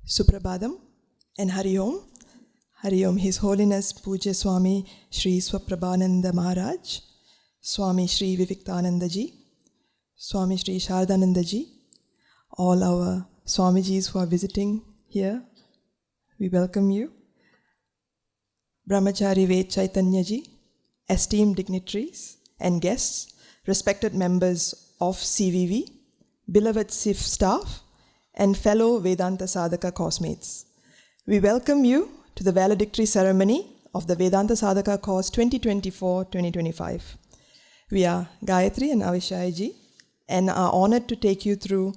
Suprabhadam and Hari Om. Hari Om, His Holiness Pujya Swami Shri Swaprabhananda Maharaj, Swami Shri Viviktananda Ji, Swami Shri Sharadananda Ji, all our Swamijis who are visiting here, we welcome you. Brahmachari Ved Chaitanya Ji, esteemed dignitaries and guests, respected members of CVV, beloved SIF staff, and fellow Vedanta Sadhaka Course mates. We welcome you to the Valedictory Ceremony of the Vedanta Sadhaka Course 2024-2025. We are Gayatri and Avishai Ji and are honored to take you through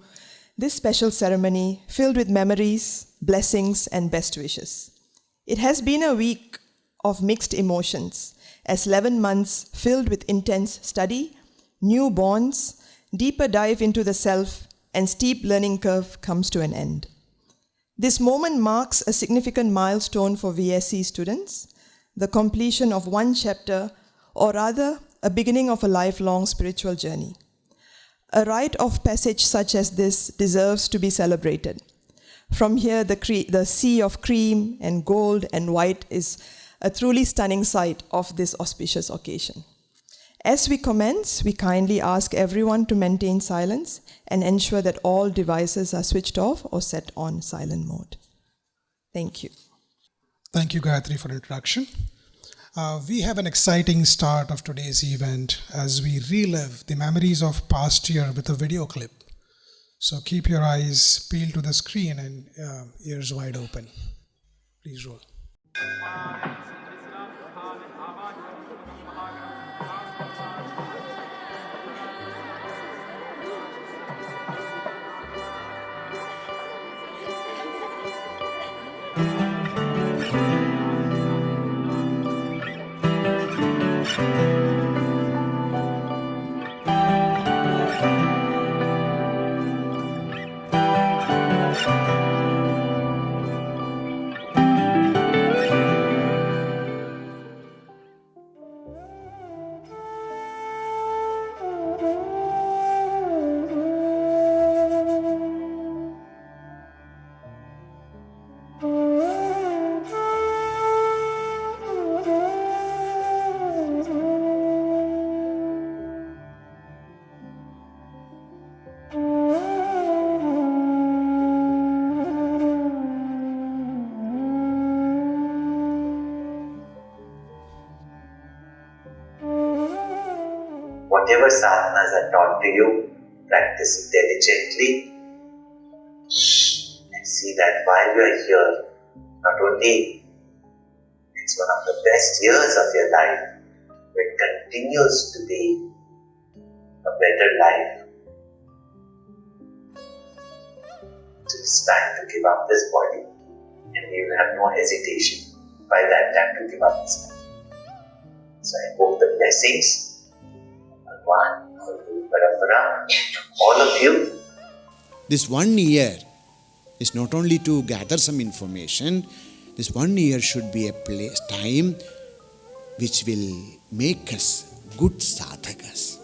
this special ceremony filled with memories, blessings, and best wishes. It has been a week of mixed emotions as 11 months filled with intense study, new bonds, deeper dive into the self, and steep learning curve comes to an end. This moment marks a significant milestone for VSC students, the completion of one chapter, or rather, a beginning of a lifelong spiritual journey. A rite of passage such as this deserves to be celebrated. From here, the sea of cream and gold and white is a truly stunning sight of this auspicious occasion. As we commence, we kindly ask everyone to maintain silence and ensure that all devices are switched off or set on silent mode. Thank you. Thank you, Gayatri, for introduction. We have an exciting start of today's event as we relive the memories of past year with a video clip. So keep your eyes peeled to the screen and ears wide open. Please roll. Whatever sadhanas are taught to you, practice diligently and see that while you are here, not only it's one of the best years of your life, but it continues to be a better life. So it's time to give up this body and you will have no hesitation by that time to give up this body. So I hope the blessings all of you. This 1 year is not only to gather some information, this 1 year should be a time which will make us good sadhakas.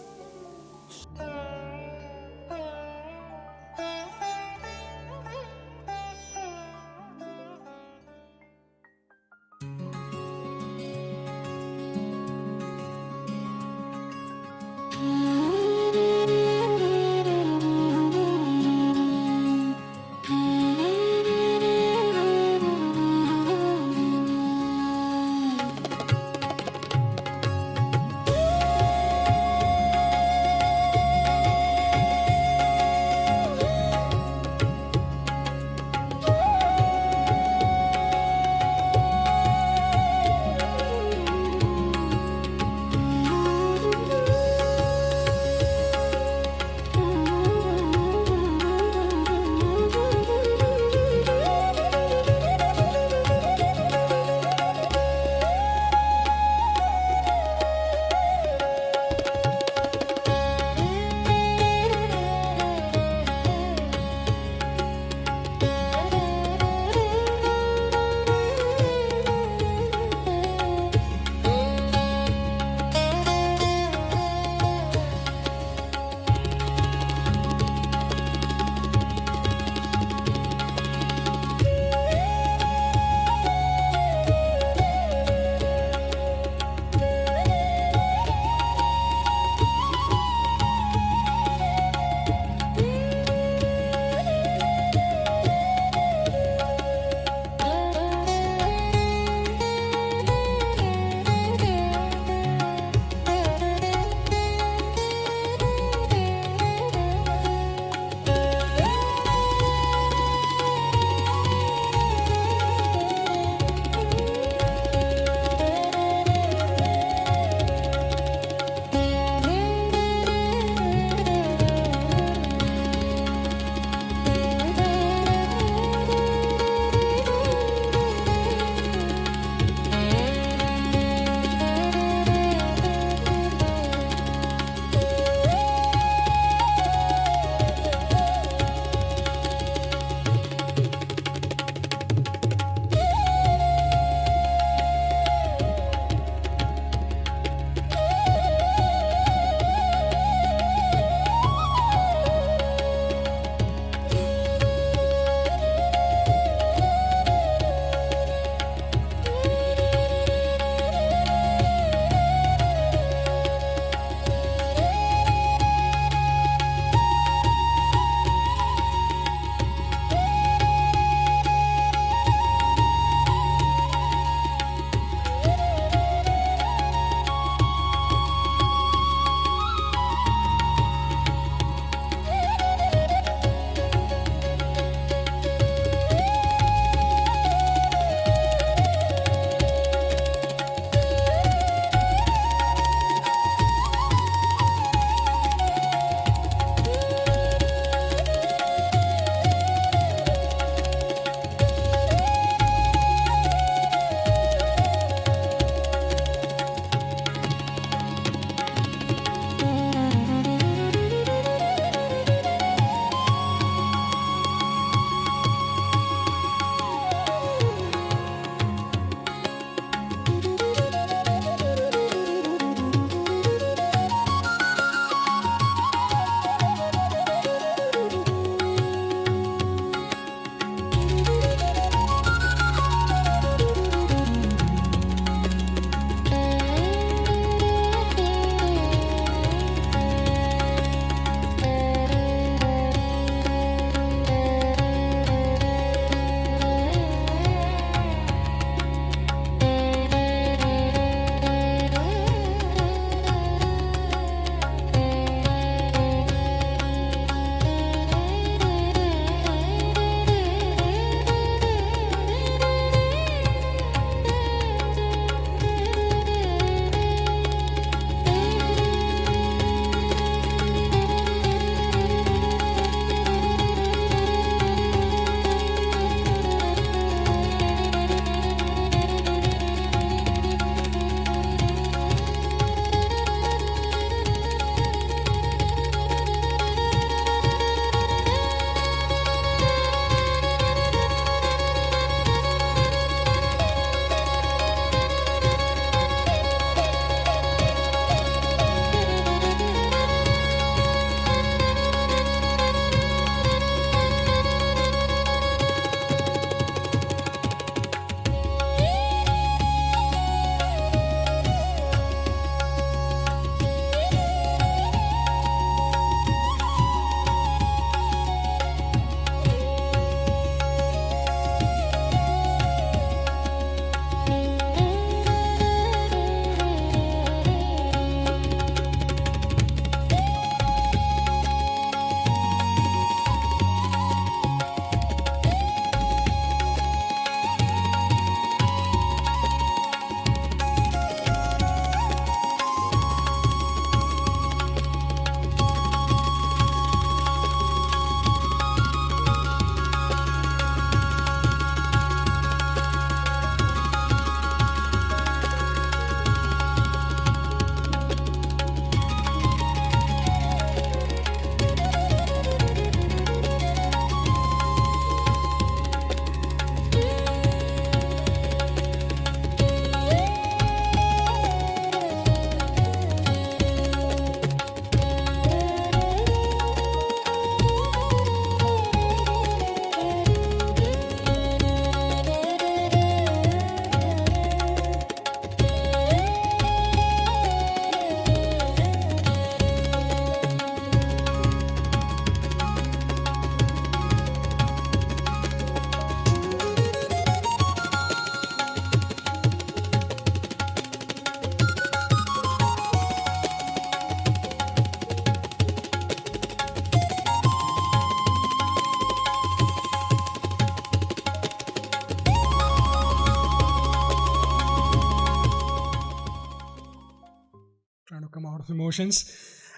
of emotions.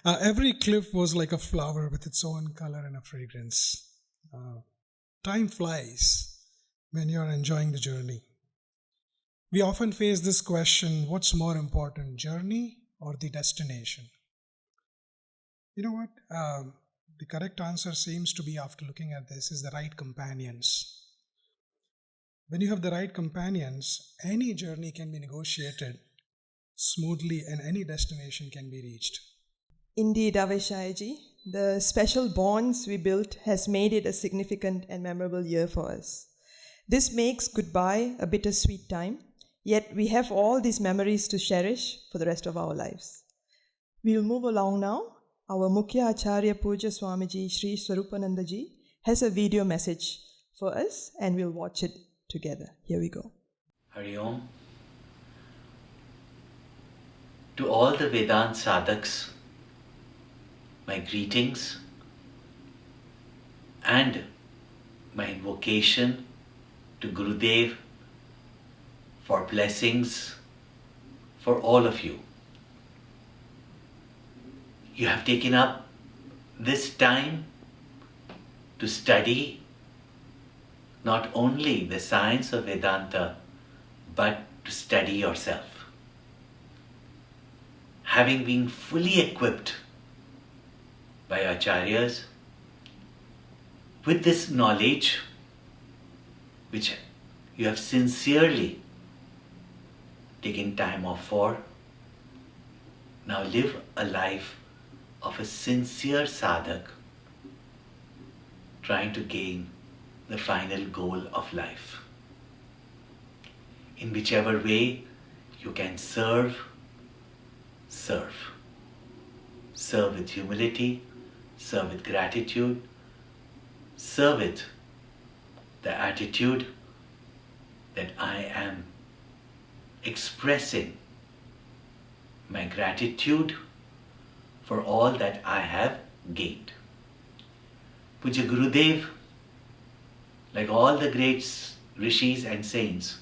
Every clip was like a flower with its own color and a fragrance. Time flies when you are enjoying the journey. We often face this question, what's more important, journey or the destination? You know what? The correct answer seems to be, after looking at this, is the right companions. When you have the right companions, any journey can be negotiated smoothly and any destination can be reached. Indeed, Aveshayaji, the special bonds we built has made it a significant and memorable year for us. This makes goodbye a bittersweet time, yet we have all these memories to cherish for the rest of our lives. We will move along now. Our Mukhya Acharya Puja Swamiji Sri Swarupanandaji has a video message for us and we'll watch it together. Here we go. Hari Om. To all the Vedanta Sadhaks, my greetings and my invocation to Gurudev for blessings for all of you. You have taken up this time to study not only the science of Vedanta, but to study yourself. Having been fully equipped by Acharyas with this knowledge, which you have sincerely taken time off for, now live a life of a sincere sadhak, trying to gain the final goal of life. In whichever way you can serve, serve. Serve with humility, serve with gratitude, serve with the attitude that I am expressing my gratitude for all that I have gained. Puja Gurudev, like all the great rishis and saints,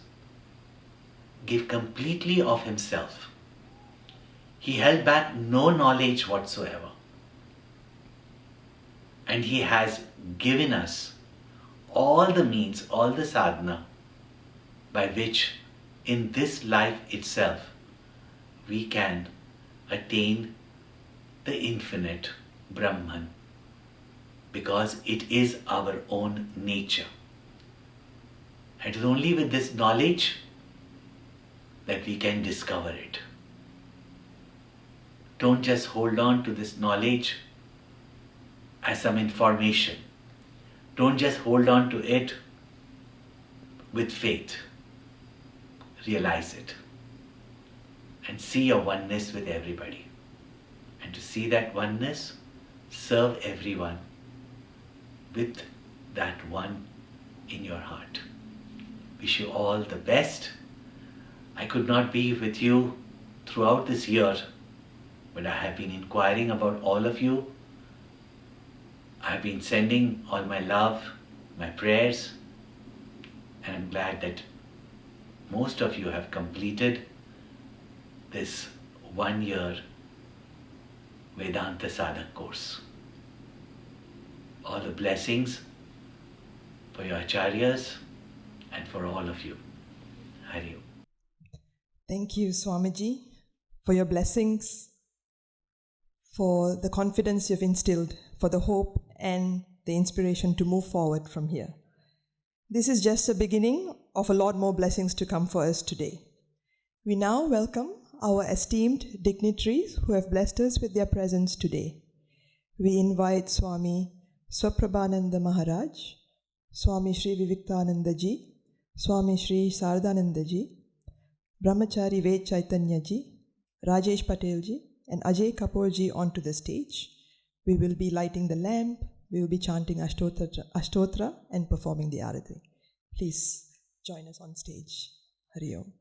gave completely of himself. He held back no knowledge whatsoever. And he has given us all the means, all the sadhana by which in this life itself we can attain the infinite Brahman, because it is our own nature. And it is only with this knowledge that we can discover it. Don't just hold on to this knowledge as some information. Don't just hold on to it with faith. Realize it and see your oneness with everybody. And to see that oneness, serve everyone with that one in your heart. Wish you all the best. I could not be with you throughout this year, but I have been inquiring about all of you. I have been sending all my love, my prayers, and I'm glad that most of you have completed this 1 year Vedanta Sadhaka Course. All the blessings for your Acharyas and for all of you. Hari Om. Thank you, Swamiji, for your blessings, for the confidence you've instilled, for the hope and the inspiration to move forward from here. This is just a beginning of a lot more blessings to come for us today. We now welcome our esteemed dignitaries who have blessed us with their presence today. We invite Swami Swaprabhananda Maharaj, Swami Sri Viviktananda Ji, Swami Sri Sharadananda Ji, Brahmachari Ved Chaitanya Ji, Rajesh Patel Ji, and Ajay Kapoor Ji onto the stage. We will be lighting the lamp, we will be chanting Ashtotra and performing the Arati. Please join us on stage. Hari Om.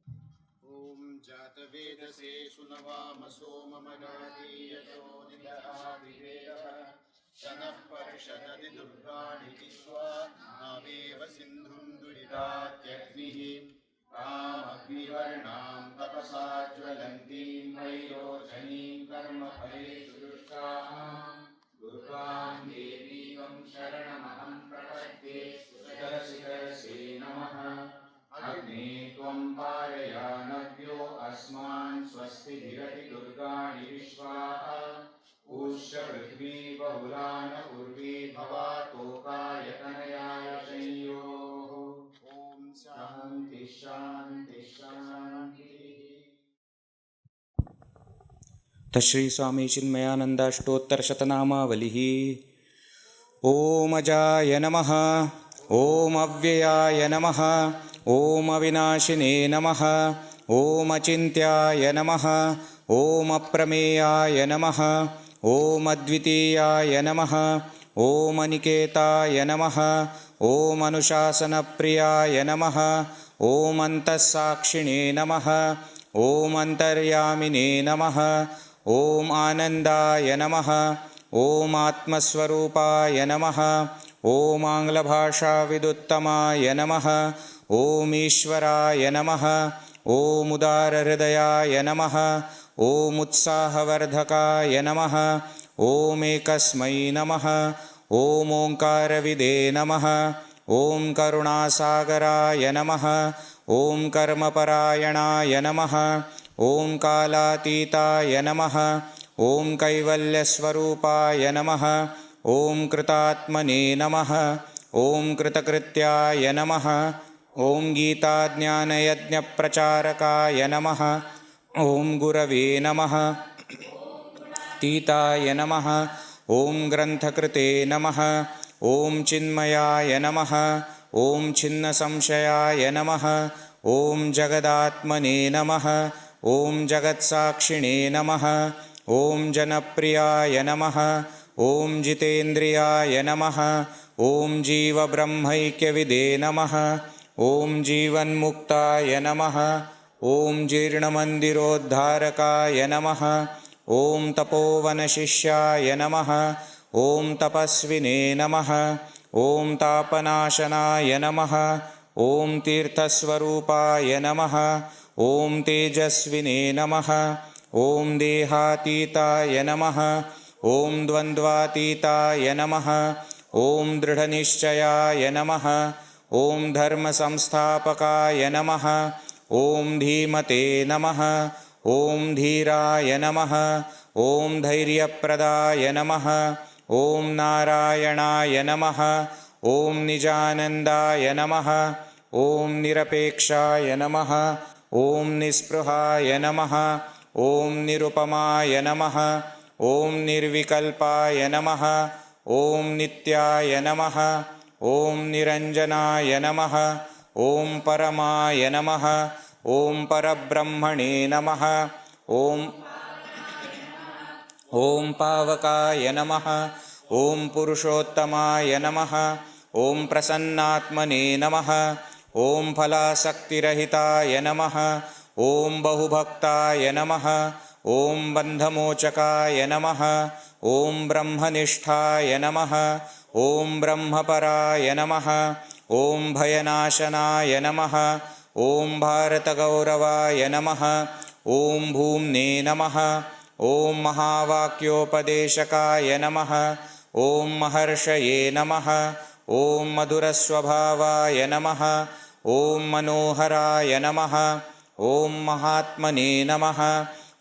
Om Jata Vedase Sunavama Soma Madadi Yato Nidahadiveda Sanah Parishadadi Durgani Vishwa Naveva Sindhum Duridatyagnihi तामग्निवर्णां तपसा ज्वलन्तीं वैरोचनीं कर्मफलेषु दुष्टां दुर्गां देवीं शरणमहं प्रपद्ये सुदर्शिकर्षे नमः। अग्ने त्वं पारयानव्यो अस्मान् स्वस्तिभिरति दुर्गाणि विश्वाः पूष्य पृथ्वी बहुलान उर्वी भवातोकाय तनयाय संयोः। ॐ शान्ति शान्ति शान्ति। तश्री स्वामी चिन्मयानन्दाष्टोत्तरशतनामावलिः। ॐ अजाय नमः, ॐ अव्ययाय नमः, ॐ अविनाशिने नमः, ॐ अचिन्त्याय नमः, ॐ अप्रमेयाय नमः, ॐ अद्वितीयाय नमः, ॐ अनिकेताय नमः, ॐ अनुशासनप्रियाय नमः, ॐ अन्तःसाक्षिणे नमः, ॐ अन्तर्यामिने नमः, ॐ आनन्दाय नमः, ॐ आत्मस्वरूपाय नमः, ॐ आङ्ग्लभाषाविदुत्तमाय नमः, ॐ ईश्वराय नमः, ॐ उदारहृदयाय नमः, ॐ उत्साहवर्धकाय नमः, ॐ एकस्मै नमः, ॐ ओङ्कारविदे नमः, ॐ करुणासागराय नमः, ॐ कर्मपरायणाय नमः, ॐ कालातीताय नमः, ॐ कैवल्यस्वरूपाय नमः, ॐ कृतात्मने नमः, ॐ कृतकृत्याय नमः, ॐ गीताज्ञानयज्ञप्रचारकाय नमः, ॐ गुरवे नमः, तीताय नमः, ॐ ग्रन्थकृते नमः, ॐ चिन्मयाय नमः, ॐ छिन्नसंशयाय नमः, ॐ जगदात्मने नमः, ॐ जगत्साक्षिणे नमः, ॐ जनप्रियाय नमः, ॐ जितेन्द्रियाय नमः, ॐ जीवब्रह्मैक्यविदे नमः, ॐ जीवन्मुक्ताय नमः, ॐ जीर्णमन्दिरोद्धारकाय नमः, ॐ तपोवनशिष्याय नमः, ॐ तपस्विने नमः, ॐ तापनाशनाय नमः, ॐ तीर्थस्वरूपाय नमः, ॐ तेजस्विने नमः, ॐ देहातीताय नमः, ॐ द्वन्द्वातीताय नमः, ॐ दृढनिश्चयाय नमः, ॐ धर्मसंस्थापकाय नमः, ॐ धीमते नमः, ॐ धीराय नमः, ॐ धैर्यप्रदाय नमः, ॐ नारायणाय नमः, ॐ निजानन्दाय नमः, ॐ निरपेक्षाय नमः, ॐ निःस्पृहाय नमः, ॐ निरुपमाय नमः, ॐ निर्विकल्पाय नमः, ॐ नित्याय नमः, ॐ निरञ्जनाय नमः, ॐ परमाय नमः, ॐ परब्रह्मणे नमः, ॐ पावकाय नमः, ॐ पुरुषोत्तमाय नमः, ॐ प्रसन्नात्मने नमः, ॐ फलासक्तिरहिताय नमः, ॐ बहुभक्ताय नमः, ॐ बन्धमोचकाय नमः, ॐ ब्रह्मनिष्ठाय नमः, ॐ ब्रह्मपराय नमः, ॐ भयनाशनाय नमः, ॐ भारतगौरवाय नमः, ॐ भूम्ने नमः, ॐ महावाक्योपदेशकाय नमः, ॐ महर्षये नमः, ॐ मधुरस्वभावाय नमः, ॐ मनोहराय नमः, ॐ महात्मने नमः,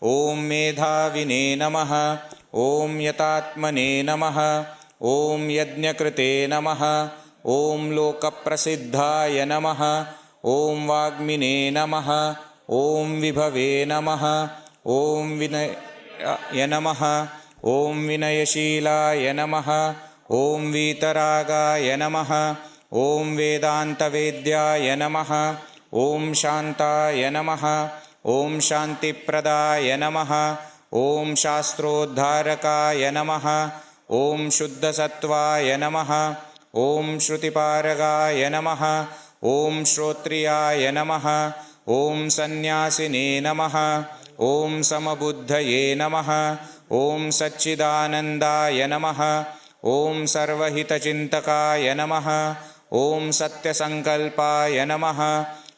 ॐ मेधाविने नमः, ॐ यतात्मने नमः, ॐ यज्ञकृते नमः, ॐ लोकप्रसिद्धाय नमः, ॐ वाग्मिने नमः, ॐ विभवे नमः, ॐ विनयाय नमः, ॐ विनयशीलाय नमः, ॐ वीतरागाय नमः, ॐ वेदान्तवेद्याय नमः, ॐ शान्ताय नमः, ॐ शान्तिप्रदाय नमः, ॐ शास्त्रोद्धारकाय नमः, ॐ शुद्धसत्त्वाय नमः, ॐ श्रुतिपारगाय नमः, ॐ श्रोत्रियाय नमः, ॐ सन्न्यासिने नमः, ॐ समबुद्धये नमः, ॐ सच्चिदानन्दाय नमः, ॐ सर्वहितचिन्तकाय नमः, ॐ सत्यसङ्कल्पाय नमः,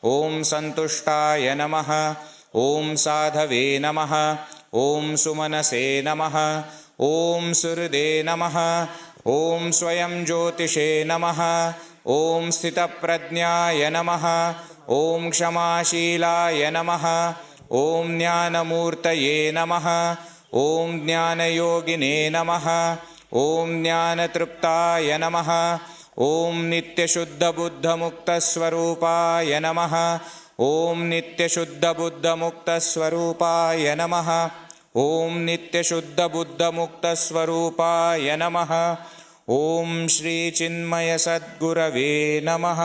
ॐ सन्तुष्टाय नमः, ॐ साधवे नमः, ॐ सुमनसे नमः, ॐ सुहृदे नमः, ॐ स्वयं ज्योतिषे नमः, ॐ स्थितप्रज्ञाय नमः, ॐ क्षमाशीलाय नमः, ॐ ज्ञानमूर्तये नमः, ॐ ज्ञानयोगिने नमः, ॐ ज्ञानतृप्ताय नमः, ॐ नित्यशुद्धबुद्धमुक्तस्वरूपाय नमः, ॐ नित्यशुद्धबुद्धमुक्तस्वरूपाय नमः, ॐ नित्यशुद्धबुद्धमुक्तस्वरूपाय नमः, ॐ श्री चिन्मय सद्गुरवे नमः।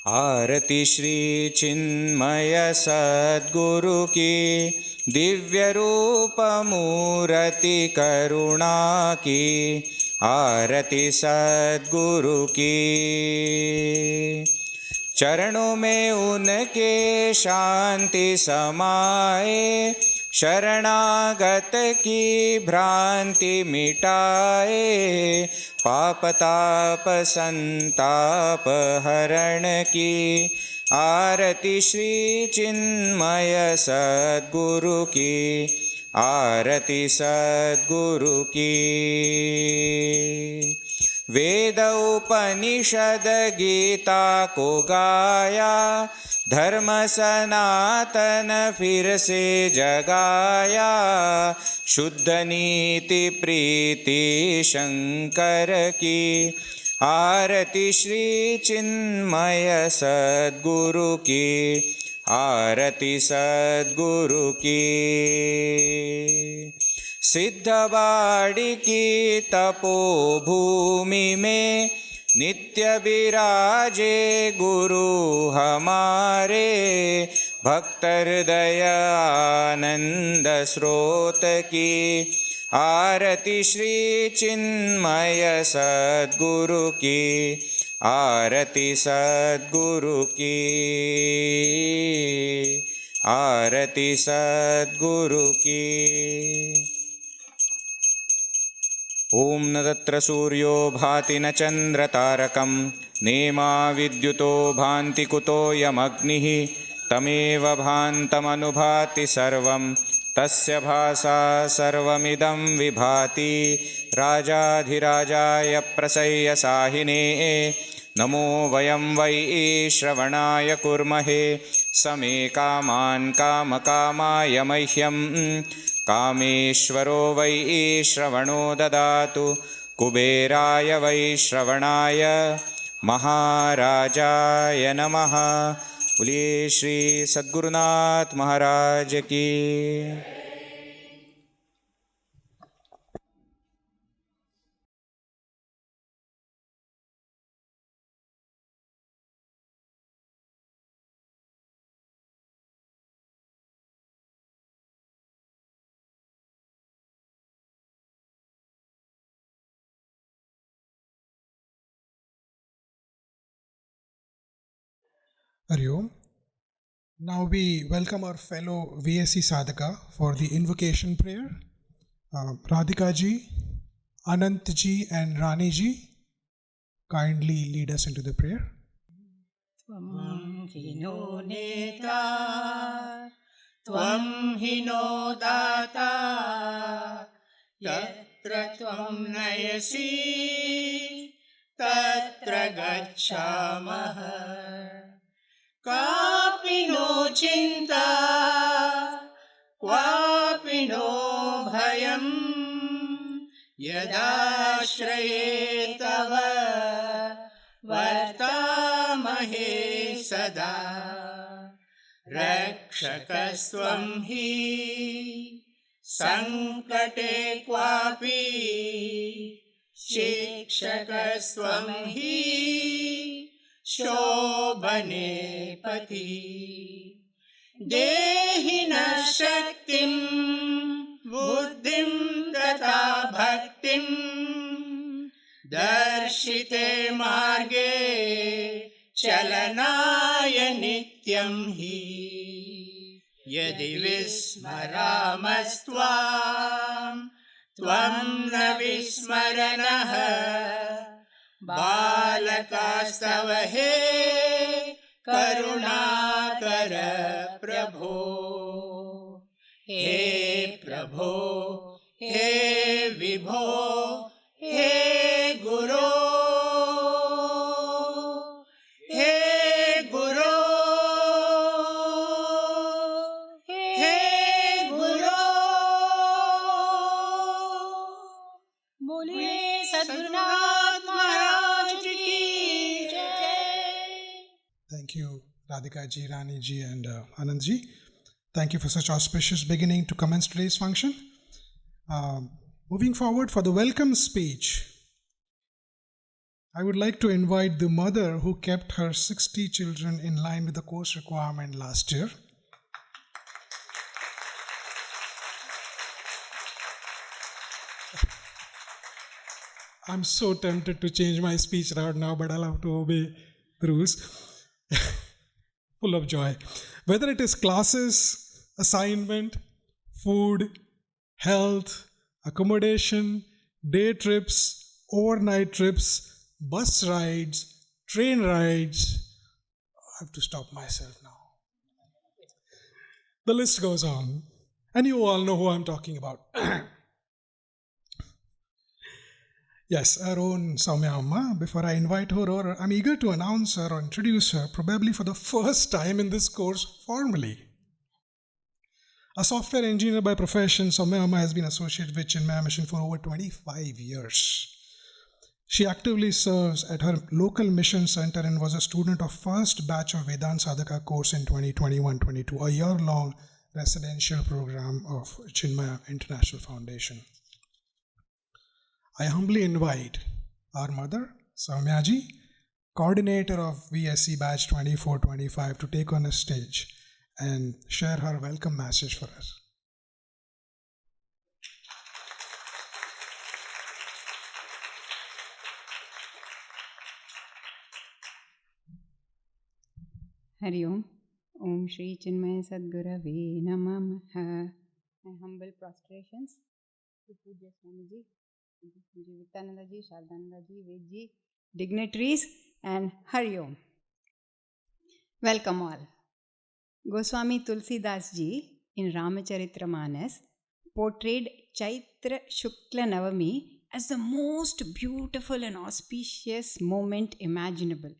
आरति श्री चिन्मय सद्गुरु की, दिव्य रूप मूर्ति करुणा की, आरति सद्गुरु की। चरणों में उनके शांति समाए, शरणागत की भ्रांति मिटाए, पाप ताप संताप हरण की, आरति श्री चिन्मय सद्गुरु की, आरति सद्गुरु की। वेद उपनिषद गीता को गाया, धर्म सनातन फिर से जगाया, शुद्ध नीति प्रीति शंकर की, आरति श्री चिन्मय सद्गुरु की, आरति सद्गुरु की। सिद्धवाड़ी की तपोभूमि में नित्य विराजे गुरु हमारे, भक्त हृदय आनंद स्रोत की, आरति श्री चिन्मय सद्गुरु की, आरति सद्गुरु की, आरति सद्गुरु की। ॐ न तत्र सूर्यो भाति न चन्द्रतारकं, नेमा विद्युतो भान्ति कुतोऽयमग्निः, तमेव भान्तमनुभाति सर्वं, तस्य भासा सर्वमिदं विभाति। राजाधिराजाय प्रसह्य साहिने, नमो वयं वै श्रवणाय कुर्महे, समे कामान् कामकामाय मह्यं, कामेश्वरो वै श्रवणो ददातु, कुबेराय वै श्रवणाय महाराजाय नमः। बोलिए श्री सद्गुरुनाथ महाराज की। Hari Om. Now we welcome our fellow VSC Sadhaka for the invocation prayer. Radhika ji, Anant ji and Rani ji, kindly lead us into the prayer. Tvam hino neta, tvam hino data, yatra tvam nayasi, tatra gacchamaha. Kapi no chinta, kwapi no bhayam, yadashraye tava vartamahe sada. Rakshakasvam hi sankate kwapi, shikshakasvam hi shobhane pati. Dehina shaktim buddhim tata bhaktim, darshite marge chalanaya nityam hi. Yadi vismaramastvam tvam na vismaranaha, बालकास्तव हे करुणाकर प्रभो। हे प्रभो हे विभो हे गुरो हे गुरो हे गुरो। बोलिए सद्गुरुनाथ महाराज की जय। Thank you, Radhika ji, Rani ji, and Anand ji. Thank you for such auspicious beginning to commence today's function. Moving forward for the welcome speech, I would like to invite the mother who kept her 60 children in line with the course requirement last year. I'm so tempted to change my speech right now, but I'll have to obey the rules. Full of joy. Whether it is classes, assignment, food, health, accommodation, day trips, overnight trips, bus rides, train rides. I have to stop myself now. The list goes on. And you all know who I'm talking about. Yes, our own Soumya Amma. Before I invite her over, I'm eager to announce her or introduce her, probably for the first time in this course formally. A software engineer by profession, Soumya Amma has been associated with Chinmaya Mission for over 25 years. She actively serves at her local mission center and was a student of first batch of Vedanta Sadhaka Course in 2021-22, a year-long residential program of Chinmaya International Foundation. I humbly invite our mother, Soumya ji, coordinator of VSC batch 24-25, to take on the stage and share her welcome message for us. Hari Om. Om Shri Chinmaya Sadgurave Namaha. My humble prostrations to Puja Swami ji, Vivekananda ji, Sharadananda ji, Ved ji, dignitaries, and Hari Om. Welcome all. Goswami Tulsidas ji in Ramacharitamanas portrayed Chaitra Shukla Navami as the most beautiful and auspicious moment imaginable.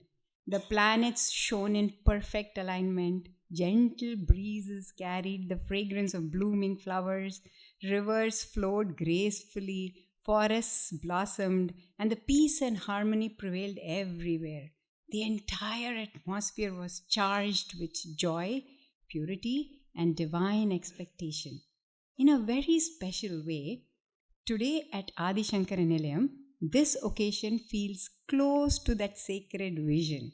The planets shone in perfect alignment, gentle breezes carried the fragrance of blooming flowers, rivers flowed gracefully, forests blossomed, and the peace and harmony prevailed everywhere. The entire atmosphere was charged with joy, purity, and divine expectation. In a very special way, today at Adi Sankara Nilayam, this occasion feels close to that sacred vision.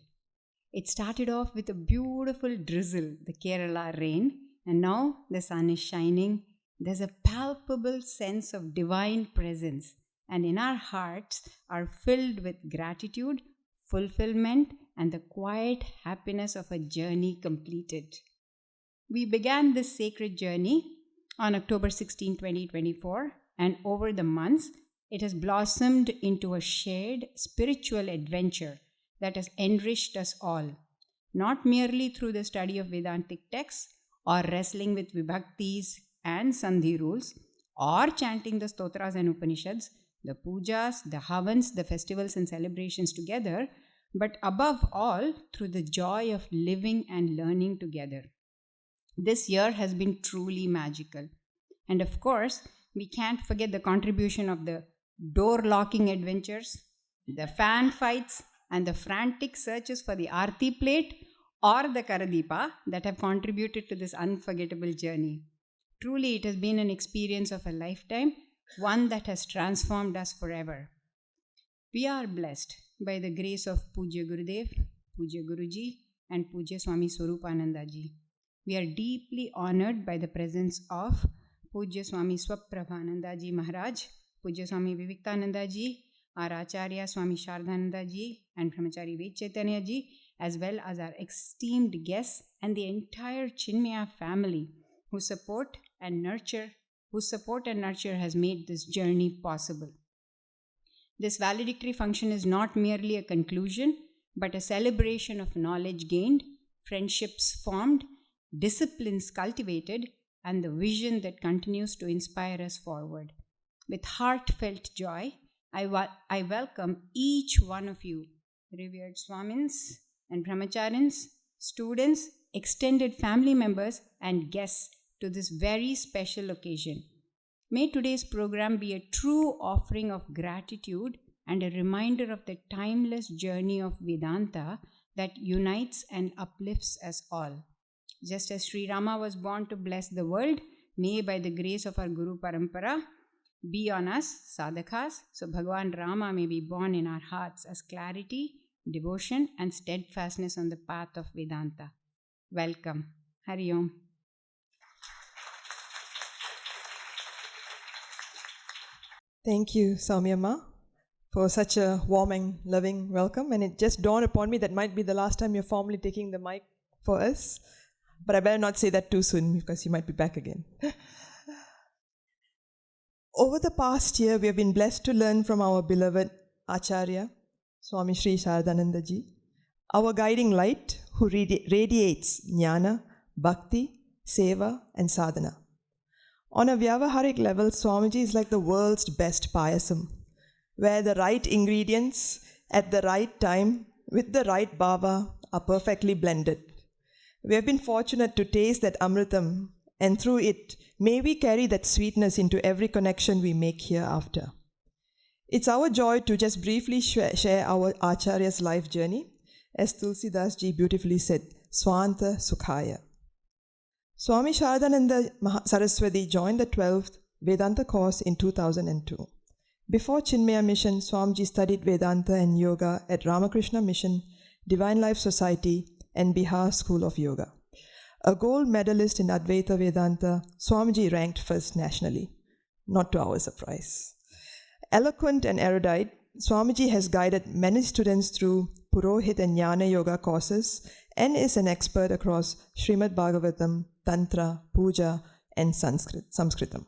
It started off with a beautiful drizzle, the Kerala rain, and now the sun is shining. There's a palpable sense of divine presence, and in our hearts are filled with gratitude, fulfillment, and the quiet happiness of a journey completed. We began this sacred journey on October 16, 2024, and over the months, it has blossomed into a shared spiritual adventure that has enriched us all, not merely through the study of Vedantic texts or wrestling with vibhaktis and sandhi rules, or chanting the stotras and Upanishads, the pujas, the havans, the festivals and celebrations together, but above all, through the joy of living and learning together. This year has been truly magical. And of course, we can't forget the contribution of the door-locking adventures, the fan fights, and the frantic searches for the Aarti plate or the Karadipa that have contributed to this unforgettable journey. Truly, it has been an experience of a lifetime, one that has transformed us forever. We are blessed by the grace of Pujya Gurudev, Pujya Guruji, and Pujya Swami Swarupananda ji. We are deeply honored by the presence of Pujya Swami Swaprabhananda ji Maharaj, Pujya Swami Vivekananda ji, our Acharya Swami Sharadananda ji, and Brahmachari Ved Chaitanya ji, as well as our esteemed guests and the entire Chinmaya family whose support and nurture has made this journey possible. This valedictory function is not merely a conclusion, but a celebration of knowledge gained, friendships formed, disciplines cultivated, and the vision that continues to inspire us forward. With heartfelt joy, I welcome each one of you, revered Swamins and Brahmacharins, students, extended family members, and guests to this very special occasion. May today's program be a true offering of gratitude and a reminder of the timeless journey of Vedanta that unites and uplifts us all. Just as Sri Rama was born to bless the world, may by the grace of our Guru Parampara be on us, sadhakas, so Bhagavan Rama may be born in our hearts as clarity, devotion, and steadfastness on the path of Vedanta. Welcome. Hari Om. Thank you, Saumyamma, for such a warm and loving welcome. And it just dawned upon me that might be the last time you're formally taking the mic for us. But I better not say that too soon because you might be back again. Over the past year, we have been blessed to learn from our beloved Acharya, Swami Shri Sharadananda Ji, our guiding light who radiates jnana, bhakti, seva, and sadhana. On a vyavaharic level, Swamiji is like the world's best payasam, where the right ingredients at the right time with the right bhava are perfectly blended. We have been fortunate to taste that amritam, and through it, may we carry that sweetness into every connection we make hereafter. It's our joy to just briefly share our Acharya's life journey, as Tulsidas Ji beautifully said, Swanta Sukhaya. Swami Sharadananda Sarasvati joined the 12th Vedanta course in 2002. Before Chinmaya Mission, Swamiji studied Vedanta and Yoga at Ramakrishna Mission, Divine Life Society, and Bihar School of Yoga. A gold medalist in Advaita Vedanta, Swamiji ranked first nationally, not to our surprise. Eloquent and erudite, Swamiji has guided many students through Purohit and Jnana Yoga courses and is an expert across Srimad Bhagavatam, Tantra, Puja, and Sanskritam.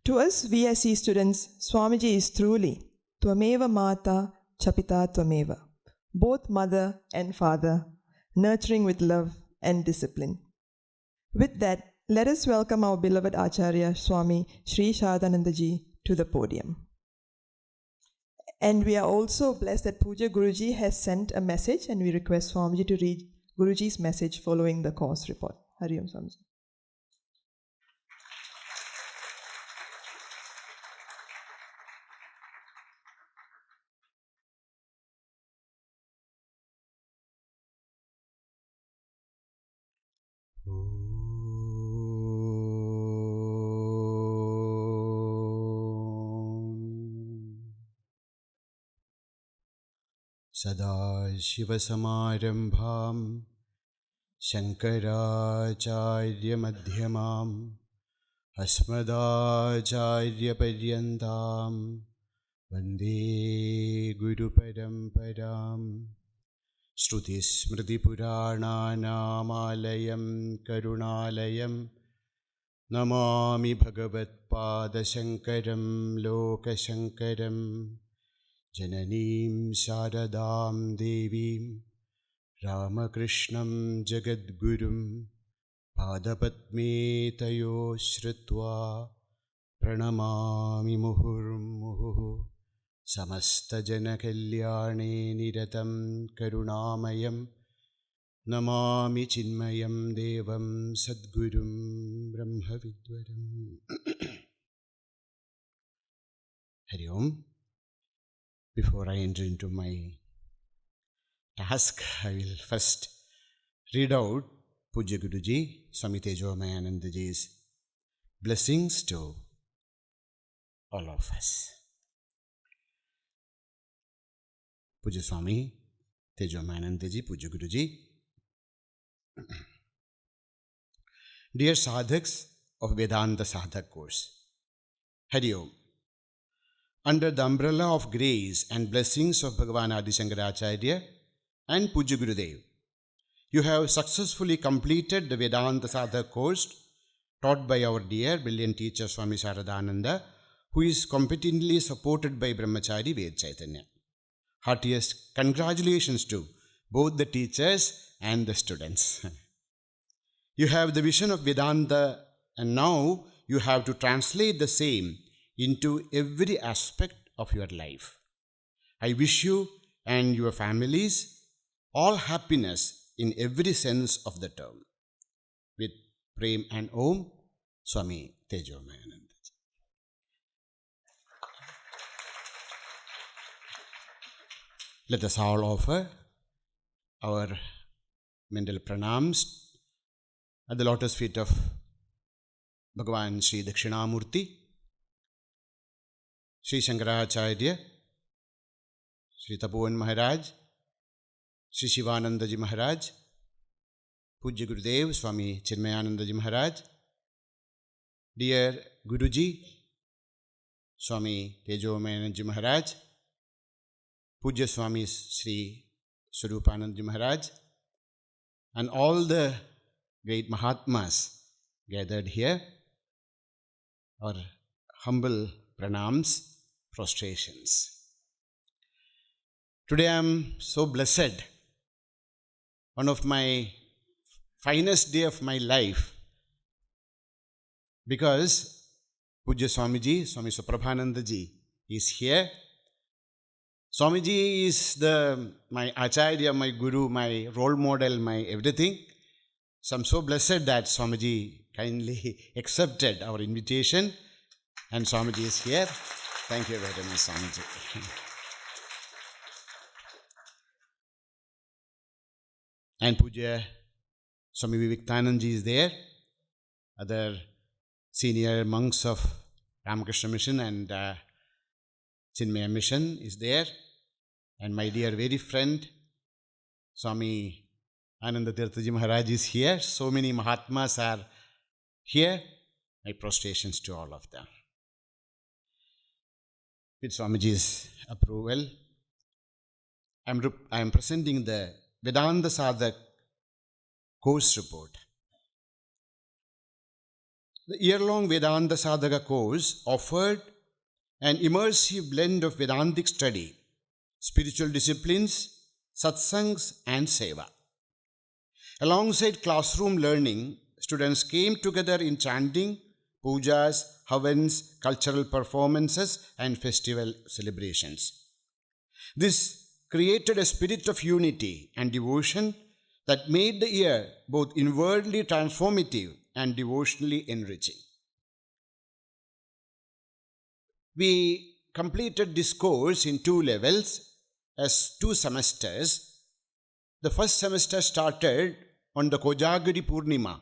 To us VSC students, Swamiji is truly Tvameva Mata Chapita Tvameva, both mother and father, nurturing with love and discipline. With that, let us welcome our beloved Acharya, Swami Shri Sharadananda Ji, to the podium. And we are also blessed that Puja Guruji has sent a message, and we request Swamiji to read Guruji's message following the course report. Hari Om Swamiji. सदाशिवसमारम्भां शङ्कराचार्यमध्यमाम् अस्मदाचार्यपर्यन्तां वन्दे गुरुपरम्पराम् श्रुतिस्मृतिपुराणानामालयं करुणालयं नमामि भगवत्पादशङ्करं लोकशङ्करम् जननीं शारदां देवीं रामकृष्णं जगद्गुरुं पादपद्मे तयो श्रुत्वा प्रणमामि मुहुर्मुहुः समस्तजनकल्याणे निरतं करुणामयं नमामि चिन्मयं देवं सद्गुरुं ब्रह्मविद्वरम् हरि ओम्. Before I enter into my task, I will first read out Pujya Guruji, Swami Tejomayananda Ji's blessings to all of us. Pujya Swami Tejomayananda Ji, Pujya Guruji. Dear Sadhaks of Vedanta Sadhaka Course, Hari Om. Under the umbrella of grace and blessings of Bhagavan Adi Sankaracharya and Pujya Gurudev, you have successfully completed the Vedanta Sadhaka Course taught by our dear brilliant teacher Swami Sharadananda who is competently supported by Brahmachari Ved Chaitanya. Heartiest congratulations to both the teachers and the students. You have the vision of Vedanta, and now you have to translate the same into every aspect of your life. I wish you and your families all happiness in every sense of the term. With Prem and Om, Swami Tejomayananda. Let us all offer our mental pranams at the lotus feet of Bhagavan Sri Dakshinamurti, Sri Sankaracharya, Sri Tapovan Maharaj, Sri Shivanandaji Maharaj, Pujya Gurudev Swami Chinmayanandaji Maharaj, dear Guruji, Swami Tejomayanandaji Maharaj, Pujya Swamis Sri Swarupanandaji Maharaj, and all the great Mahatmas gathered here, our humble pranams, prostrations. Today I am so blessed, one of my finest day of my life, because Pujya Swamiji, Swami Suprabhanandaji is here. Swamiji is my Acharya, my Guru, my role model, my everything. So I'm so blessed that Swamiji kindly accepted our invitation, and Swamiji is here. Thank you very much, Swamiji. And Pujya Swami Vivekanandaji is there. Other senior monks of Ramakrishna Mission and Chinmaya Mission is there. And my dear very friend, Swami Ananda Tirthaji Maharaj is here. So many Mahatmas are here. My prostrations to all of them. With Swamiji's approval, I am presenting the Vedanta Sadhaka Course report. The year-long Vedanta Sadhaka Course offered an immersive blend of Vedantic study, spiritual disciplines, satsangs and seva. Alongside classroom learning, students came together in chanting, pujas, havans, cultural performances and festival celebrations. This created a spirit of unity and devotion that made the year both inwardly transformative and devotionally enriching. We completed this course in 2 levels as 2 semesters. The first semester started on the Kojagiri Purnima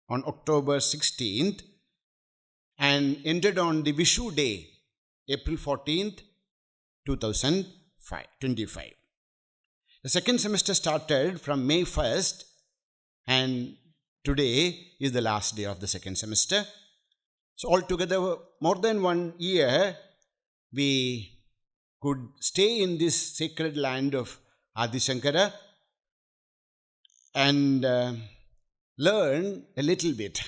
on October 16th and ended on the Vishu Day, April 14th, 2025. The second semester started from May 1st, and today is the last day of the second semester. So altogether, more than 1 year, we could stay in this sacred land of Adi Sankara and learn a little bit.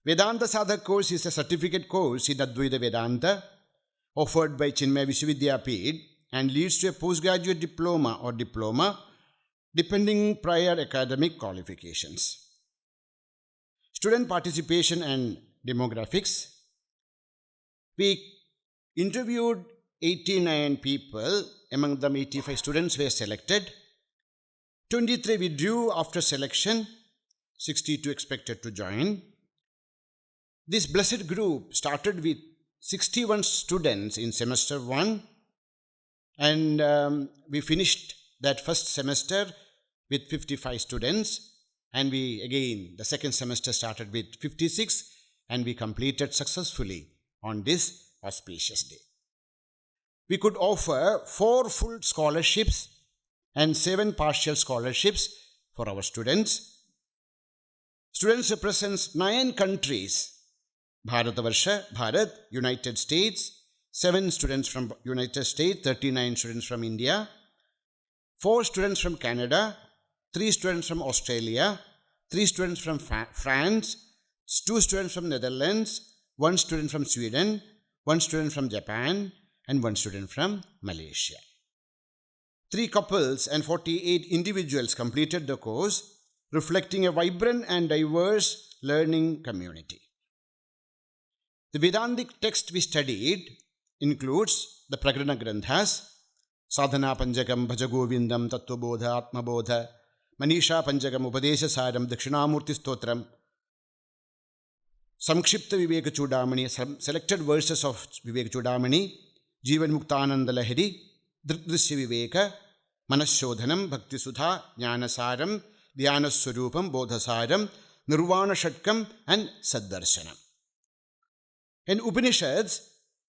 Vedanta Sadhaka Course is a certificate course in Advaita Vedanta offered by Chinmaya Vishwa Vidyapeeth and leads to a Post Graduate Diploma or Diploma depending prior academic qualifications. Student participation and demographics. We interviewed 89 people, among them 85 students were selected. 23 withdrew after selection, 62 expected to join. This blessed group started with 61 students in semester 1, and we finished that first semester with 55 students, and the second semester started with 56, and we completed successfully on this auspicious day. We could offer 4 full scholarships and 7 partial scholarships for our students. Students represent 9 countries: Bharatavarsha, Bharat, United States, 7 students from United States, 39 students from India, 4 students from Canada, 3 students from Australia, 3 students from France, 2 students from Netherlands, one student from Sweden, one student from Japan, and one student from Malaysia. 3 couples and 48 individuals completed the course, reflecting a vibrant and diverse learning community. The Vedantic text we studied includes the prakarana granthas, Sadhana Panjakam, Bhajagovindam, Tattvabodha, Atmabodha, Manisha Panjakam, Upadesha Saram, Dakshinamurti Stotram, Samkshipta Viveka Chudamani, some selected verses of Viveka Chudamani, Jivan Muktananda Lahiri, Drisya Viveka, Manashodhanam, Bhakti Sudha, Jnana Saram, Dhyana Swarupam, Bodha Saram, Nirvana Shatkam, and Saddarshanam. In Upanishads,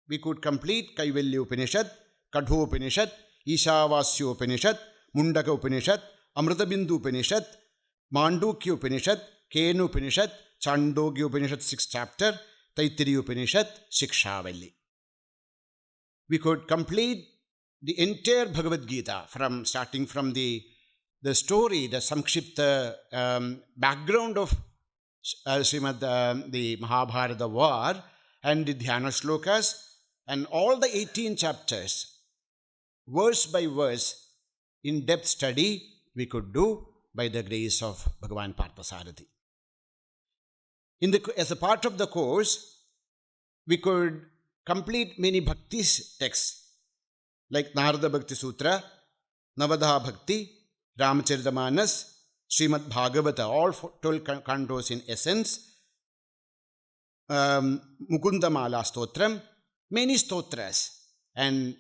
we could complete Kaivalya Upanishad, Kadho Upanishad, Ishavasya Upanishad, Mundaka Upanishad, Amritabindu Upanishad, Mandukya Upanishad, Kenu Upanishad, Chandogya Upanishad 6th chapter, Taittiriya Upanishad, Shikshavalli. We could complete the entire Bhagavad Gita starting from the story, the Samkshipta background of the Mahabharata war and the Dhyana Shlokas and all the 18 chapters, verse by verse, in-depth study we could do by the grace of Bhagavan Parthasarathi. As a part of the course, we could complete many bhakti texts like Narada Bhakti Sutra, Navadha Bhakti, Ramacharitamanas, Srimad Bhagavatam, all 12 cantos in essence, Mukunda Mala Stotram, many stotras and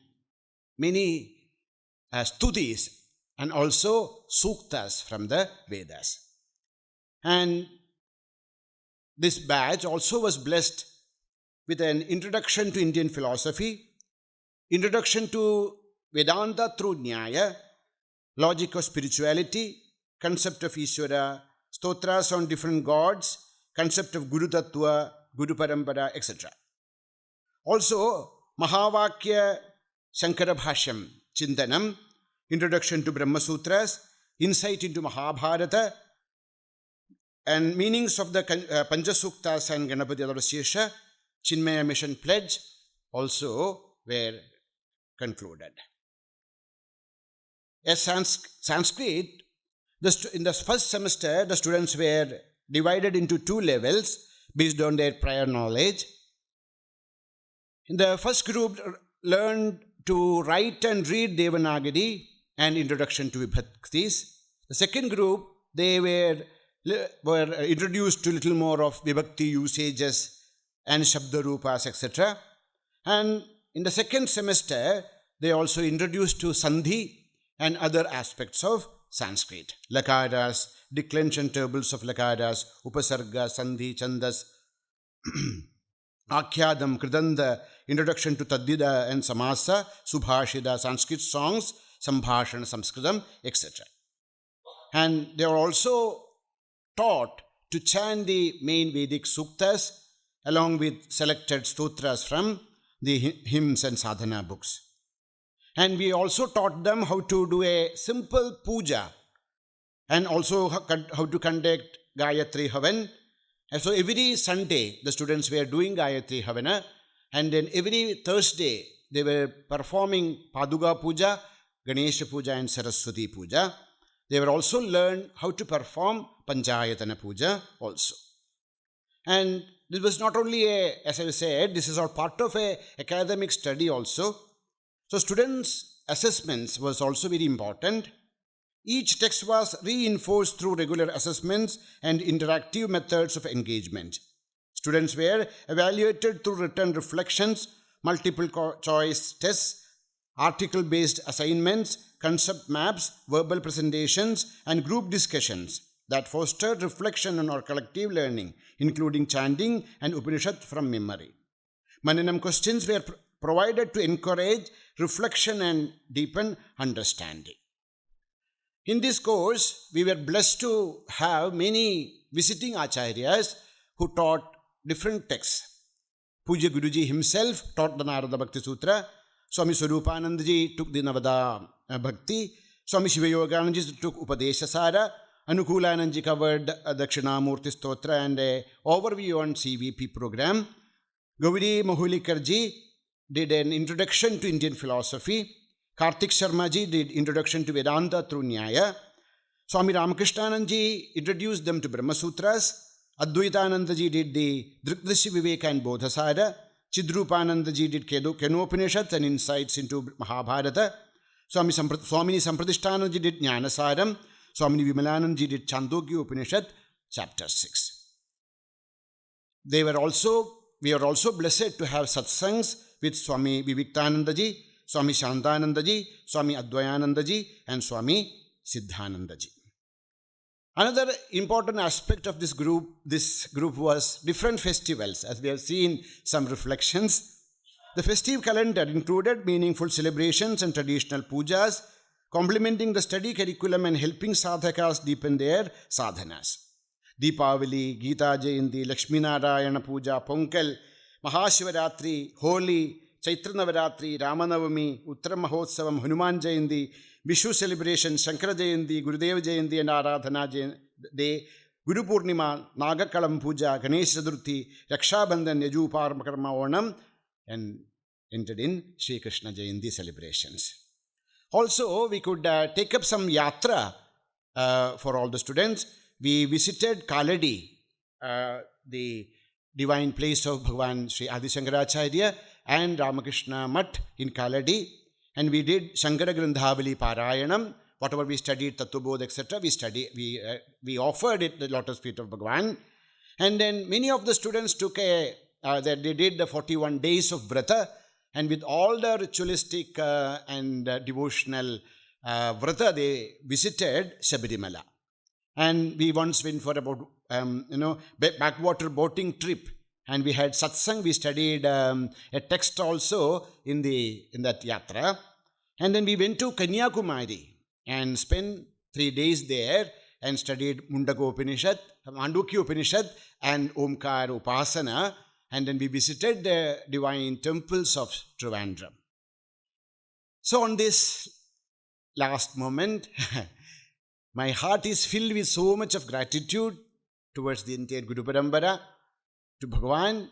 many stutis and also suktas from the Vedas. And this batch also was blessed with an introduction to Indian philosophy, introduction to Vedanta through Nyaya, logic of spirituality, concept of Ishvara, stotras on different gods, concept of Guru Tattva, Guru Parampara, etc. Also, Mahavakya Shankara Bhashanam, Chintanam, introduction to Brahma Sutras, insight into Mahabharata, and meanings of the Panchasuktas and Ganapati Adavasesha, Chinmaya Mission Pledge also were concluded. As Sanskrit, in the first semester, the students were divided into 2 levels based on their prior knowledge. In the first group, learned to write and read Devanagari and introduction to Vibhaktis. The second group, they were introduced to little more of Vibhakti usages and Shabdarupas, etc. And in the second semester, they also introduced to Sandhi and other aspects of Sanskrit. Lakaras, declension tables of Lakaras, Upasarga, Sandhi, Chandas, Akhyadam, Kridanda, introduction to Taddida and Samasa, Subhashida, Sanskrit songs, Sambhashana, Samskritam, etc. And they are also taught to chant the main Vedic suktas along with selected stotras from the hymns and sadhana books. And we also taught them how to do a simple puja and also how to conduct Gayatri Havan. And so every Sunday, the students were doing Gayatri Havana, and then every Thursday, they were performing Paduga Puja, Ganesha Puja, and Saraswati Puja. They were also learned how to perform Panchayatana Puja also. And this was not only as I said, this is all part of a academic study also. So students' assessments was also very important. Each text was reinforced through regular assessments and interactive methods of engagement. Students were evaluated through written reflections, multiple choice tests, article-based assignments, concept maps, verbal presentations, and group discussions that fostered reflection on our collective learning, including chanting and Upanishad from memory. Mananam questions were provided to encourage reflection and deepen understanding. In this course, we were blessed to have many visiting acharyas who taught different texts. Puja Guruji himself taught the Narada Bhakti Sutra. Swami Swarupanandaji took the Navada Bhakti. Swami Shivayoganandaji took Upadesha Sara. Anukulanandaji covered Dakshinamurti Stotra and an overview on CVP program. Gauri Mahulikarji did an introduction to Indian philosophy. Kartik Sharmaji did introduction to Vedanta through Nyaya. Swami Ramakrishnananji introduced them to Brahma Sutras. Advaitanandaji did the Drikdrishi Viveka and Bodhasara. Chidrupanandaji did Kenopanishads and insights into Mahabharata. Swami Sampradishtanandaji did Jnanasaram. Swami Vimalanandaji did Chandogya Upanishad, chapter 6. We were also blessed to have satsangs with Swami Viviktanandaji, Swami Shantanandaji, Swami Advayanandaji, and Swami Siddhanandaji. Another important aspect of this group was different festivals. As we have seen some reflections, the festive calendar included meaningful celebrations and traditional pujas, complementing the study curriculum and helping sadhakas deepen their sadhanas. Deepavali, Gita Jayanti, Lakshmi Narayana Puja, Pongal, Mahashivaratri, Holi, Chaitra Navaratri, Ramanavami, Uttara Mahotsavam, Hanuman Jayanti, Vishu celebration, Shankara Jayanti, Gurudev Jayanti and Aradhana Day, Guru Purnima, Nagakalam Puja, Ganesh Chaturthi, Raksha Bandhan, Yaju Parakarma Onam, and entered in Sri Krishna Jayanti celebrations. Also, we could take up some yatra for all the students. We visited Kaladi, the divine place of Bhagavan Sri Adi Sankaracharya and Ramakrishna Math in Kaladi. And we did Shankara Grandhavali Parayanam. Whatever we studied, Tattvabodh, etc., we offered it the lotus feet of Bhagavan. And then many of the students they did the 41 days of Vrata. And with all the ritualistic and devotional Vrata, they visited Sabarimala. And we once went for about, backwater boating trip. And we had satsang. We studied a text also in that yatra. And then we went to Kanyakumari and spent 3 days there and studied Mundaka Upanishad, Mandukya Upanishad and Omkar Upasana. And then we visited the divine temples of Trivandrum. So on this last moment, my heart is filled with so much of gratitude towards the entire Guru Parambara, to Bhagavan,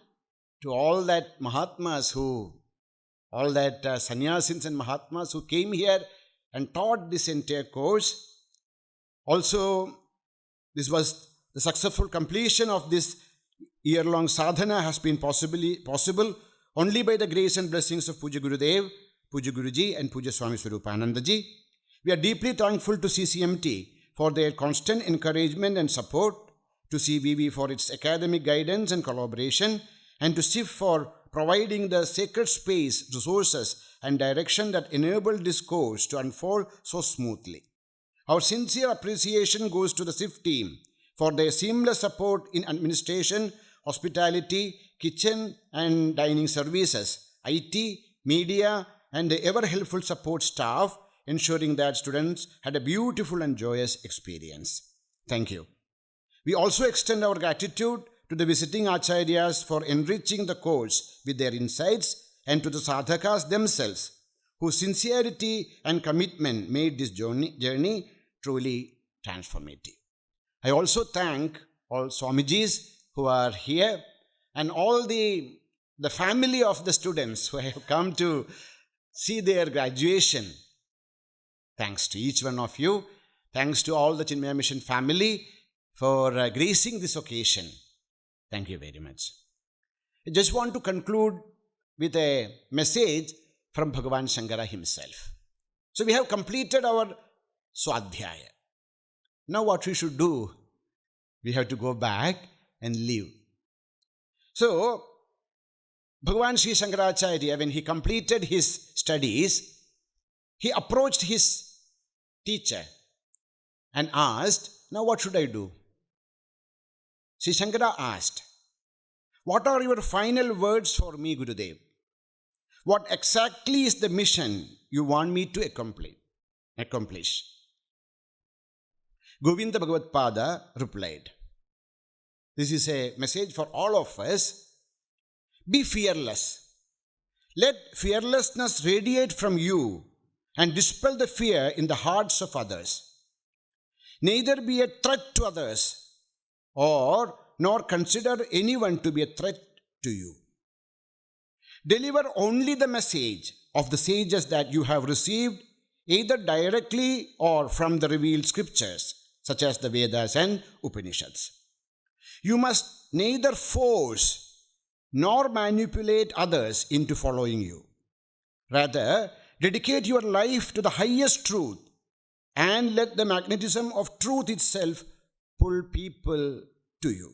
to all that Mahatmas all that sannyasins and Mahatmas who came here and taught this entire course. Also, this was the successful completion of this year-long sadhana has been possible only by the grace and blessings of Puja Gurudev, Puja Guruji and Puja Swami Swarupanandaji. We are deeply thankful to CCMT for their constant encouragement and support, to CVV for its academic guidance and collaboration, and to SIF for providing the sacred space, resources and direction that enabled this course to unfold so smoothly. Our sincere appreciation goes to the SIF team for their seamless support in administration, hospitality, kitchen and dining services, IT, media, and the ever-helpful support staff, ensuring that students had a beautiful and joyous experience. Thank you. We also extend our gratitude to the visiting Acharyas for enriching the course with their insights, and to the sadhakas themselves, whose sincerity and commitment made this journey truly transformative. I also thank all Swamijis who are here and all the family of the students who have come to see their graduation. Thanks to each one of you. Thanks to all the Chinmaya Mission family for gracing this occasion. Thank you very much. I just want to conclude with a message from Bhagavan Shankara himself. So we have completed our Swadhyaya. Now what we should do? We have to go back and live. So, Bhagavan Sri Sankaracharya, when he completed his studies, he approached his teacher and asked, now what should I do? Sri Shankara asked, what are your final words for me, Gurudev? What exactly is the mission you want me to accomplish? Govinda Bhagavad Pada replied, this is a message for all of us. Be fearless. Let fearlessness radiate from you and dispel the fear in the hearts of others. Neither be a threat to others, nor consider anyone to be a threat to you. Deliver only the message of the sages that you have received, either directly or from the revealed scriptures, such as the Vedas and Upanishads. You must neither force nor manipulate others into following you. Rather, dedicate your life to the highest truth and let the magnetism of truth itself pull people to you.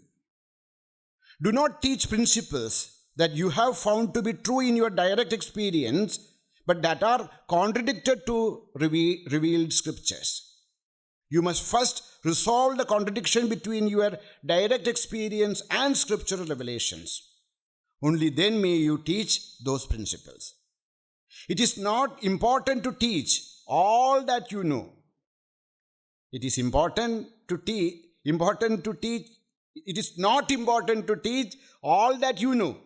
Do not teach principles that you have found to be true in your direct experience, but that are contradicted to revealed scriptures. You must first resolve the contradiction between your direct experience and scriptural revelations. Only then may you teach those principles. It is not important to teach all that you know. It is important to teach. It is not important to teach all that you know.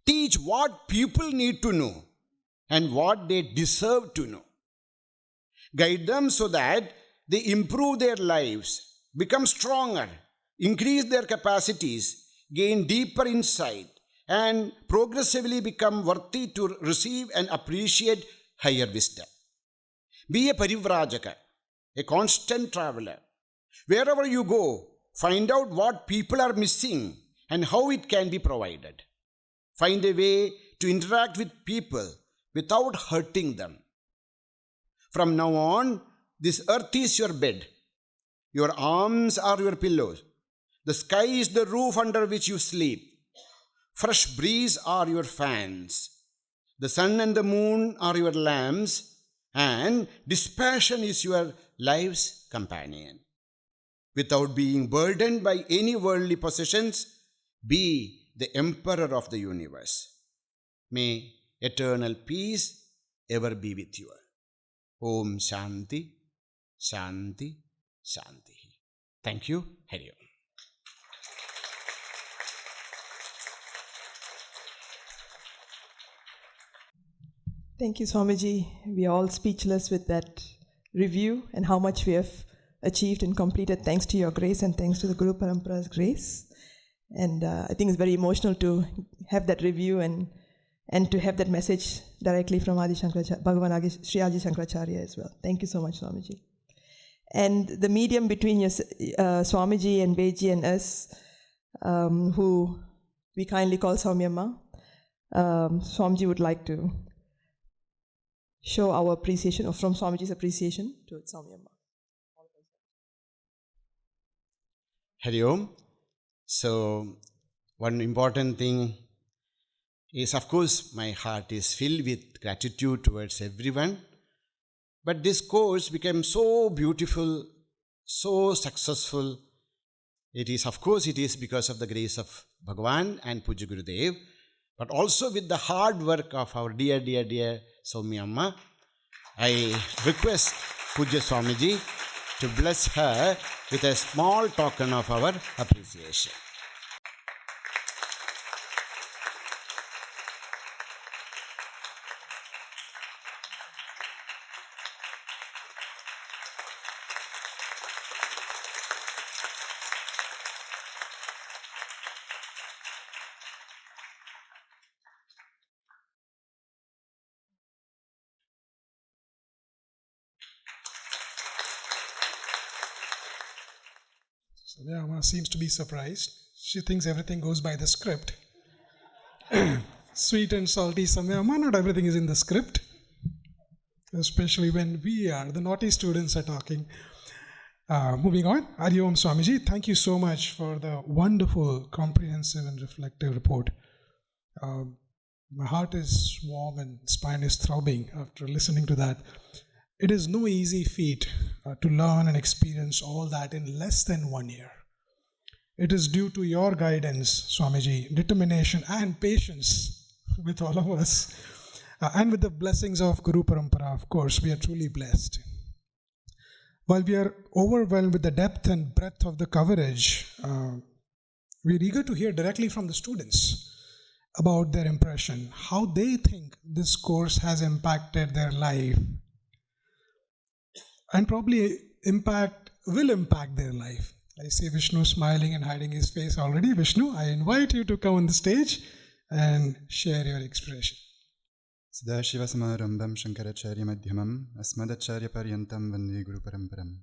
Teach what people need to know and what they deserve to know. Guide them so that they improve their lives, become stronger, increase their capacities, gain deeper insight, and progressively become worthy to receive and appreciate higher wisdom. Be a parivrajaka, a constant traveler. Wherever you go, find out what people are missing and how it can be provided. Find a way to interact with people without hurting them. From now on, this earth is your bed. Your arms are your pillows. The sky is the roof under which you sleep. Fresh breeze are your fans. The sun and the moon are your lamps, and dispassion is your life's companion. Without being burdened by any worldly possessions, be the emperor of the universe. May eternal peace ever be with you. Om Shanti, Shanti, Shanti. Thank you. Hari Om. Thank you, Swamiji. We are all speechless with that review and how much we have achieved and completed thanks to your grace and thanks to the Guru Parampara's grace. And I think it's very emotional to have that review and to have that message directly from Adi Sankaracharya, Bhagavan Sri Adi Sankaracharya as well. Thank you so much, Swamiji. And the medium between your, Swamiji and Vedji and us, who we kindly call Saumyamma, Swamiji would like to show our appreciation, or from Swamiji's appreciation to Saumyamma. Hari Om. So, one important thing is, of course, my heart is filled with gratitude towards everyone. But this course became so beautiful, so successful. It is, of course, it is because of the grace of Bhagavan and Puja Gurudev, but also with the hard work of our dear, dear, dear Saumyamma. I request Puja Swamiji to bless her with a small token of our appreciation. Saumyamma seems to be surprised. She thinks everything goes by the script. Sweet and salty Saumyamma, not everything is in the script. Especially when we are, the naughty students are talking. Moving on, Hari Om Swamiji, thank you so much for the wonderful, comprehensive and reflective report. My heart is warm and spine is throbbing after listening to that. It is no easy feat to learn and experience all that in less than 1 year. It is due to your guidance, Swamiji, determination and patience with all of us. And with the blessings of Guru Parampara, of course, we are truly blessed. While we are overwhelmed with the depth and breadth of the coverage, we are eager to hear directly from the students about their impression, how they think this course has impacted their life, and probably will impact their life. I see Vishnu smiling and hiding his face already. Vishnu, I invite you to come on the stage and share your expression. Sadashivasamarambham Shankaracharya Madhyamam Asmadacharya Paryantam Vande Guru Paramparam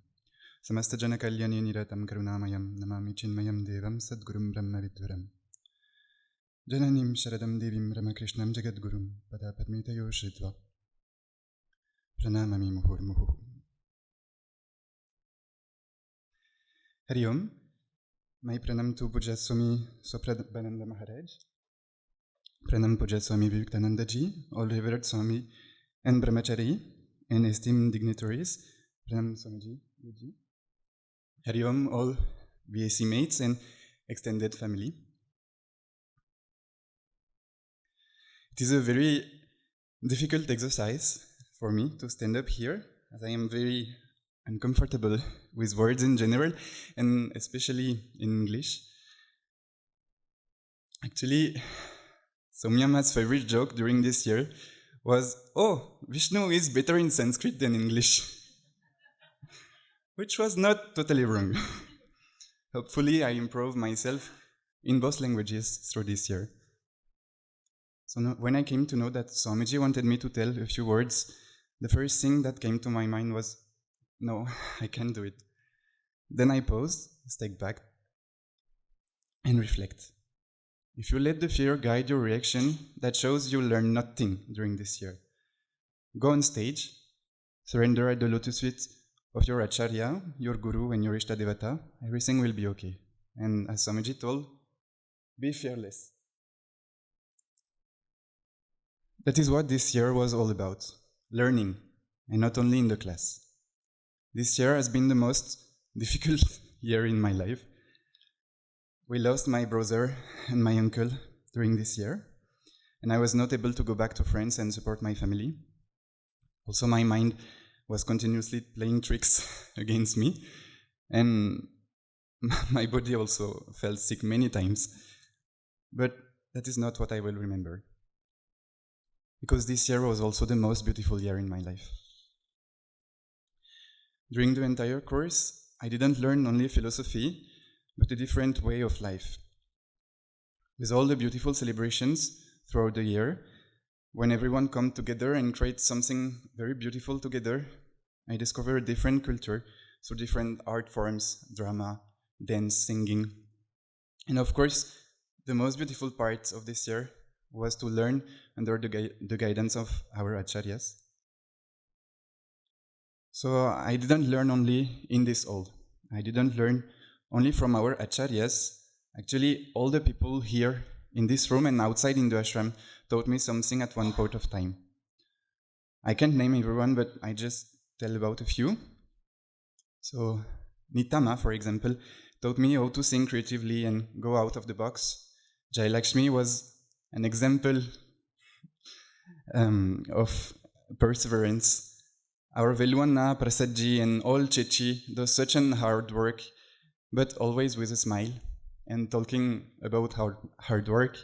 Samastajana Kalyani Niratam Karunamayam Namami Chinmayam Devam Sadgurum Brahma Vidvaram Jananim Sharadam Devim Ramakrishnam Jagadgurum Pada Padmitayo Shritva Pranamami Muhur Muhu. Hari Om. My pranam to Puja Swami Swaprabananda Maharaj. Pranam Puja Swami Vivekananda Ji, all revered Swami and Brahmachari and esteemed dignitaries. Pranam Swamiji. Hari Om, all VAC mates and extended family. It is a very difficult exercise for me to stand up here, as I am very uncomfortable with words in general, and especially in English. Actually, Soumyama's favorite joke during this year was, "Oh, Vishnu is better in Sanskrit than English," which was not totally wrong. Hopefully, I improve myself in both languages through this year. So when I came to know that Swamiji wanted me to tell a few words, the first thing that came to my mind was, no, I can't do it. Then I pause, step back, and reflect. If you let the fear guide your reaction, that shows you learn nothing during this year. Go on stage, surrender at the lotus feet of your Acharya, your Guru, and your Ishtadevata. Everything will be okay. And as Swamiji told, be fearless. That is what this year was all about, learning, and not only in the class. This year has been the most difficult year in my life. We lost my brother and my uncle during this year, and I was not able to go back to France and support my family. Also, my mind was continuously playing tricks against me, and my body also felt sick many times. But that is not what I will remember, because this year was also the most beautiful year in my life. During the entire course, I didn't learn only philosophy, but a different way of life. With all the beautiful celebrations throughout the year, when everyone comes together and creates something very beautiful together, I discovered a different culture through different art forms, drama, dance, singing. And of course, the most beautiful part of this year was to learn under the guidance of our Acharyas. So I didn't learn only in this hall. I didn't learn only from our Acharyas. Actually, all the people here in this room and outside in the ashram taught me something at one point of time. I can't name everyone, but I just tell about a few. So Nitama, for example, taught me how to think creatively and go out of the box. Jayalakshmi was an example of perseverance. Our Veluana, Prasadji, and all Chechi do such an hard work, but always with a smile. And talking about hard work,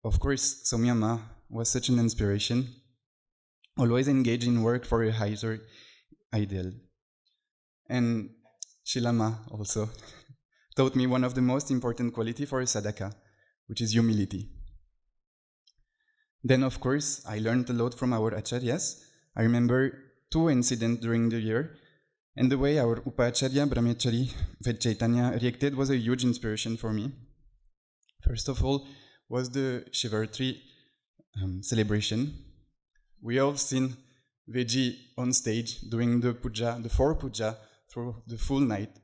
of course, Soumyama was such an inspiration, always engaged in work for a higher ideal. And Shilama also taught me one of the most important qualities for a sadhaka, which is humility. Then, of course, I learned a lot from our Acharyas. I remember 2 incidents during the year, and the way our Upa-acharya, Brahmachari, Ved Chaitanya reacted was a huge inspiration for me. First of all was the Shivaratri celebration. We have seen Veji on stage doing the puja, the 4 puja, through the full night,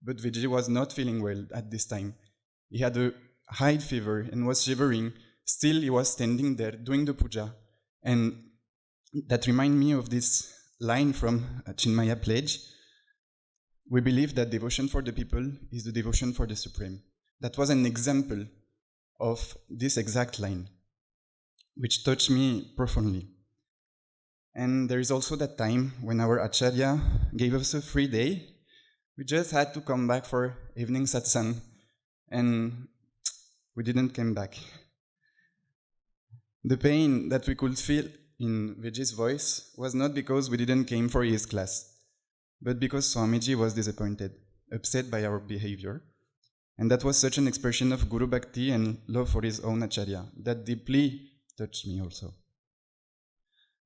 but Veji was not feeling well at this time. He had a high fever and was shivering. Still, he was standing there doing the puja, and that reminded me of this line from Chinmaya pledge. We believe that devotion for the people is the devotion for the Supreme. That was an example of this exact line, which touched me profoundly. And there is also that time when our Acharya gave us a free day. We just had to come back for evening satsang, and we didn't come back. The pain that we could feel in Veji's voice was not because we didn't came for his class, but because Swamiji was disappointed, upset by our behavior. And that was such an expression of Guru Bhakti and love for his own Acharya that deeply touched me also.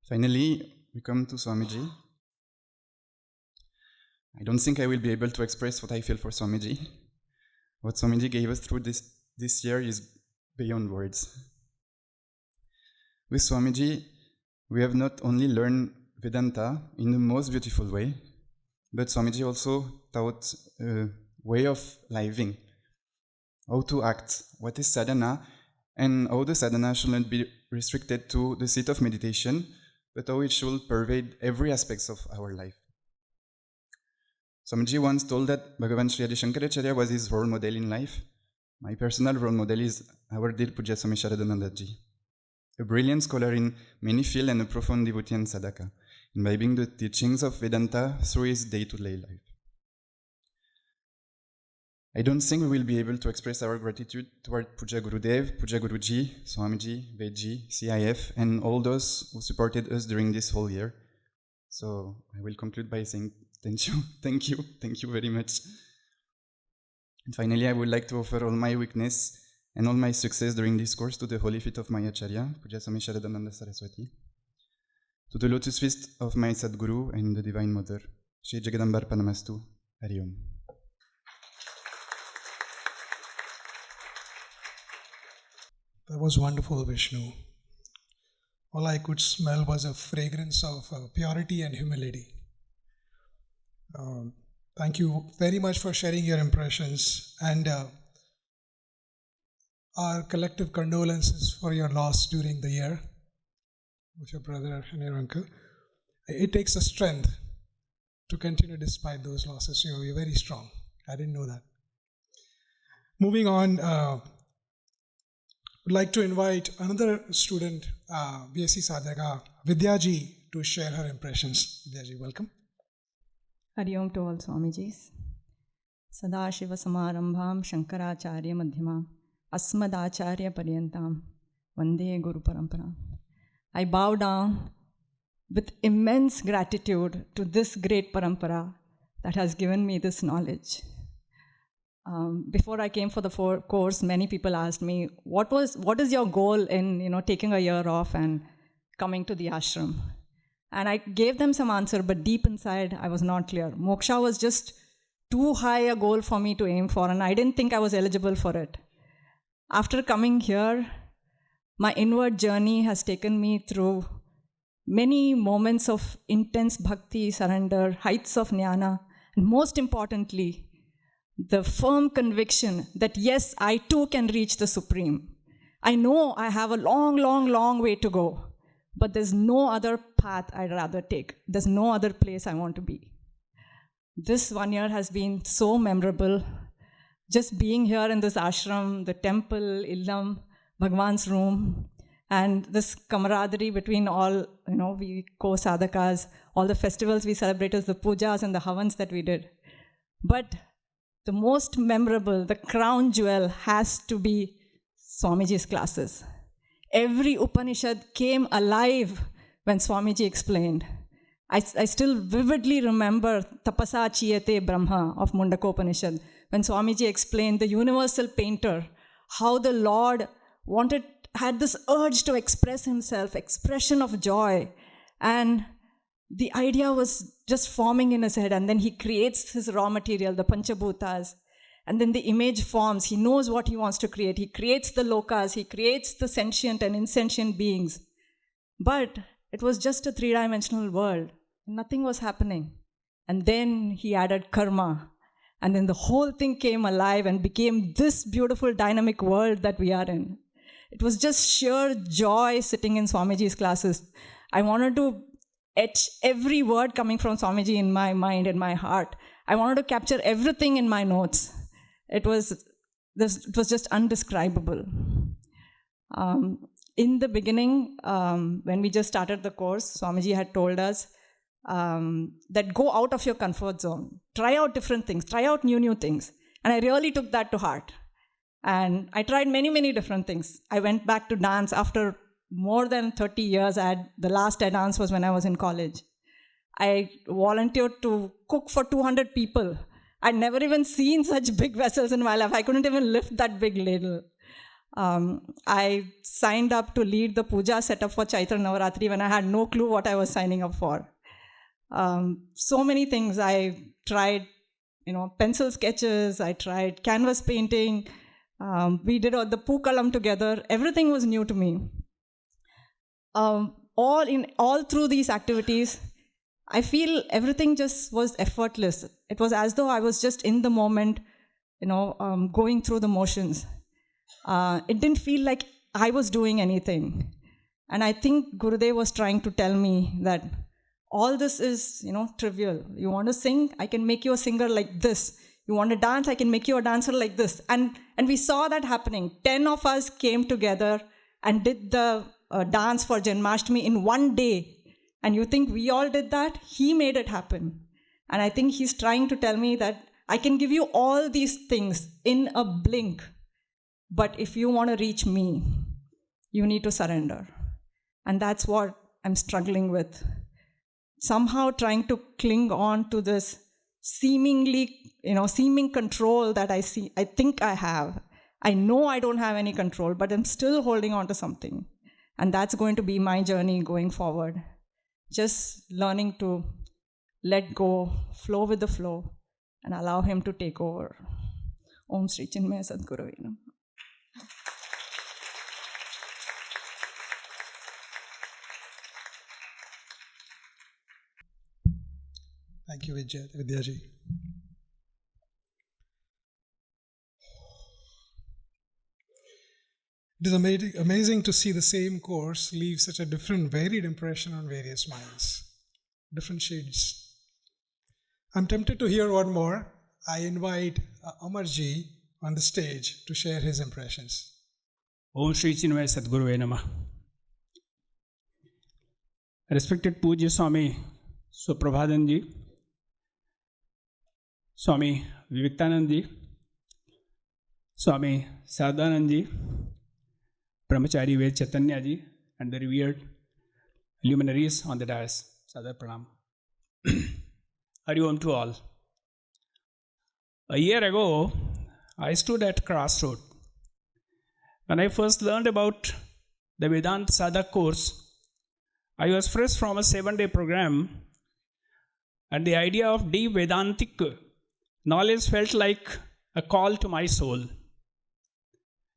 Finally, we come to Swamiji. I don't think I will be able to express what I feel for Swamiji. What Swamiji gave us through this year is beyond words. With Swamiji, we have not only learned Vedanta in the most beautiful way, but Swamiji also taught a way of living, how to act, what is sadhana, and how the sadhana should not be restricted to the seat of meditation, but how it should pervade every aspect of our life. Swamiji once told that Bhagavan Sri Adi Sankaracharya was his role model in life. My personal role model is our dear Puja Swami Sharadananda ji, a brilliant scholar in many fields and a profound devotee and sadhaka, imbibing the teachings of Vedanta through his day-to-day life. I don't think we will be able to express our gratitude toward Puja Gurudev, Puja Guruji, Swamiji, Vedji, CIF, and all those who supported us during this whole year. So I will conclude by saying thank you very much. And finally, I would like to offer all my weakness and all my success during this course to the holy feet of my Acharya, Puja Swami Sharadananda Sarasvati, to the lotus feet of my Sadguru and the Divine Mother, Shri Jagadambar Panamastu, Hari Om. That was wonderful, Vishnu. All I could smell was a fragrance of purity and humility. Thank you very much for sharing your impressions and our collective condolences for your loss during the year with your brother and your uncle. It takes a strength to continue despite those losses. You're very strong. I didn't know that. Moving on, would like to invite another student, BSc Sadhaka, Vidyaji, to share her impressions. Vidyaji, welcome. Hari Om to all Swamijis. Sadashiva Samarambham Shankaracharya Madhyamam Asmadacharya Paryantam Vande Guru Parampara. I bow down with immense gratitude to this great parampara that has given me this knowledge. Before I came for the course, many people asked me, what is your goal in taking a year off and coming to the ashram? And I gave them some answer, but deep inside, I was not clear. Moksha was just too high a goal for me to aim for, and I didn't think I was eligible for it. After coming here, my inward journey has taken me through many moments of intense bhakti, surrender, heights of jnana, and most importantly, the firm conviction that yes, I too can reach the Supreme. I know I have a long, long, long way to go, but there's no other path I'd rather take. There's no other place I want to be. This 1 year has been so memorable. Just being here in this ashram, the temple, Illam, Bhagwan's room, and this camaraderie between all, we co-sadhakas, all the festivals we celebrated, the pujas and the havans that we did. But the most memorable, the crown jewel has to be Swamiji's classes. Every Upanishad came alive when Swamiji explained. I still vividly remember Tapasa Chiyate Brahma of Mundaka Upanishad, when Swamiji explained the universal painter, how the Lord had this urge to express himself, expression of joy. And the idea was just forming in his head, and then he creates his raw material, the Panchabhutas, and then the image forms. He knows what he wants to create. He creates the lokas, he creates the sentient and insentient beings. But it was just a three-dimensional world. Nothing was happening. And then he added karma. And then the whole thing came alive and became this beautiful dynamic world that we are in. It was just sheer joy sitting in Swamiji's classes. I wanted to etch every word coming from Swamiji in my mind and my heart. I wanted to capture everything in my notes. It was just undescribable. In the beginning, when we just started the course, Swamiji had told us that go out of your comfort zone. Try out different things. Try out new things. And I really took that to heart. And I tried many different things. I went back to dance after more than 30 years. The last I danced was when I was in college. I volunteered to cook for 200 people. I'd never even seen such big vessels in my life. I couldn't even lift that big ladle. I signed up to lead the puja setup for Chaitra Navaratri when I had no clue what I was signing up for. So many things. I tried, pencil sketches. I tried canvas painting. We did the Pookalam together. Everything was new to me. All through these activities, I feel everything just was effortless. It was as though I was just in the moment, going through the motions. It didn't feel like I was doing anything. And I think Gurudev was trying to tell me that all this is, trivial. You want to sing? I can make you a singer like this. You want to dance? I can make you a dancer like this. And we saw that happening. 10 of us came together and did the dance for Janmashtami in one day. And you think we all did that? He made it happen. And I think he's trying to tell me that I can give you all these things in a blink. But if you want to reach me, you need to surrender. And that's what I'm struggling with. Somehow trying to cling on to this seeming control that I think I have. I know I don't have any control, but I'm still holding on to something. And that's going to be my journey going forward. Just learning to let go, flow with the flow, and allow him to take over. Om Sri Chinmaya Sadguru Namaha. Thank you, Vidyaji. It is amazing to see the same course leave such a different, varied impression on various minds. Different shades. I'm tempted to hear one more. I invite Amarji on the stage to share his impressions. Om Sri Chinmaya Sadguru Namaha. Respected Pujya Swami Suprabhadanji, Swami Vivekananda, Swami Sharadananda, Brahmachari Ved Chaitanya ji, and the revered luminaries on the dais. Sadar Pranam. Hari Om to all. A year ago, I stood at crossroad. When I first learned about the Vedanta Sadhaka Course, I was fresh from a 7-day program, and the idea of deep Vedantic knowledge felt like a call to my soul.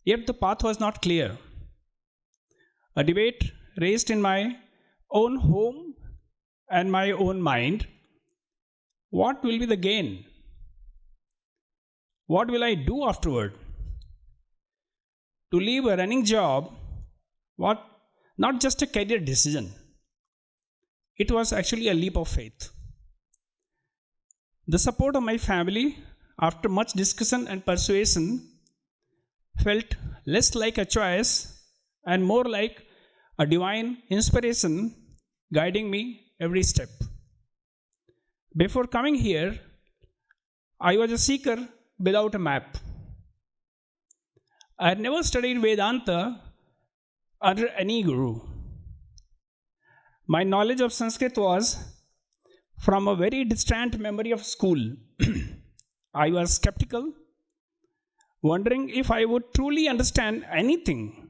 Yet the path was not clear. A debate raised in my own home and my own mind. What will be the gain? What will I do afterward? To leave a running job was not just a career decision. It was actually a leap of faith. The support of my family, after much discussion and persuasion, felt less like a choice and more like a divine inspiration guiding me every step. Before coming here, I was a seeker without a map. I had never studied Vedanta under any guru. My knowledge of Sanskrit was from a very distant memory of school. I was skeptical, wondering if I would truly understand anything.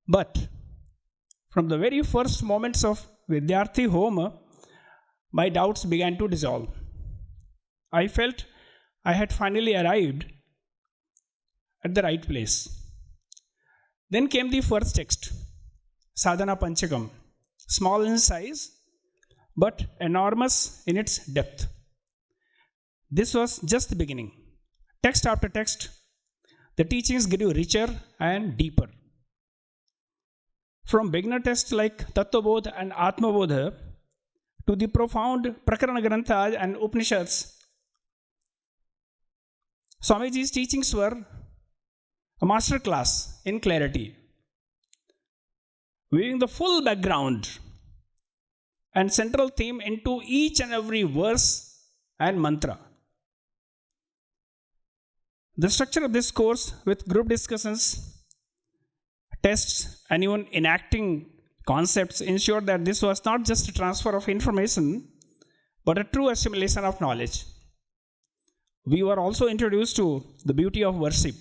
But from the very first moments of Vidyarthi Home, my doubts began to dissolve. I felt I had finally arrived at the right place. Then came the first text, Sadhana Panchakam, small in size, but enormous in its depth. This was just the beginning. Text after text, the teachings grew richer and deeper. From beginner texts like Tattvabodha and Atmabodha to the profound prakarana granthas and Upanishads, Swamiji's teachings were a master class in clarity, weaving the full background and central theme into each and every verse and mantra. The structure of this course, with group discussions, tests, and even enacting concepts, ensured that this was not just a transfer of information, but a true assimilation of knowledge. we were also introduced to the beauty of worship.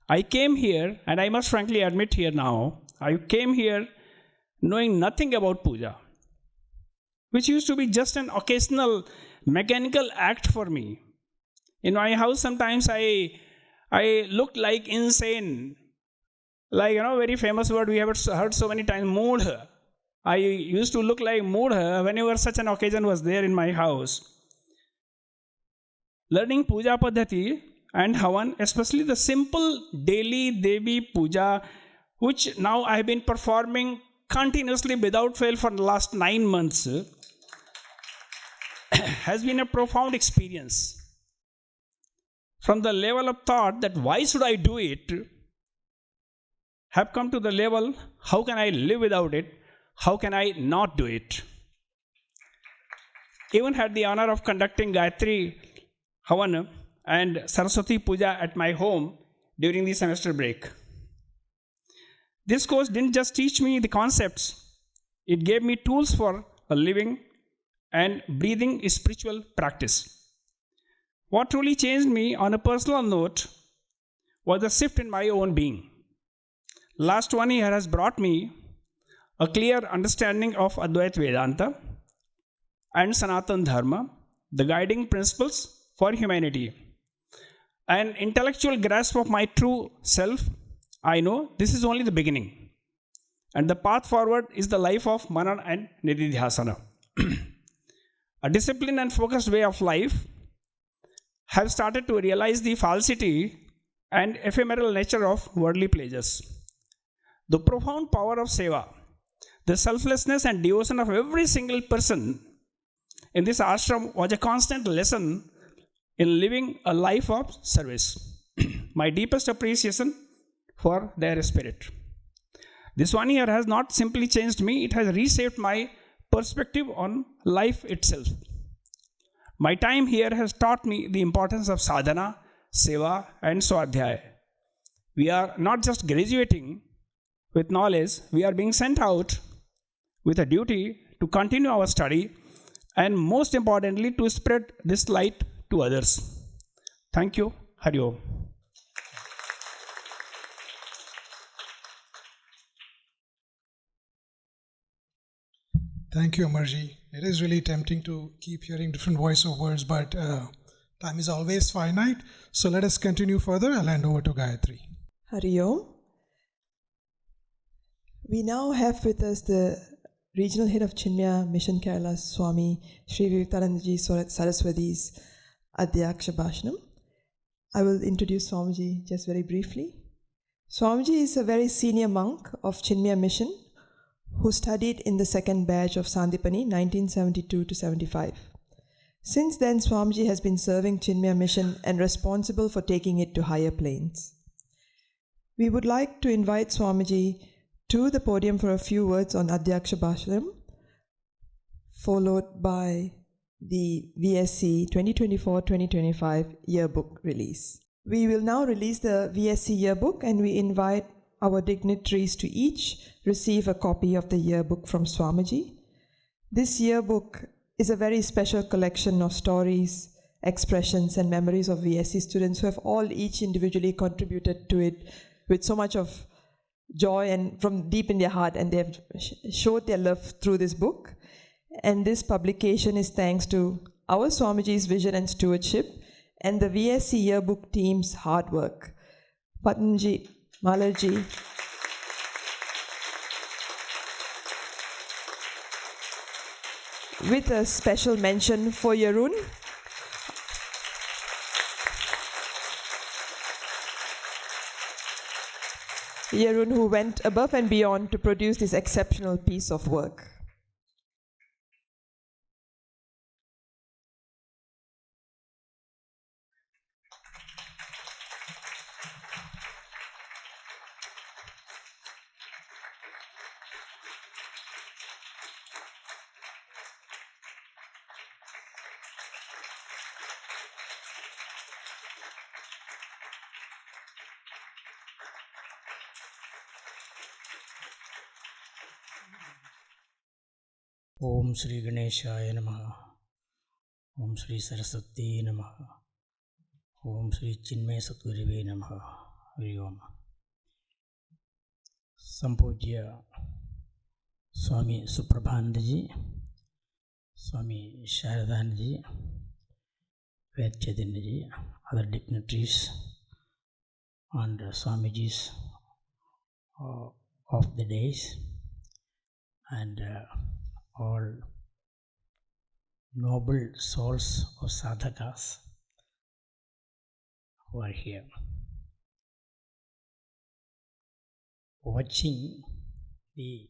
I came here, and I must frankly admit here now, I came here knowing nothing about puja, which used to be just an occasional mechanical act for me. In my house, sometimes I looked like insane. Like, very famous word we have heard so many times, moodha. I used to look like moodha whenever such an occasion was there in my house. Learning puja paddhati and havan, especially the simple daily Devi puja, which now I have been performing continuously without fail for the last 9 months, has been a profound experience. From the level of thought that why should I do it, have come to the level, how can I live without it? How can I not do it? Even had the honor of conducting Gayatri Havan and Saraswati Puja at my home during the semester break. This course didn't just teach me the concepts, it gave me tools for a living and breathing spiritual practice. What truly changed me on a personal note was a shift in my own being. Last 1 year has brought me a clear understanding of Advaita Vedanta and Sanatana Dharma, the guiding principles for humanity. An intellectual grasp of my true self. I know this is only the beginning, and the path forward is the life of Manana and Nididhyasana. A disciplined and focused way of life have started to realize the falsity and ephemeral nature of worldly pleasures. The profound power of seva, the selflessness and devotion of every single person in this ashram was a constant lesson in living a life of service. My deepest appreciation for their spirit. This 1 year has not simply changed me, it has reshaped my perspective on life itself. My time here has taught me the importance of sadhana, seva, and swadhyaya. We are not just graduating with knowledge, we are being sent out with a duty to continue our study and most importantly to spread this light to others. Thank you. Hari Om. Thank you, Amarji. It is really tempting to keep hearing different voice of words, but time is always finite. So let us continue further. I'll hand over to Gayatri. Hari Om. We now have with us the Regional Head of Chinmaya Mission Kerala, Swami Sri Vivekananda Saraswati's Adyaksha Bashnam. I will introduce Swamiji just very briefly. Swamiji is a very senior monk of Chinmaya Mission who studied in the second batch of Sandipani 1972 to 75. Since then, Swamiji has been serving Chinmaya Mission and responsible for taking it to higher planes. We would like to invite Swamiji to the podium for a few words on Adyaksha Bashnam, followed by the VSC 2024-2025 yearbook release. We will now release the VSC yearbook and we invite our dignitaries to each receive a copy of the yearbook from Swamiji. This yearbook is a very special collection of stories, expressions and memories of VSC students who have all each individually contributed to it with so much of joy and from deep in their heart, and they have showed their love through this book. And this publication is thanks to our Swamiji's vision and stewardship and the VSC yearbook team's hard work. Patnji, Malarji, with a special mention for Yarun. Yarun, who went above and beyond to produce this exceptional piece of work. Om Shri Ganeshaya Namaha. Om Shri Saraswati Namaha. Om Sri Chinmaya Satgurave Namaha. Hari Om. Sampujya Swami Suprabhandaji, Swami Sharadananda, Ved Chaitanya, other dignitaries, and Swamijis of the days, and all noble souls of sadhakas who are here. Watching the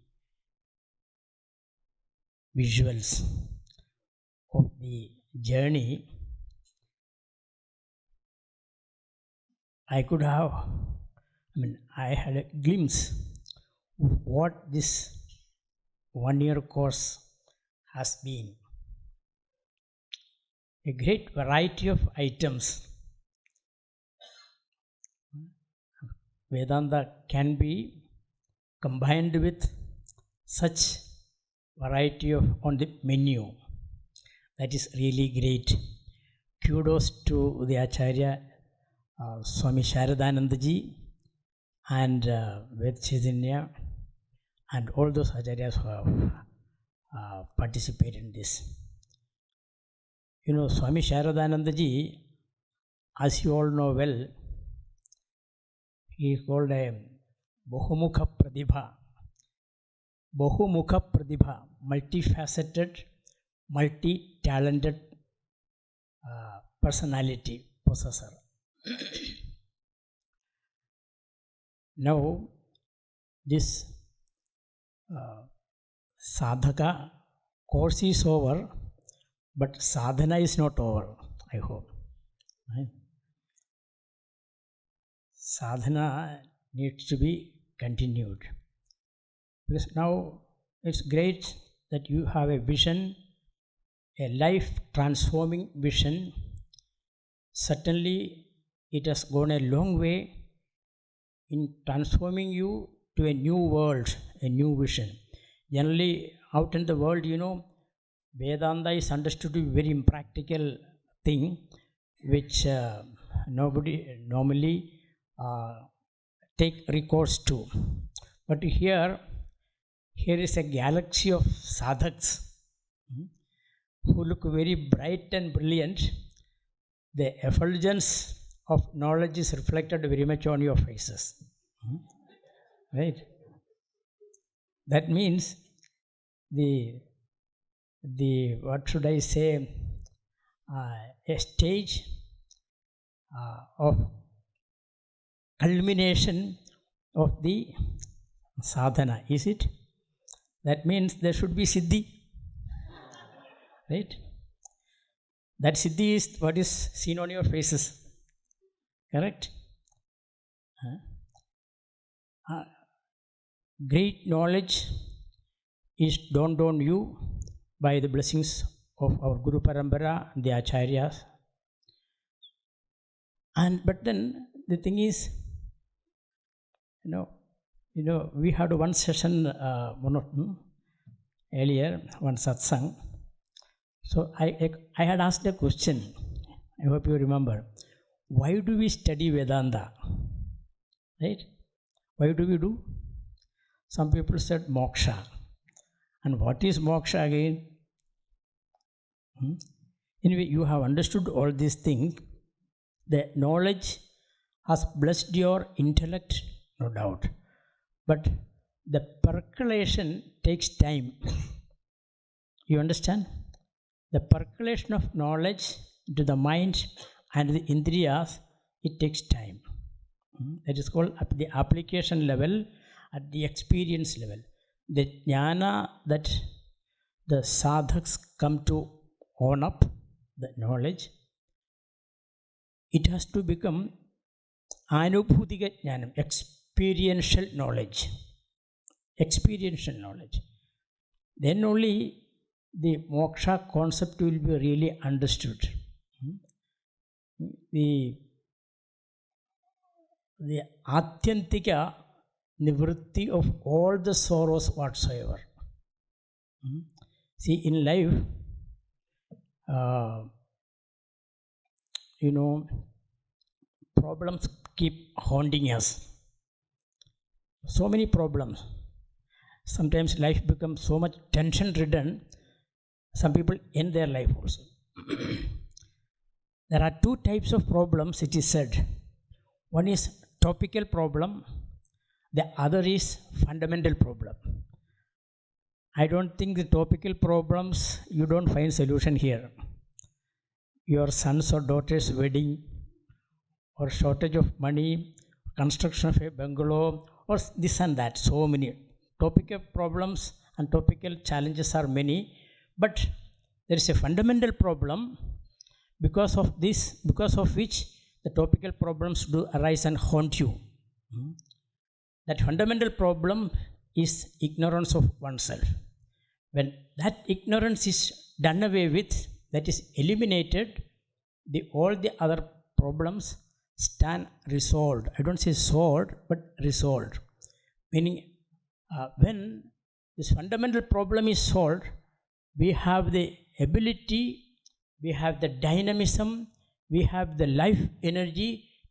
visuals of the journey, I had a glimpse of what this 1 year course has been. A great variety of items. Vedanta can be combined with such variety on the menu. That is really great. Kudos to the Acharya, Swami Sharadananda ji, and Ved Chaitanya, and all those Acharyas who have participated in this. You know, Swami Sharadananda ji, as you all know well, he is called a Bahumukha Pradibha. Bahumukha Pradibha, multifaceted, multi-talented personality possessor. Now, this sadhaka course is over, but sadhana is not over, I hope. Right? Sadhana needs to be continued. Because now it's great that you have a vision, a life-transforming vision. Certainly, it has gone a long way in transforming you to a new world, a new vision. Generally, out in the world, you know, Vedanta is understood to be a very impractical thing, which nobody normally take recourse to. But here is a galaxy of sadhaks who look very bright and brilliant. The effulgence of knowledge is reflected very much on your faces. Right? That means the what should I say, a stage of culmination of the sadhana, is it? That means there should be siddhi, right? That siddhi is what is seen on your faces, correct? Great knowledge is dawned on you by the blessings of our Guru Parampara, the Acharyas. But then the thing is, we had one session earlier, one satsang. So I had asked a question. I hope you remember. Why do we study Vedanta? Right? Why do we do? Some people said moksha. And what is moksha again? Anyway, you have understood all these things. The knowledge has blessed your intellect, no doubt. But the percolation takes time. You understand? The percolation of knowledge into the mind and the indriyas, it takes time. That is called at the application level, at the experience level. The jnana that the sadhaks come to own up, the knowledge, it has to become anubhutika jnanam, experiential knowledge. Experiential knowledge. Then only the moksha concept will be really understood. The atyantika nivritti of all the sorrows whatsoever. See, in life, problems keep haunting us. So many problems. Sometimes life becomes so much tension-ridden, some people end their life also. There are two types of problems, it is said. One is topical problem, the other is fundamental problem. I don't think the topical problems, you don't find solution here. Your son's or daughter's wedding, or shortage of money, construction of a bungalow, or this and that, so many. Topical problems and topical challenges are many, but there is a fundamental problem because of which the topical problems do arise and haunt you. That fundamental problem is ignorance of oneself. When that ignorance is done away with, that is eliminated, all the other problems stand resolved. I don't say solved, but resolved. Meaning, when this fundamental problem is solved, we have the ability, we have the dynamism, we have the life energy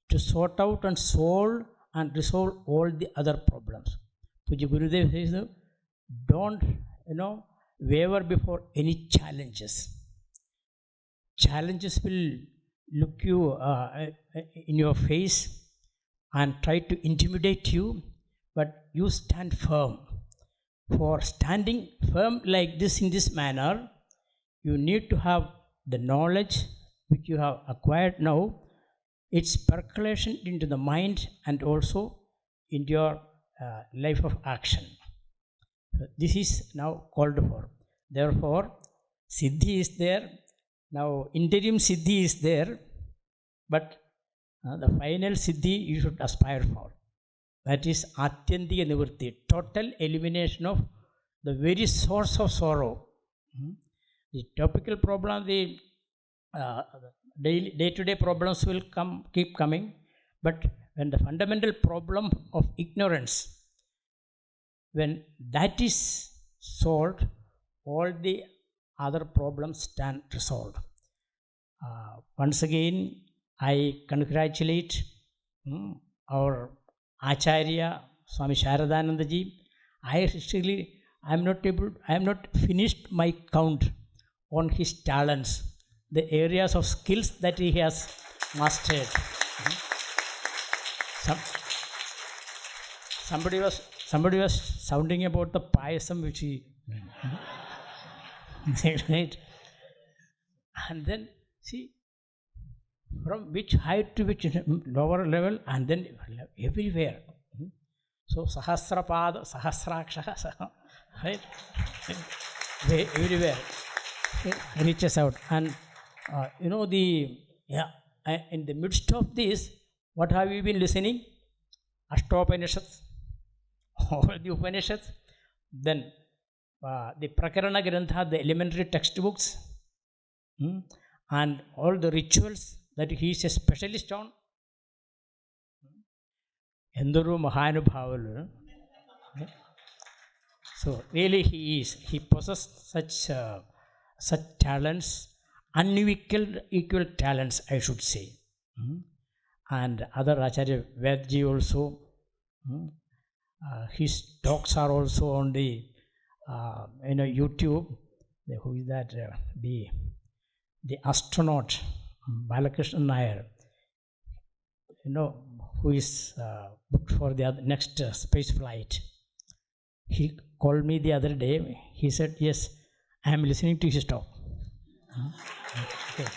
to sort out and solve and resolve all the other problems. Puja Gurudev says, don't, waver before any challenges. Challenges will look you in your face and try to intimidate you, but you stand firm. For standing firm like this in this manner, you need to have the knowledge which you have acquired now, its percolation into the mind and also into your life of action. This is now called for. Therefore, Siddhi is there. Now, interim Siddhi is there, but the final Siddhi you should aspire for. That is Atyantika Nivritti, total elimination of the very source of sorrow. The topical problem, the day-to-day problems will keep coming, but when the fundamental problem of ignorance, when that is solved, all the other problems stand resolved. Once again, I congratulate our Acharya, Swami Sharadananda ji. I am not finished my count on his talents, the areas of skills that he has mastered. Somebody was sounding about the payasam which he right? And then see from which height to which lower level, and then everywhere. So Sahasrapada, Sahasraksha, right? Everywhere it reaches out. And in the midst of this, what have you been listening? Upanishads, all the Upanishads, then the prakarana grantha, the elementary textbooks, and all the rituals that he is a specialist on. Enduru Mahanubhavalu. So really he possessed such talents, unequal talents, I should say. And other Acharya Vedji also, his talks are also on the YouTube. Who is that? The astronaut Balakrishna Nair, who is booked for the next space flight. He called me the other day. He said, "Yes, I am listening to his talk." Okay.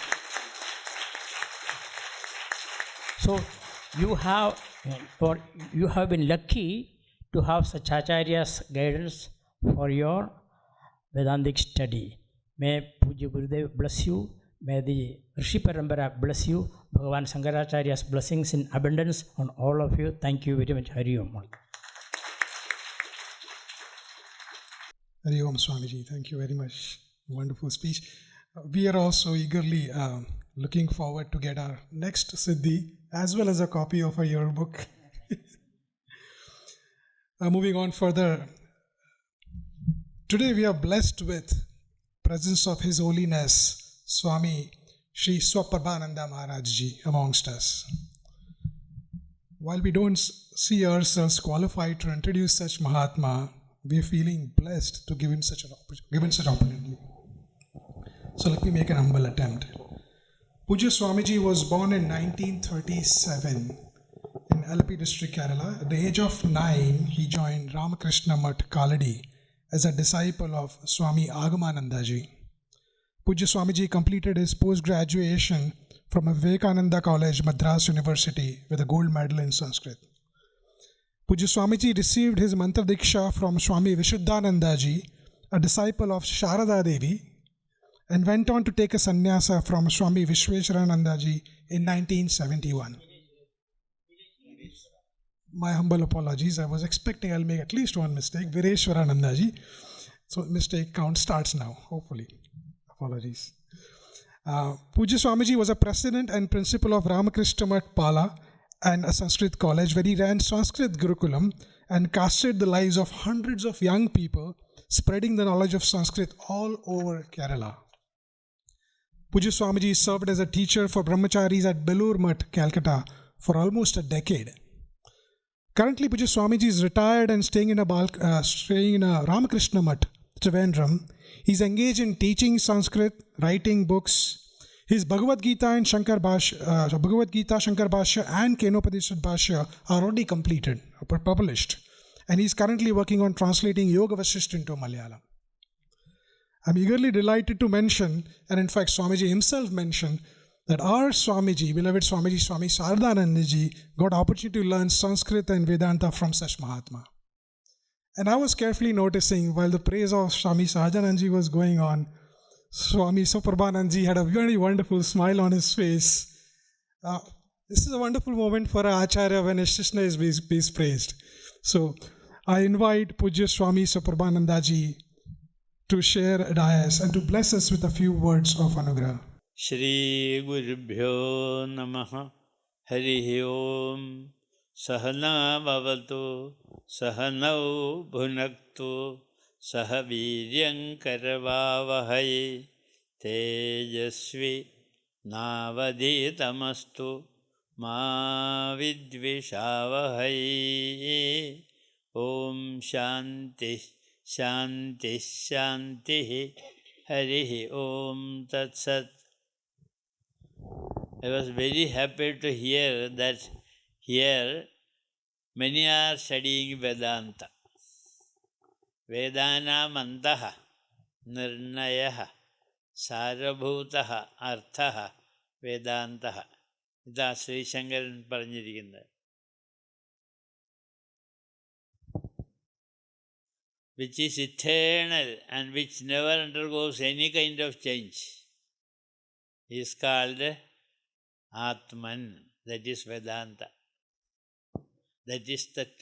So you have been lucky to have such Acharya's guidance for your Vedantic study. May Puja Gurudev bless you. May the Rishi Parambara bless you. Bhagavan Sankaracharya's blessings in abundance on all of you. Thank you very much. Hari Om. Hari Om Swamiji. Thank you very much. Wonderful speech. We are also eagerly looking forward to get our next Siddhi as well as a copy of a yearbook. Moving on further. Today we are blessed with presence of His Holiness Swami Sri Swaprabhananda Maharaj Ji amongst us. while we don't see ourselves qualified to introduce such Mahatma, we are feeling blessed to given such opportunity. So let me make an humble attempt. Pujya Swamiji was born in 1937 in Alapi district, Kerala. At the age of 9, he joined Ramakrishna Math, Kaladi, as a disciple of Swami Agamanandaji. Pujya Swamiji completed his post-graduation from Vivekananda College, Madras University, with a gold medal in Sanskrit. Pujya Swamiji received his mantra diksha from Swami Vishuddhanandaji, a disciple of Sharada Devi, and went on to take a sannyasa from Swami Vishweswaranandaji in 1971. My humble apologies. I was expecting I'll make at least one mistake. Vireshwaranandaji. So mistake count starts now, hopefully. Apologies. Pujya Swamiji was a president and principal of Ramakrishna Math Pala and a Sanskrit college, where he ran Sanskrit Gurukulam and casted the lives of hundreds of young people, spreading the knowledge of Sanskrit all over Kerala. Pujya Swamiji served as a teacher for brahmacharis at Belur Math, Calcutta, for almost a decade. Currently, Pujya Swamiji is retired and staying in a Ramakrishna Math, Trivandrum. He's engaged in teaching Sanskrit, writing books. His Bhagavad Gita and Shankar Bhashya, and Kenopadishad Bhashya are already completed, published. And he's currently working on translating Yoga Vasishtha into Malayalam. I'm eagerly delighted to mention, and in fact Swamiji himself mentioned, that our Swamiji, beloved Swamiji, Swami Sharadananda, got opportunity to learn Sanskrit and Vedanta from such Mahatma. And I was carefully noticing, while the praise of Swami Sharadananda was going on, Swami Soprabhananji had a very wonderful smile on his face. This is a wonderful moment for an Acharya when his Krishna is praised. So I invite Pujya Swami Soprabhanandaji to share a dais and to bless us with a few words of Anugraha. Shri Gurubhyo Namaha Harihi Om Sahana Bhavatu Sahanau Bhunaktu Sahaviryam Karavavahai Tejasvi Navaditamastu Ma Vidvishavahai. Om Shanti Shanti Shanti Harihi Om Tat Sat. I was very happy to hear that here many are studying Vedanta. Vedanam antaha nirnayaha sarabhutaha arthaha Vedantaha. ഇതാ ശ്രീശങ്കരൻ പറഞ്ഞിരിക്കുന്നത്. Which is eternal and which never undergoes any kind of change, is called Atman. That is Vedanta. That is that.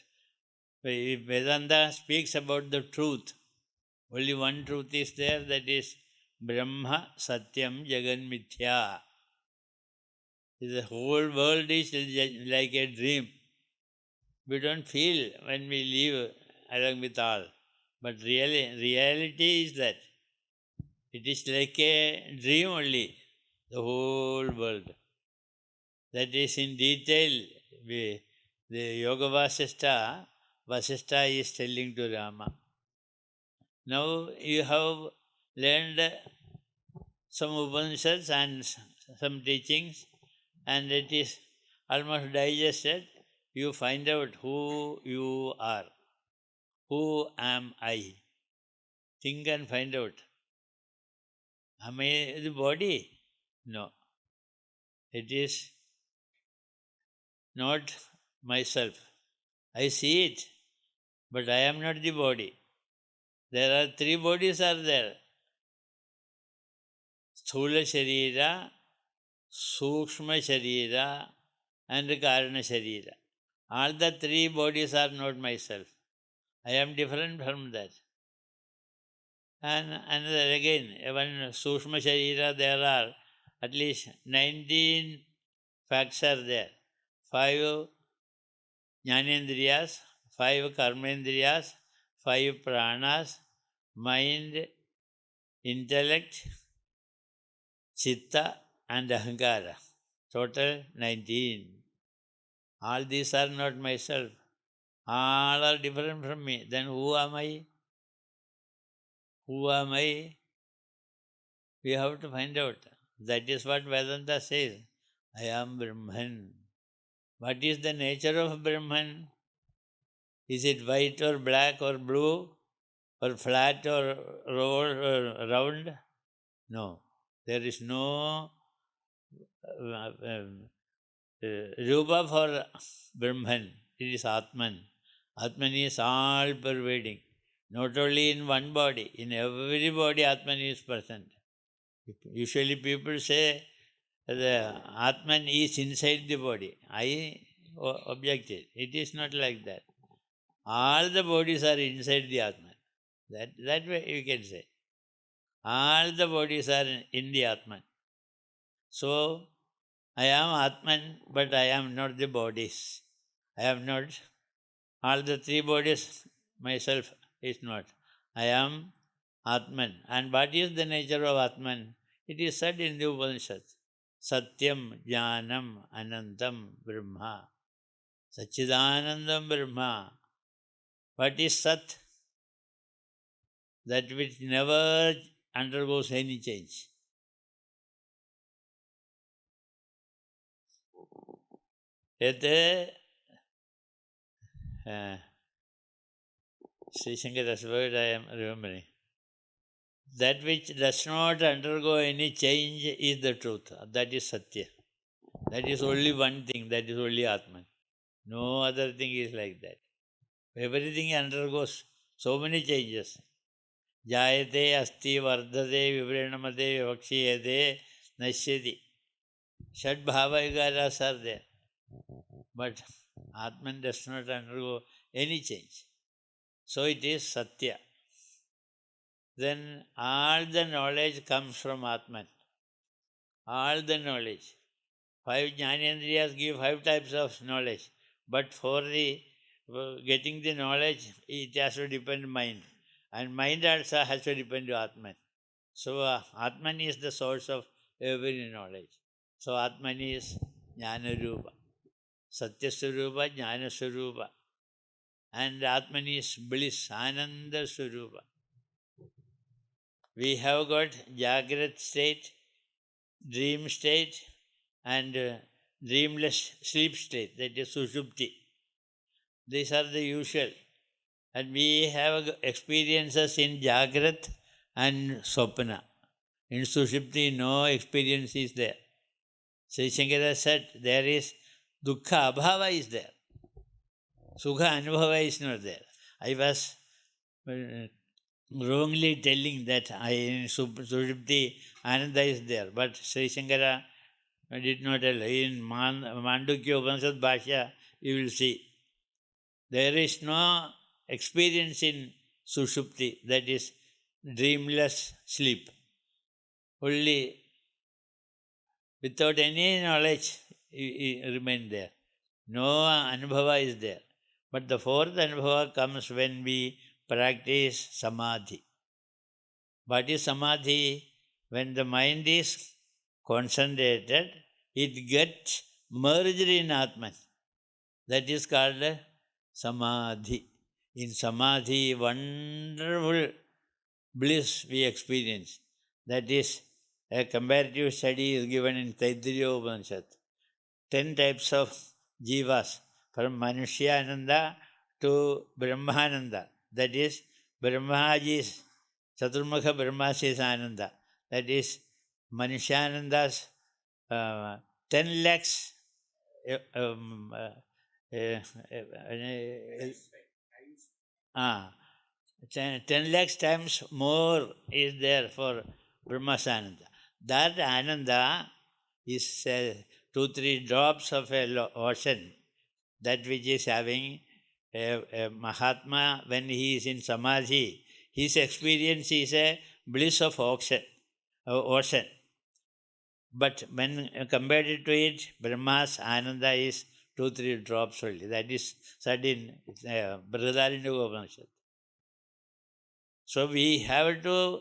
Vedanta speaks about the truth. Only one truth is there, that is Brahma Satyam Jagan Mithya. The whole world is like a dream. We don't feel when we live along with all. But reality is that it is like a dream only, the whole world. That is in detail. The Yoga Vasishtha is telling to Rama. Now you have learned some Upanishads and some teachings, and it is almost digested. You find out who you are. Who am I? Think and find out. Am I the body? No. It is not myself. I see it, but I am not the body. There are three bodies are there. Sthula Sharira, Sukshma Sharira, and Karana Sharira. All the three bodies are not myself. I am different from that. And another again, even Sukshma Sharira, there are at least 19 facts are there. 5 Jnanendriyas, 5 Karmendriyas, 5 Pranas, mind, intellect, Chitta and Ahankara. Total 19. All these are not myself. All are different from me. Then who am I? Who am I? We have to find out. That is what Vedanta says. I am Brahman. What is the nature of Brahman? Is it white or black or blue or flat or round? No. There is no Rupa for Brahman. It is Atman. Atman is all pervading. Not only in one body, in every body Atman is present. Usually people say the Atman is inside the body. I objected. It is not like that. All the bodies are inside the Atman. That way you can say. All the bodies are in the Atman. So, I am Atman, but I am not the bodies. I am not all the three bodies, myself is not. I am Atman. And what is the nature of Atman? It is said in the Upanishads. Satyam, Jnanam, Anantam, Brahma. Sachidanandam Brahma. What is Sat? That which never undergoes any change. Sri Shankara's word I am remembering. That which does not undergo any change is the truth. That is Satya. That is only one thing. That is only Atman. No other thing is like that. Everything undergoes so many changes. Jayate, asti, vardhate, vivrinamate, vivakshiyate, nashyati. Shad bhava vigaras are there. But Atman does not undergo any change. So it is Satya. Then all the knowledge comes from Atman. All the knowledge. 5 Jnanendriyas give 5 types of knowledge. But for the getting the knowledge, it has to depend on mind. And mind also has to depend on Atman. So Atman is the source of every knowledge. So Atman is Jnana-rupa. Satya-swarupa, Jnana-swarupa. And Atman is bliss, Ananda-swarupa. We have got Jagrat state, dream state, and dreamless sleep state, that is Sushupti. These are the usual. And we have experiences in Jagrat and Swapna. In Sushupti, no experience is there. Sri Shankara said there is Dukkha Abhava is there. Sukha Anubhava is not there. I was wrongly telling that in Sushupti Ananda is there. But Sri Shankara did not tell. In Mandukya Upanishad Bhashya, you will see. There is no experience in Sushupti, that is dreamless sleep. Only without any knowledge you remain there. No Anubhava is there. But the fourth Anubhava comes when we practice Samadhi. What is Samadhi? When the mind is concentrated, it gets merged in Atman. That is called Samadhi. In Samadhi, wonderful bliss we experience. That is, a comparative study is given in Taittiriya Upanishad. 10 types of jivas, from Manushyananda to Brahmananda. That is, Brahmaji's Chaturmukha Brahmasis Ananda. That is, Manushyananda's 10 lakhs 10 lakhs times more is there for Brahmasananda. That Ananda is 2-3 drops of a ocean, that which is having a Mahatma when he is in Samadhi. His experience is a bliss of ocean. But when compared to it, Brahma's Ananda is 2-3 drops only. That is said in Brihadaranyaka Upanishad. So we have to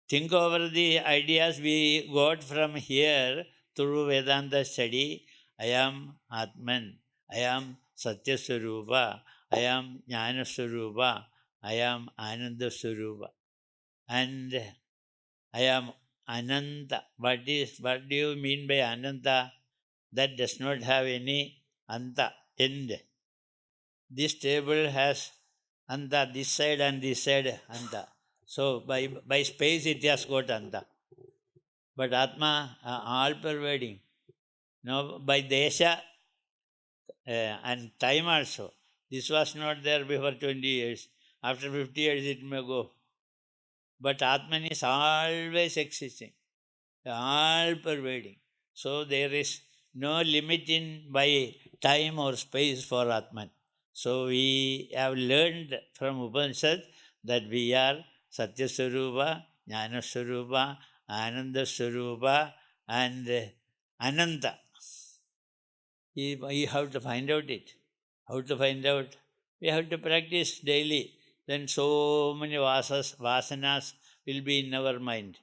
think over the ideas we got from here through Vedanta study. I am Atman. I am Satya Swarupa, I am Jnana Swarupa, I am Ananda Swarupa, and I am Ananta. What do you mean by Ananta? That does not have any Anta, end. This table has Anta, this side and this side Anta. So by space it has got Anta. But Atma, all pervading. No, by Desha and time also. This was not there before 20 years. After 50 years it may go. But Atman is always existing, all pervading. So there is no limit in by time or space for Atman. So we have learned from Upanishad that we are Satya Swarupa, Jnana Swarupa, Ananda Swarupa, and Ananta. You have to find out it. How to find out? We have to practice daily. Then so many vasanas will be in our mind.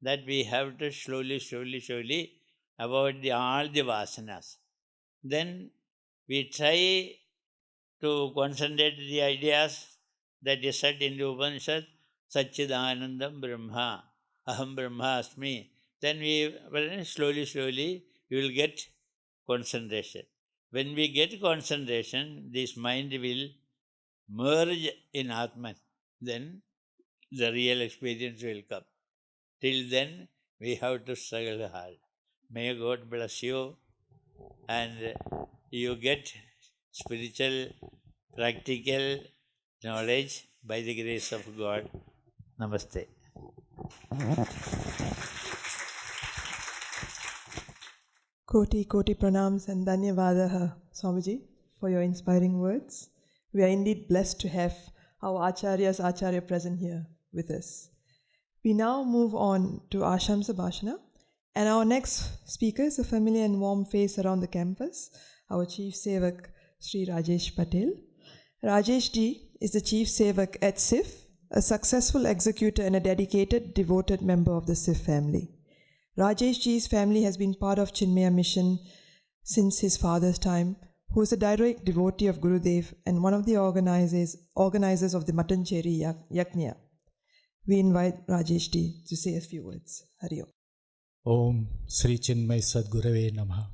That we have to slowly avoid all the vasanas. Then we try to concentrate the ideas that is said in the Upanishad, Satchidanandam Brahma, Aham Brahma Asmi. Then we slowly we will get concentration. When we get concentration, this mind will merge in Atman. Then the real experience will come. Till then, we have to struggle hard. May God bless you and you get spiritual, practical knowledge by the grace of God. Namaste. Koti pranams and dhanyavadaha, Swamiji, for your inspiring words. We are indeed blessed to have our Acharya's Acharya present here with us. We now move on to Adyaksha Bashnam, and our next speaker is a familiar and warm face around the campus, our Chief Sevak, Sri Rajesh Patel. Rajesh ji is the Chief Sevak at SIF, a successful executor and a dedicated, devoted member of the SIF family. Rajesh ji's family has been part of Chinmaya mission since his father's time, who is a direct devotee of Gurudev and one of the organizers of the Maternal Yajna. We invite Rajesh ji to say a few words. Hari Om. Om Sri Chinmaya Sadgurave Namaha.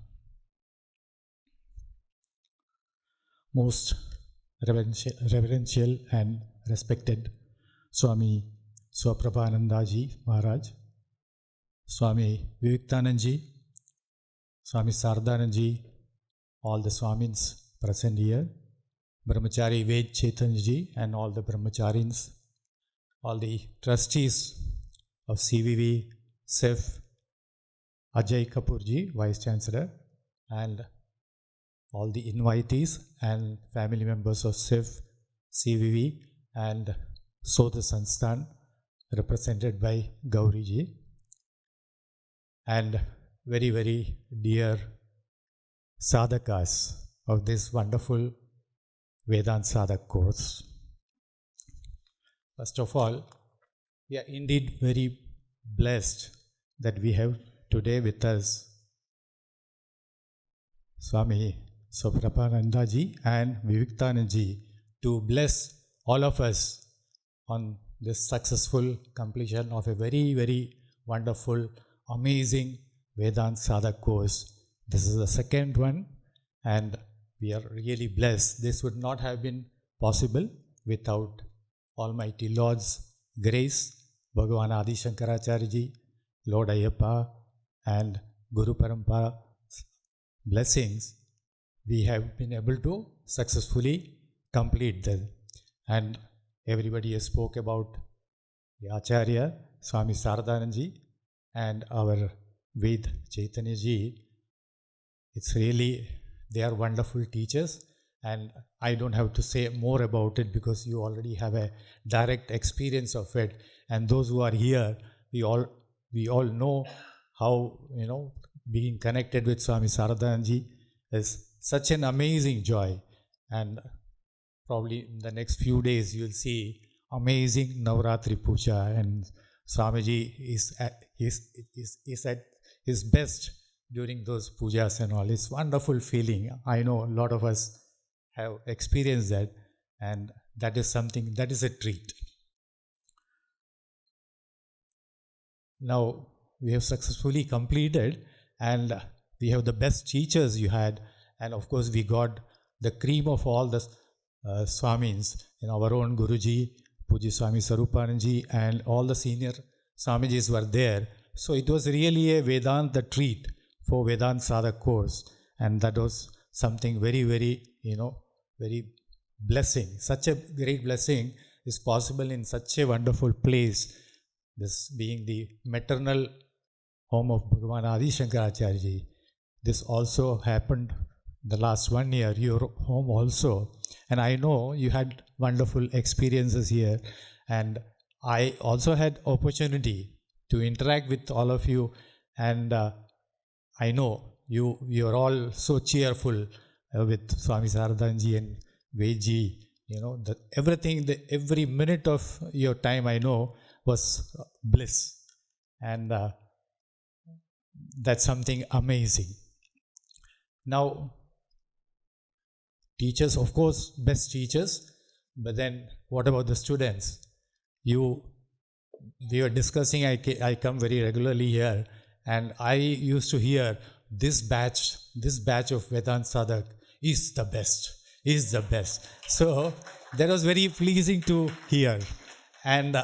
Most reverential and respected Swami Swaprabhananda ji Maharaj, Swami Vivekananda ji, Swami Sharadananda ji, all the Swamis present here, Brahmachari Ved Chaitanya ji and all the Brahmacharis, all the trustees of CVV, SIF, Ajay Kapoor ji, Vice Chancellor, and all the invitees and family members of SIF, CVV, and Sodha Sansthan, represented by Gauri ji, and very, very dear sadhakas of this wonderful Vedanta Sadhaka Course. First of all, we are indeed very blessed that we have today with us Swami Swaprabhananda ji and Vivekananda ji to bless all of us on this successful completion of a very, very wonderful, amazing Vedanta Sadhaka Course. This is the second one and we are really blessed. This would not have been possible without Almighty Lord's grace, Bhagavan Adi Sankaracharya ji, Lord Ayyappa and Guru Parampara blessings. We have been able to successfully complete them. And everybody has spoke about the Acharya, Swami Sharadananda ji and our Ved Chaitanya ji. It's really, they are wonderful teachers and I don't have to say more about it because you already have a direct experience of it. And those who are here, we all know how, being connected with Swami Sharadananda ji is such an amazing joy. And probably in the next few days you will see amazing Navratri Puja and Swamiji is at his best during those pujas and all. It's wonderful feeling. I know a lot of us have experienced that, and that is something, that is a treat. Now, we have successfully completed, and we have the best teachers you had, and of course we got the cream of all the Swamis, our own Guruji, Puji Swami Sarupananji, and all the senior Swamijis were there. So it was really a Vedanta treat for Vedanta Sadhaka Course, and that was something very, very, very blessing. Such a great blessing is possible in such a wonderful place, this being the maternal home of Bhagavan Adi Sankaracharya ji. This also happened the last 1 year, your home also. And I know you had wonderful experiences here. And I also had opportunity to interact with all of you. And I know you are all so cheerful with Swami Sharadananda ji and Vedji. Everything, every minute of your time, I know, was bliss. And that's something amazing. Now, teachers, of course, best teachers, but then what about the students? We were discussing, I come very regularly here, and I used to hear this batch of Vedanta Sadhak is the best. So that was very pleasing to hear. And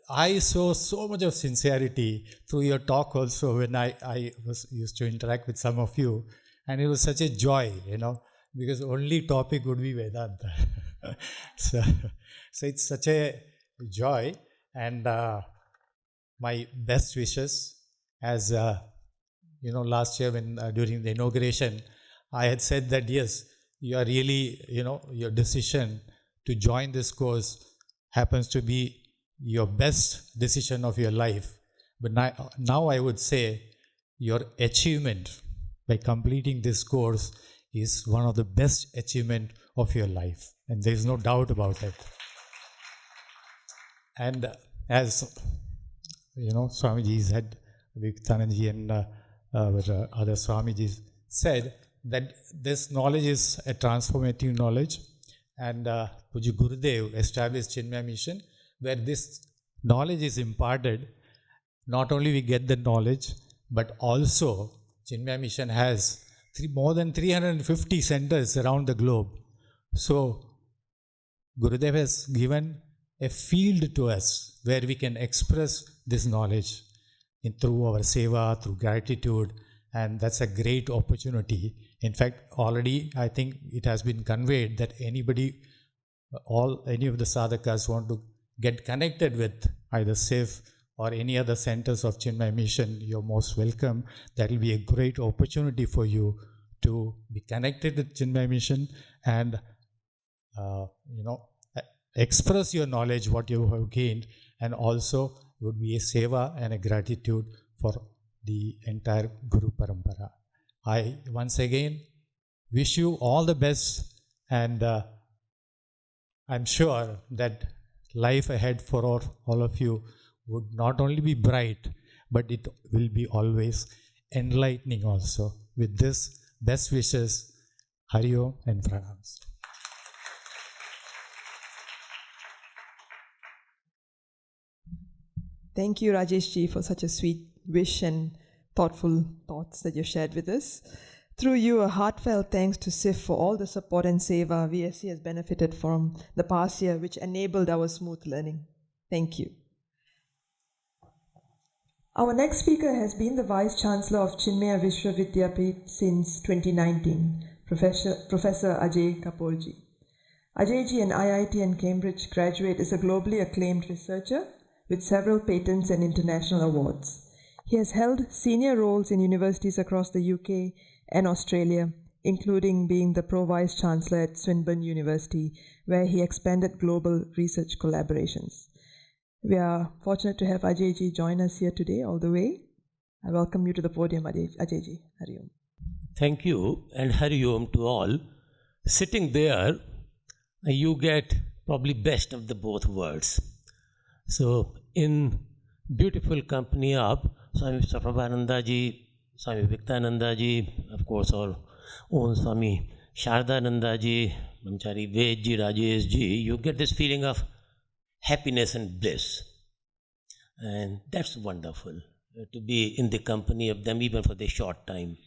I saw so much of sincerity through your talk also when I used to interact with some of you. And it was such a joy, because only topic would be Vedanta. so it's such a joy. And my best wishes, as last year when during the inauguration, I had said that yes, you are really, your decision to join this course happens to be your best decision of your life. But now I would say your achievement by completing this course is one of the best achievement of your life. And there is no doubt about it. And as Swamiji's had, Vivekanandaji and other Swamiji's said, that this knowledge is a transformative knowledge. And Puji Gurudev established Chinmaya Mission, where this knowledge is imparted. Not only we get the knowledge, but also Chinmaya Mission has more than 350 centers around the globe. So Gurudev has given a field to us where we can express this knowledge through our seva, through gratitude, and that's a great opportunity. In fact, already I think it has been conveyed that any of the sadhakas want to get connected with either SIF or any other centers of Chinmaya Mission, you're most welcome. That will be a great opportunity for you to be connected with Chinmaya Mission and, express your knowledge, what you have gained, and also would be a seva and a gratitude for the entire Guru Parampara. I once again wish you all the best, and I'm sure that life ahead for all of you would not only be bright, but it will be always enlightening also. With this, best wishes, Hari Om and Pranams. Thank you, Rajesh Ji, for such a sweet wish and thoughtful thoughts that you shared with us. Through you, a heartfelt thanks to SIF for all the support and seva VSC has benefited from the past year, which enabled our smooth learning. Thank you. Our next speaker has been the Vice Chancellor of Chinmaya Vishwa Vidyapeeth since 2019, Professor Ajay Kapurji. Ajay Ji, an IIT and Cambridge graduate, is a globally acclaimed researcher with several patents and international awards. He has held senior roles in universities across the UK and Australia, including being the Pro-Vice Chancellor at Swinburne University, where he expanded global research collaborations. We are fortunate to have Ajay Ji join us here today all the way. I welcome you to the podium, Ajay Ji. Hari Om. Thank you, and Hari Om to all. Sitting there, you get probably best of the both worlds. So, in beautiful company of Swami Sharadananda ji, Swami Vivekananda ji, of course, our own Swami Sharadananda ji, Brahmachari Ved ji, Rajesh ji, you get this feeling of happiness and bliss. And that's wonderful, to be in the company of them even for the short time.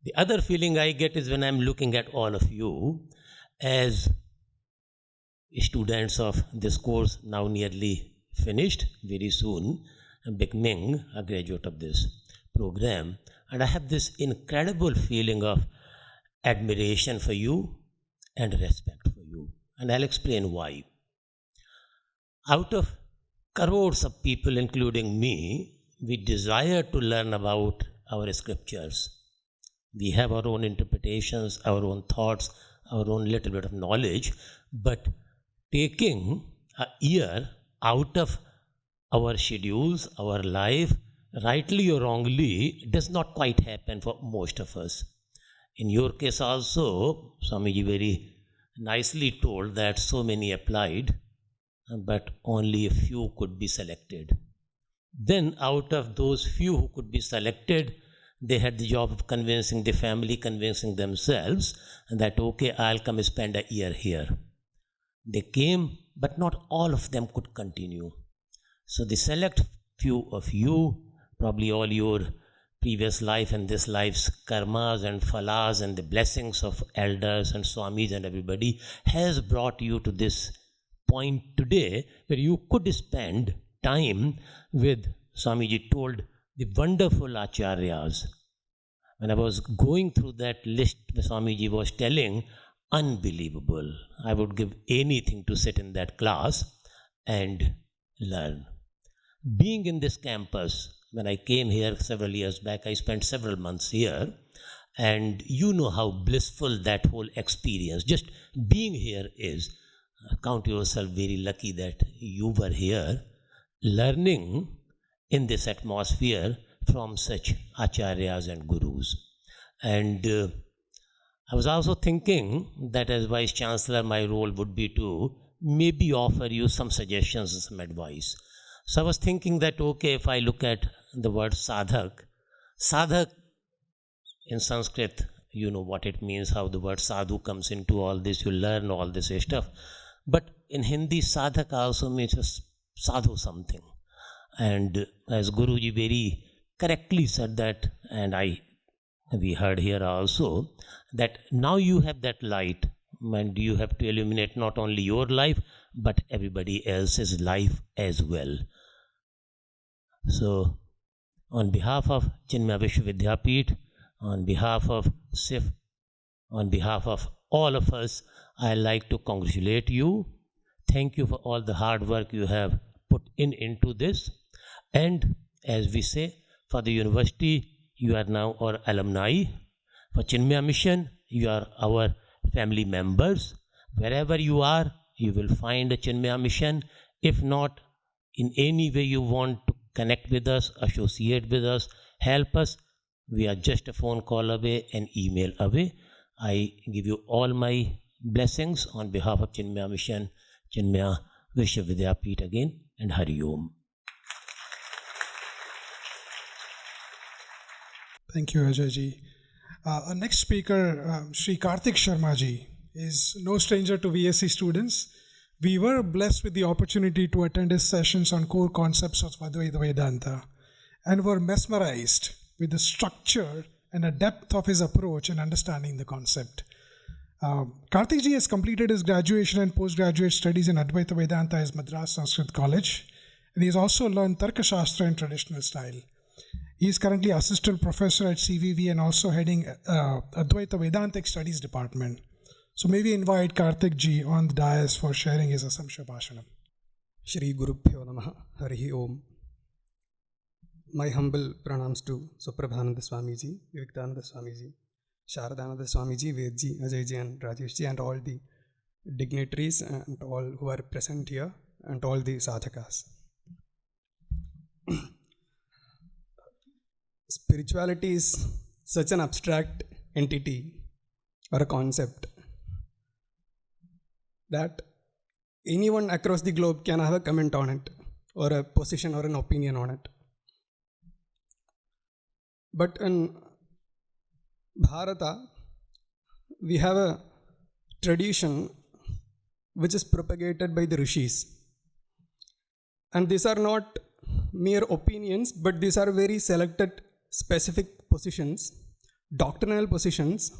The other feeling I get is when I'm looking at all of you as students of this course, now nearly finished, very soon, I'm becoming a graduate of this program, and I have this incredible feeling of admiration for you and respect for you, and I'll explain why. Out of crores of people, including me, we desire to learn about our scriptures. We have our own interpretations, our own thoughts, our own little bit of knowledge, but taking a year out of our schedules, our life, rightly or wrongly, does not quite happen for most of us. In your case also, Swamiji very nicely told that so many applied, but only a few could be selected. Then out of those few who could be selected, they had the job of convincing the family, convincing themselves that, okay, I'll come spend a year here. They came, but not all of them could continue. So the select few of you, probably all your previous life and this life's karmas and phalas and the blessings of elders and swamis and everybody, has brought you to this point today where you could spend time with, Swamiji told, the wonderful acharyas. When I was going through that list, Swamiji was telling, unbelievable. I would give anything to sit in that class and learn. Being in this campus, when I came here several years back, I spent several months here, and you know how blissful that whole experience, just being here is. Count yourself very lucky that you were here, learning in this atmosphere from such acharyas and gurus. And I was also thinking that as Vice Chancellor, my role would be to maybe offer you some suggestions and some advice. So I was thinking that, okay, if I look at the word sadhak, sadhak in Sanskrit, you know what it means, how the word sadhu comes into all this, you learn all this stuff. But in Hindi, sadhak also means just sadhu something. And as Guruji very correctly said that, and we heard here also, that now you have that light, and you have to illuminate not only your life, but everybody else's life as well. So, on behalf of Chinmaya Vishwa Vidyapeeth, on behalf of SIF, on behalf of all of us, I like to congratulate you. Thank you for all the hard work you have put into this. And as we say, for the university, you are now our alumni. For Chinmaya Mission, you are our family members. Wherever you are, you will find a Chinmaya Mission. If not, in any way you want to connect with us, associate with us, help us, we are just a phone call away, an email away. I give you all my blessings on behalf of Chinmaya Mission, Chinmaya Vishwa Vidyapeeth again, and Hari Om. Thank you, Ajay-ji. Our next speaker, Sri Karthik Sharma-ji, is no stranger to VSc students. We were blessed with the opportunity to attend his sessions on core concepts of Advaita Vedanta and were mesmerized with the structure and the depth of his approach in understanding the concept. Karthik ji has completed his graduation and postgraduate studies in Advaita Vedanta at Madras Sanskrit College, and he has also learned Tarka Shastra in traditional style. He is currently assistant professor at CVV and also heading Advaita Vedantic Studies Department. So may we invite Karthik ji on the dais for sharing his Adyaksha Bashnam. Shri Gurubhyo Namaha Harihi Om. My humble pranams to Suprabhananda Swamiji, Vivekananda Swamiji, Sharadananda Swamiji, Vedji, Ajayji and Rajeshji, and all the dignitaries and all who are present here, and all the sadhakas. Spirituality is such an abstract entity or a concept that anyone across the globe can have a comment on it, or a position or an opinion on it. But in Bharata, we have a tradition which is propagated by the rishis. And these are not mere opinions, but these are very selected specific positions, doctrinal positions,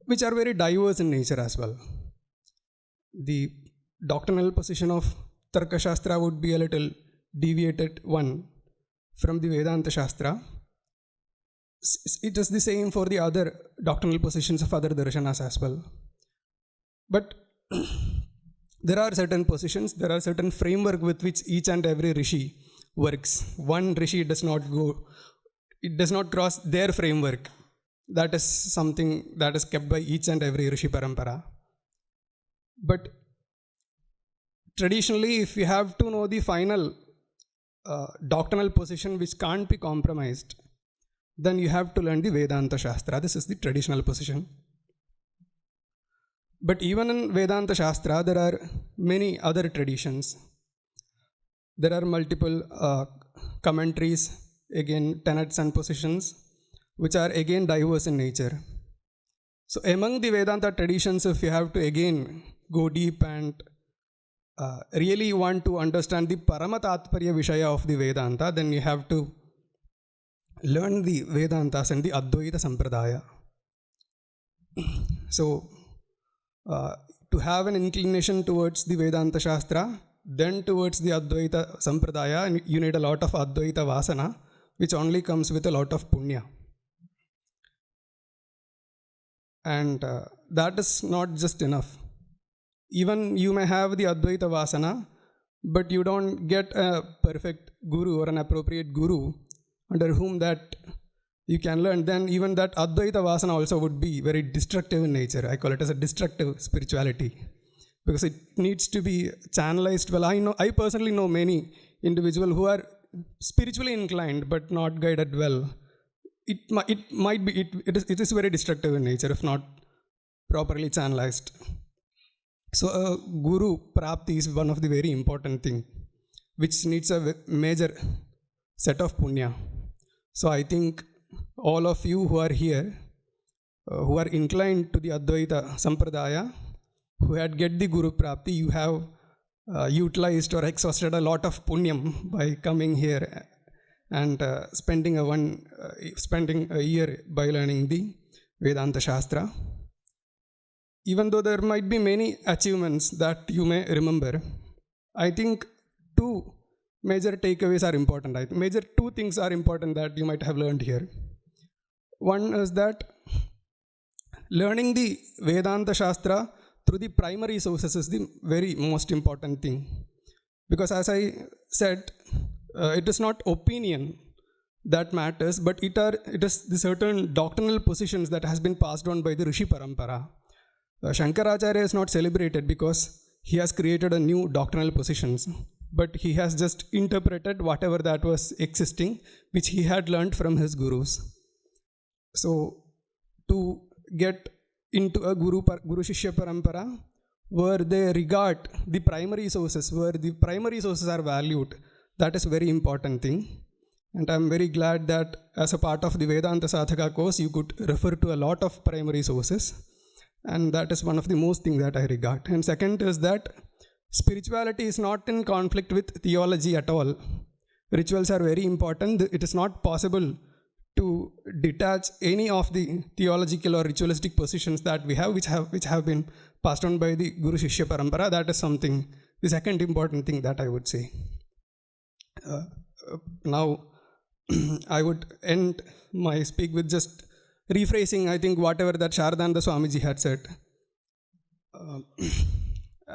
which are very diverse in nature as well. The doctrinal position of Tarka Shastra would be a little deviated one from the Vedanta Shastra. It is the same for the other doctrinal positions of other darshanas as well. But there are certain positions, there are certain framework with which each and every rishi works. One rishi does not cross their framework. That is something that is kept by each and every rishi parampara. But traditionally, if you have to know the final doctrinal position which can't be compromised, then you have to learn the Vedanta Shastra. This is the traditional position. But even in Vedanta Shastra, there are many other traditions. There are multiple commentaries, again, tenets and positions, which are again diverse in nature. So among the Vedanta traditions, if you have to again go deep and really want to understand the Paramatatparya Vishaya of the Vedanta, then you have to learn the Vedantas and the Advaita Sampradaya. So, to have an inclination towards the Vedanta Shastra, then towards the Advaita Sampradaya, and you need a lot of Advaita Vasana, which only comes with a lot of Punya. And that is not just enough. Even you may have the Advaita Vasana, but you don't get a perfect guru or an appropriate guru under whom that you can learn, then even that Advaita Vasana also would be very destructive in nature. I call it as a destructive spirituality, because it needs to be channelized well. I personally know many individuals who are spiritually inclined but not guided well. It is very destructive in nature if not properly channelized. So a guru prapti is one of the very important thing, which needs a major set of punya. So I think all of you who are here, who are inclined to the Advaita Sampradaya, who had get the Guru Prapti, you have utilized or exhausted a lot of punyam by coming here and spending a year by learning the Vedanta Shastra. Even though there might be many achievements that you may remember, I think two major takeaways are important. Two things are important that you might have learned here. One is that learning the Vedanta Shastra through the primary sources is the very most important thing. Because as I said, it is not opinion that matters, but it is the certain doctrinal positions that has been passed on by the Rishi Parampara. Shankaracharya is not celebrated because he has created a new doctrinal positions, but he has just interpreted whatever that was existing, which he had learned from his gurus. So, to get into a Guru Shishya Parampara, where they regard the primary sources, where the primary sources are valued, that is a very important thing. And I am very glad that as a part of the Vedanta Sadhaka course, you could refer to a lot of primary sources. And that is one of the most things that I regard. And second is that spirituality is not in conflict with theology at all. Rituals are very important. It is not possible to detach any of the theological or ritualistic positions that we have, which have been passed on by the Guru Shishya Parampara. That is something, the second important thing that I would say. Now, I would end my speak with just rephrasing, I think, whatever that Sharadananda Swamiji had said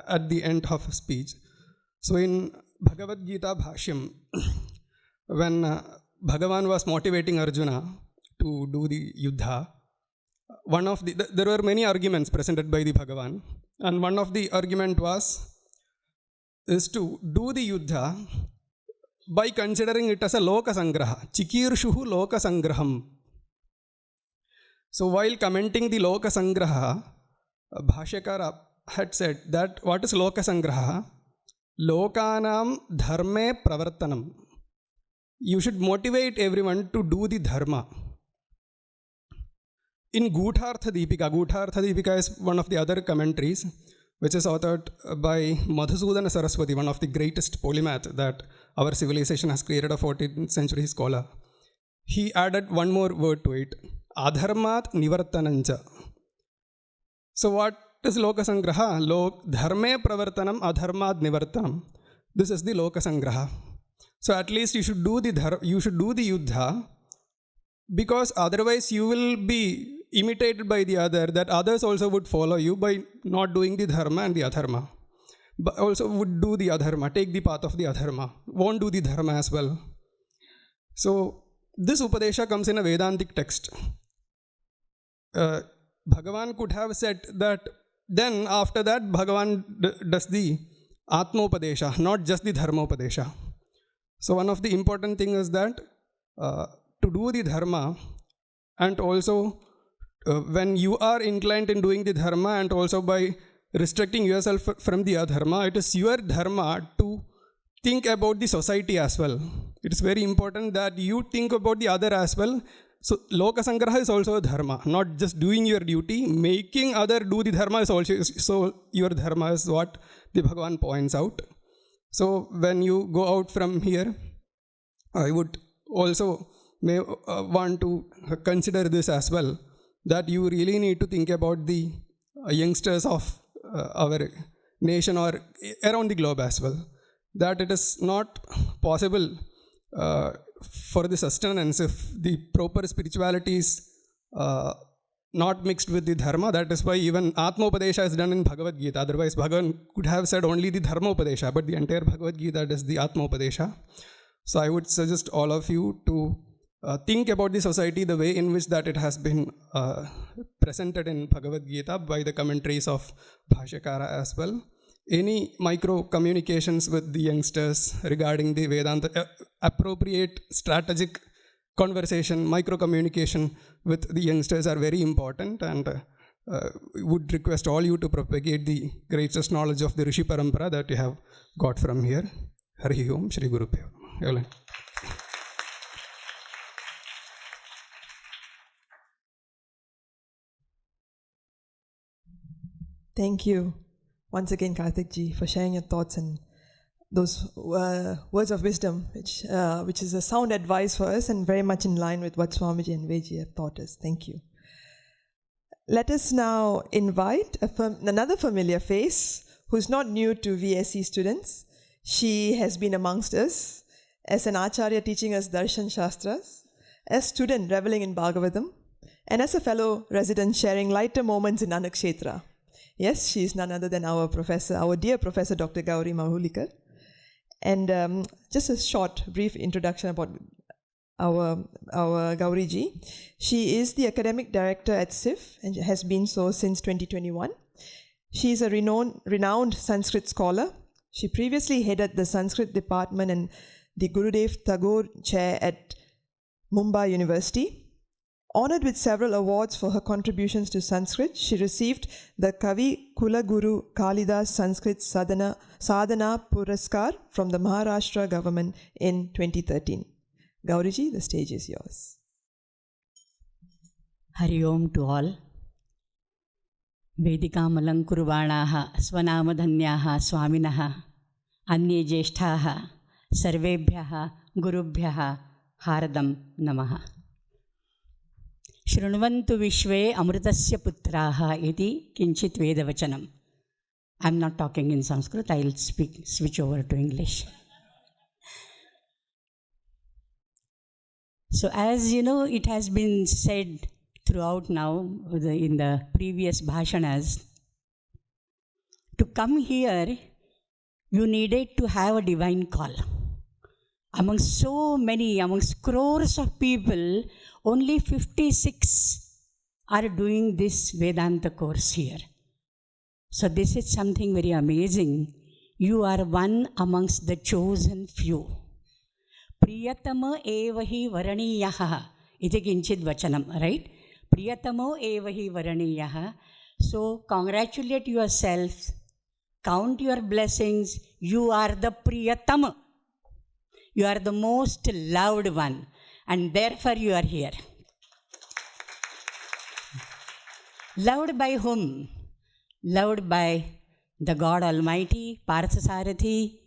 at the end of his speech. So in Bhagavad Gita Bhashyam, when Bhagavan was motivating Arjuna to do the Yuddha, there were many arguments presented by the Bhagavan, and one of the argument is to do the Yuddha by considering it as a Loka Sangraha, Chikirshuhu Loka Sangraham. So while commenting the Loka Sangraha, Bhashyakara had said that what is Loka Sangraha? Lokanam dharme pravartanam. you should motivate everyone to do the dharma. In Guthartha Deepika is one of the other commentaries, which is authored by Madhusudana Sarasvati, one of the greatest polymath that our civilization has created, a 14th century scholar. He added one more word to it, adharmat nivartanancha. So what is Loka Sangraha? Dharme pravartanam adharmad nivartanam. This is the Loka Sangraha. So at least you should do the yuddha, because otherwise you will be imitated by the other, that others also would follow you by not doing the dharma and the adharma. But also would do the adharma, take the path of the adharma, won't do the dharma as well. So this Upadesha comes in a Vedantic text. Bhagavan could have said that, then after that Bhagavan does the Atmopadesha, not just the Dharmopadesha. So one of the important things is that to do the dharma, and also when you are inclined in doing the dharma and also by restricting yourself from the adharma, it is your dharma to think about the society as well. It is very important that you think about the other as well. So Loka Sangraha is also a dharma, not just doing your duty, making other do the dharma is also so your dharma is what the Bhagavan points out. So when you go out from here, I would also want to consider this as well, that you really need to think about the youngsters of our nation or around the globe as well. That it is not possible for the sustenance if the proper spirituality is not mixed with the dharma. That is why even Atmopadesha is done in Bhagavad Gita. Otherwise, Bhagavan could have said only the Dharmopadesha, but the entire Bhagavad Gita is the Atmopadesha. So I would suggest all of you to think about the society the way in which that it has been presented in Bhagavad Gita by the commentaries of Bhashyakara as well. Any micro communications with the youngsters regarding the Vedanta, appropriate strategic conversation, micro communication with the youngsters are very important, and would request all you to propagate the greatest knowledge of the Rishi Parampara that you have got from here. Hari Om, Shri Guru Pyo. Thank you once again, Karthik ji, for sharing your thoughts and those words of wisdom, which is a sound advice for us and very much in line with what Swamiji and Veji have taught us. Thank you. Let us now invite another familiar face who's not new to VSC students. She has been amongst us as an Acharya teaching us Darshan Shastras, as student reveling in Bhagavatam, and as a fellow resident sharing lighter moments in Anukshetra. Yes, she is none other than our professor, our dear Professor Dr. Gauri Mahulikar. And just a short, brief introduction about our Gauri ji. She is the academic director at SIF and has been so since 2021. She is a renowned Sanskrit scholar. She previously headed the Sanskrit department and the Gurudev Tagore chair at Mumbai University. Honored with several awards for her contributions to Sanskrit, she received the Kavi Kulaguru Kalidas Sanskrit Sadhana Puraskar from the Maharashtra government in 2013. Gauriji, the stage is yours. Hari Om to all. Vedikamalang kurvanaha swanamadhanyaha swamiнаha anye jeshtaha sarvebhyaha gurubhyaha haradam namaha. Shrunvantu vishve amritasya putraha iti kinchit vedavachanam. I'm not talking in Sanskrit, I'll switch over to English. So as you know, it has been said throughout now in the previous bhashanas, to come here, you needed to have a divine call. Amongst crores of people, only 56 are doing this Vedanta course here. So this is something very amazing. You are one amongst the chosen few. Priyatama evahi varaniyaha. Iti kinchit vachanam, right? Priyatamo evahi varaniyaha. So congratulate yourself. Count your blessings. You are the Priyatama. You are the most loved one, and therefore you are here. Loved by whom? Loved by the God Almighty, Parthasarathi,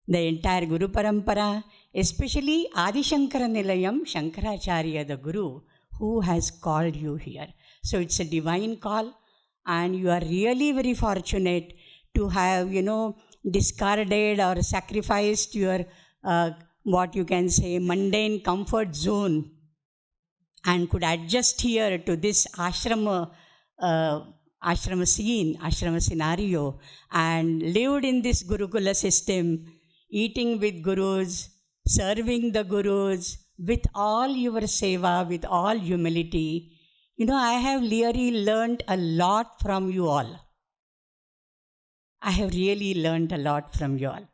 the entire Guru Parampara, especially Adi Sankara Nilayam, Shankaracharya, the Guru, who has called you here. So it's a divine call, and you are really very fortunate to have, discarded or sacrificed your, what you can say, mundane comfort zone and could adjust here to this ashrama scene, ashrama scenario, and lived in this Gurukula system, eating with gurus, serving the gurus, with all your seva, with all humility. I have really learned a lot from you all. I have really learned a lot from you all.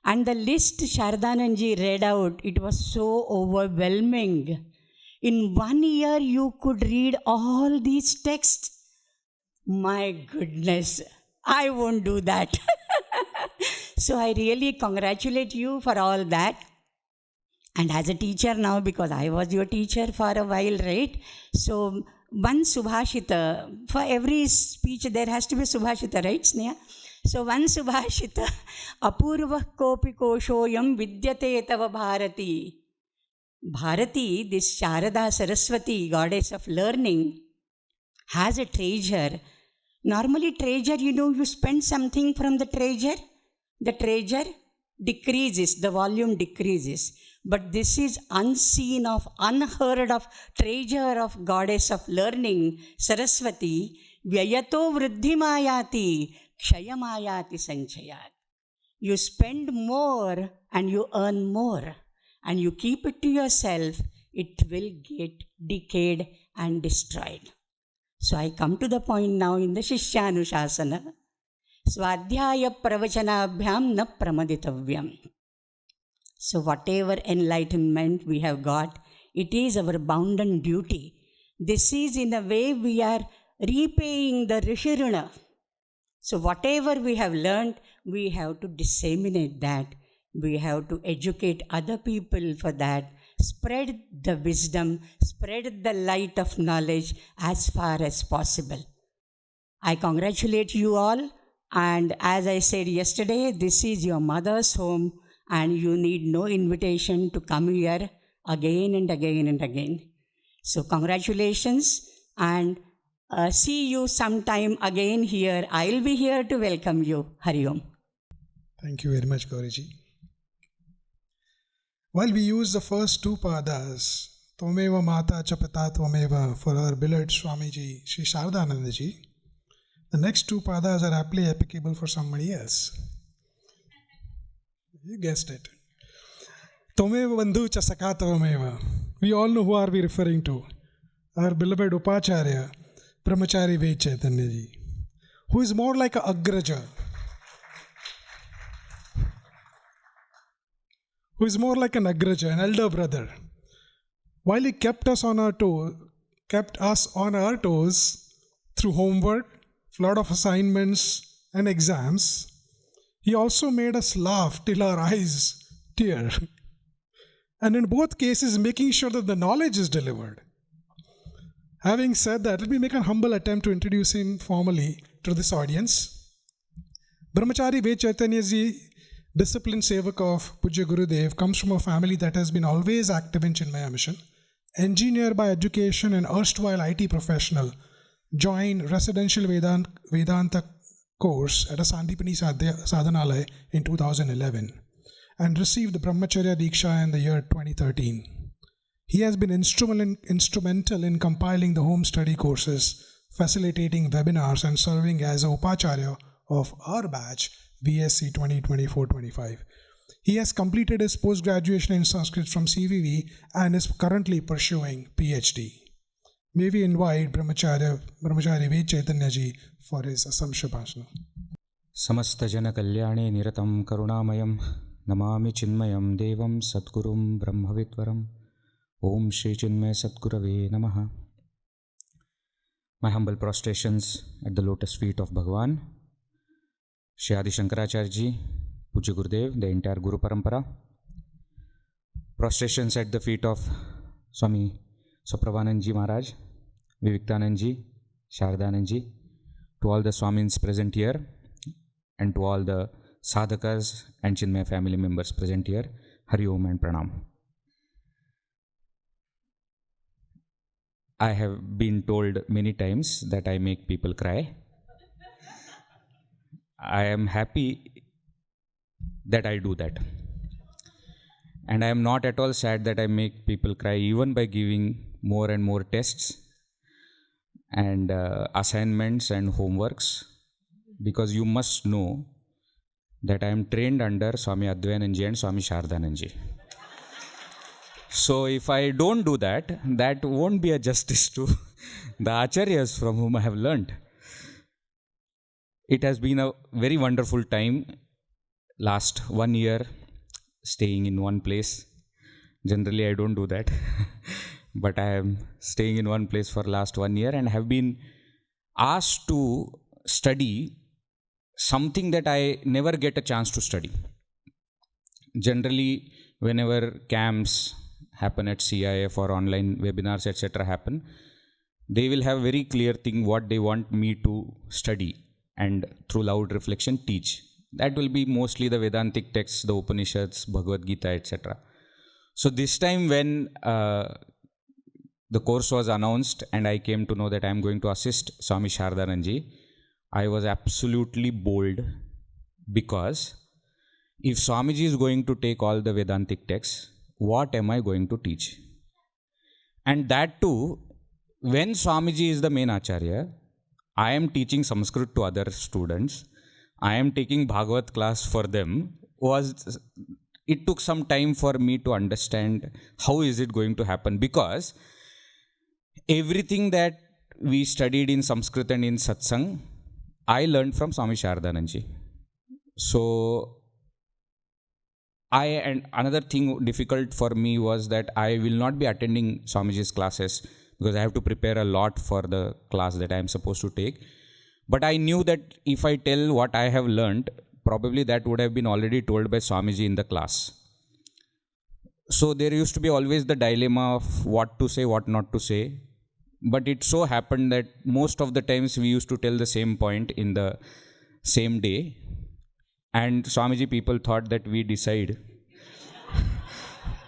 And the list Sharadananji read out, it was so overwhelming. In 1 year, you could read all these texts. My goodness, I won't do that. So I really congratulate you for all that. And as a teacher now, because I was your teacher for a while, right? So one Subhashita, for every speech there has to be Subhashita, right, Sneha? So one Subhashita, Apurva kopi koshoyam vidyate tava bharati. Bharati, this Sharada Sarasvati, goddess of learning, has a treasure. Normally treasure, you spend something from the treasure decreases, the volume decreases. But this is unseen of, unheard of treasure of goddess of learning, Saraswati, Vyayato Vriddhimayati, Kshayamayati Sanchayat. You spend more and you earn more, and you keep it to yourself, it will get decayed and destroyed. So I come to the point now in the Shishanushasanam. Swadhyaya pravachanabhyam na pramaditavyam. So whatever enlightenment we have got, it is our bounden duty. This is in a way we are repaying the Rishiruna. So whatever we have learned, we have to disseminate that. We have to educate other people for that. Spread the wisdom, spread the light of knowledge as far as possible. I congratulate you all. And as I said yesterday, this is your mother's home, and you need no invitation to come here again and again and again. So congratulations, and see you sometime again here. I'll be here to welcome you. Hari Om. Thank you very much, Gauriji. While we use the first two padas, Tvameva Mata cha Pita Tvameva, for our beloved Swamiji, Sri Sharadananda ji, the next two padas are aptly applicable for somebody else. You guessed it. Tvameva Bandhu cha Sakha Tvameva. We all know who are we referring to. Our beloved Upa-acharya, Brahmachari Ved Chaitanya ji, who is more like an Agraja, who is more like an Agraja, an elder brother. While he kept us on our toes through homework, flood of assignments and exams, he also made us laugh till our eyes tear. And in both cases, making sure that the knowledge is delivered. Having said that, let me make a humble attempt to introduce him formally to this audience. Brahmachari Ved Chaitanya ji, disciplined sevak of Pujya Gurudev, comes from a family that has been always active in Chinmaya mission. Engineer by education and erstwhile IT professional, joined residential Vedanta course at a Sandipani Sadhanalaya in 2011 and received the Brahmacharya Diksha in the year 2013. He has been instrumental in compiling the home study courses, facilitating webinars, and serving as a Upa-acharya of our batch, VSC 2024-25. He has completed his post-graduation in Sanskrit from CVV and is currently pursuing PhD. May we invite Brahmachari Ved Chaitanya ji for his Adyaksha Bashnam. Samasta jana kalyane niratam karunamayam namami chinmayam devam satgurum brahmavidvaram Om Shri Chinmaya Sadgurave Namaha. My humble prostrations at the lotus feet of Bhagavan, Sri Adi Sankaracharya ji, Pujya Gurudev, the entire Guru Parampara, prostrations at the feet of Swami Sopravananji Maharaj, Viviktanandji, Sharadanandji, to all the Swamins present here, and to all the sadhakas and Chinmaya family members present here, Hari Om and Pranam. I have been told many times that I make people cry. I am happy that I do that. And I am not at all sad that I make people cry, even by giving more and more tests and assignments and homeworks, because you must know that I am trained under Swami Advayananji and Swami Sharadananji. So if I don't do that, that won't be a justice to the Acharyas from whom I have learnt. It has been a very wonderful time, last 1 year, staying in one place. Generally I don't do that, but I am staying in one place for last 1 year and have been asked to study something that I never get a chance to study. Generally, whenever camps happen at CIF or online webinars, etc. happen, they will have very clear thing what they want me to study and through loud reflection teach. That will be mostly the Vedantic texts, the Upanishads, Bhagavad Gita, etc. So this time when the course was announced and I came to know that I am going to assist Swami Sharadananji, I was absolutely bold, because if Swamiji is going to take all the Vedantic texts, what am I going to teach? And that too, when Swamiji is the main Acharya, I am teaching Sanskrit to other students, I am taking Bhagavat class for them. It took some time for me to understand how is it going to happen, because everything that we studied in Sanskrit and in satsang, I learned from Swami Sharadananji. So and another thing difficult for me was that I will not be attending Swamiji's classes, because I have to prepare a lot for the class that I am supposed to take. But I knew that if I tell what I have learned, probably that would have been already told by Swamiji in the class. So there used to be always the dilemma of what to say, what not to say. But it so happened that most of the times we used to tell the same point in the same day. And Swamiji people thought that we decide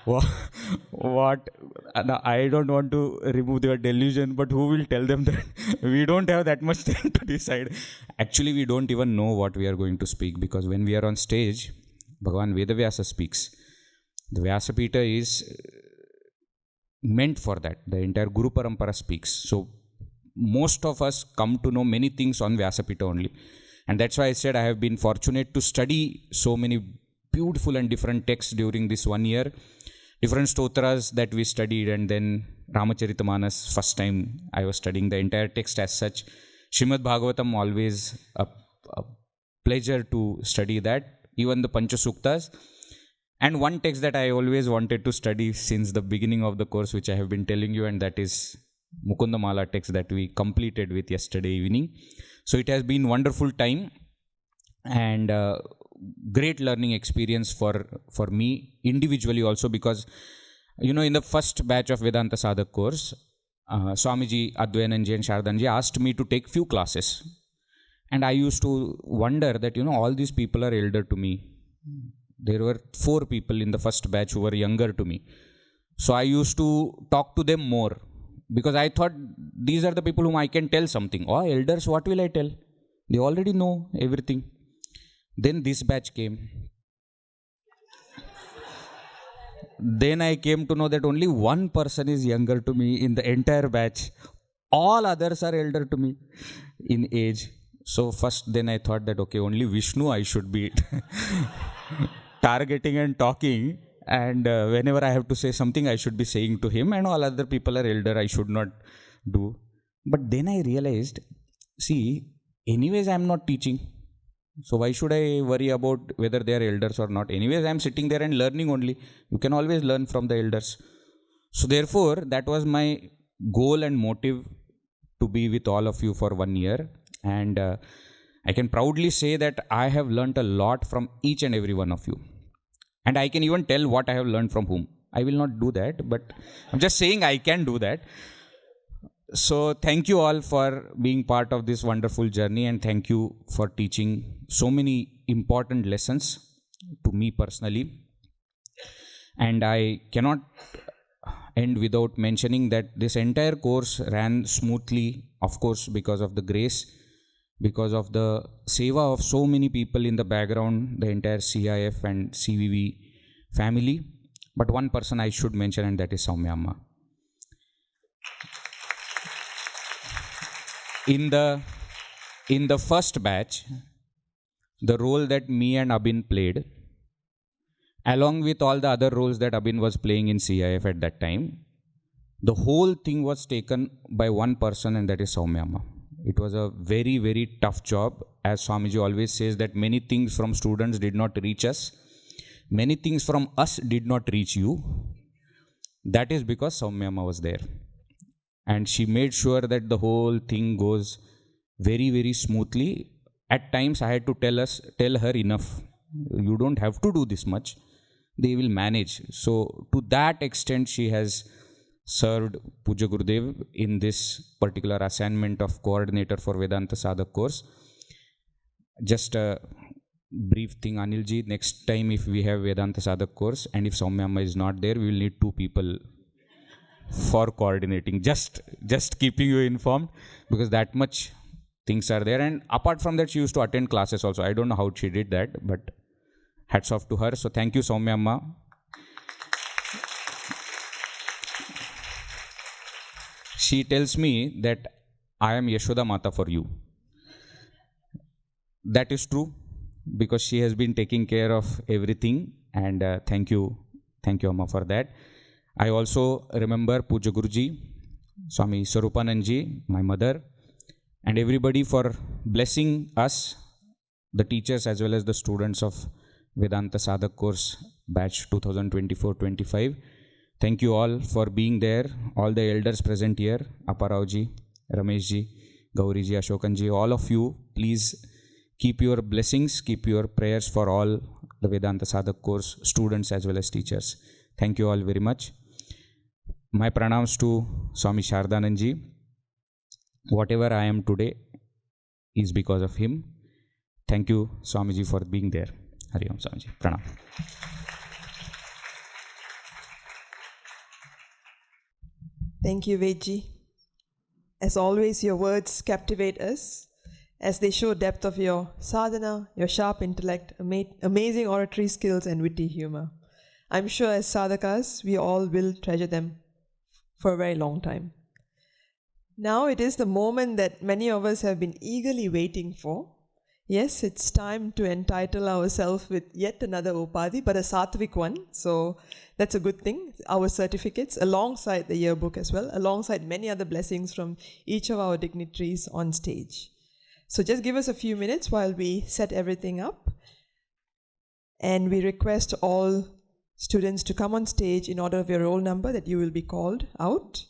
what, I don't want to remove their delusion, but who will tell them that we don't have that much time to decide. Actually, we don't even know what we are going to speak, because when we are on stage, Bhagavan Vedavyasa speaks. The Vyasapita is meant for that. The entire Guru Parampara speaks. So most of us come to know many things on Vyasapita only. And that's why I said I have been fortunate to study so many beautiful and different texts during this 1 year. Different stotras that we studied, and then Ramacharitamanas, first time I was studying the entire text as such. Srimad Bhagavatam, always a pleasure to study that. Even the Panchasuktas. And one text that I always wanted to study since the beginning of the course, which I have been telling you, and that is Mukundamala text that we completed with yesterday evening. So it has been wonderful time and great learning experience for me individually also, because in the first batch of Vedanta Sadhaka Course, Swamiji, Advayananji and Sharadanji asked me to take few classes. And I used to wonder that, all these people are elder to me. There were 4 people in the first batch who were younger to me. So I used to talk to them more, because I thought these are the people whom I can tell something. Oh, elders, what will I tell? They already know everything. Then this batch came. Then I came to know that only one person is younger to me in the entire batch. All others are elder to me in age. So first then I thought that okay, only Vishnu I should be targeting and talking, and whenever I have to say something I should be saying to him, and all other people are elder, I should not do. But then I realized, see, anyways I am not teaching. So why should I worry about whether they are elders or not? Anyways, I am sitting there and learning only. You can always learn from the elders. So therefore, that was my goal and motive to be with all of you for 1 year. And I can proudly say that I have learnt a lot from each and every one of you. And I can even tell what I have learned from whom. I will not do that, but I'm just saying I can do that. So thank you all for being part of this wonderful journey, and thank you for teaching so many important lessons to me personally. And I cannot end without mentioning that this entire course ran smoothly, of course, because of the grace, because of the seva of so many people in the background, the entire CIF and CVV family. But one person I should mention, and that is Soumya Amma. In the first batch, the role that me and Abhin played, along with all the other roles that Abhin was playing in CIF at that time, the whole thing was taken by one person, and that is Soumya Amma. It was a very, very tough job. As Swamiji always says, that many things from students did not reach us. Many things from us did not reach you. That is because Soumya Amma was there. And she made sure that the whole thing goes very, very smoothly. At times I had to tell her enough. You don't have to do this much. They will manage. So to that extent, she has served Puja Gurudev in this particular assignment of coordinator for Vedanta Sadhaka Course. Just a brief thing, Anilji, next time if we have Vedanta Sadhaka Course and if Soumya Amma is not there, we will need 2 people for coordinating. Just keeping you informed, because that much things are there. And apart from that, she used to attend classes also. I don't know how she did that, but hats off to her. So thank you, Soumya Amma. She tells me that I am Yashoda Mata for you. That is true, because she has been taking care of everything, and thank you Amma for that. I also remember Puja Guruji, Swami Sarupananji, my mother, and everybody for blessing us, the teachers as well as the students of Vedanta Sadhaka Course batch 2024-25. Thank you all for being there, all the elders present here, Aparauji, Rameshji, Gauriji, Ashokanji, all of you, please keep your blessings, keep your prayers for all the Vedanta Sadhaka Course students as well as teachers. Thank you all very much. My pranams to Swami Sharadananda. Whatever I am today is because of him. Thank you, Swamiji, for being there. Hari Om Swamiji. Pranam. Thank you, Vedji. As always, your words captivate us as they show depth of your sadhana, your sharp intellect, amazing oratory skills, and witty humor. I'm sure as sadhakas, we all will treasure them for a very long time. Now it is the moment that many of us have been eagerly waiting for. Yes, it's time to entitle ourselves with yet another Upadhi, but a Sattvic one. So that's a good thing. Our certificates, alongside the yearbook as well, alongside many other blessings from each of our dignitaries on stage. So just give us a few minutes while we set everything up. And we request all students to come on stage in order of your roll number that you will be called out,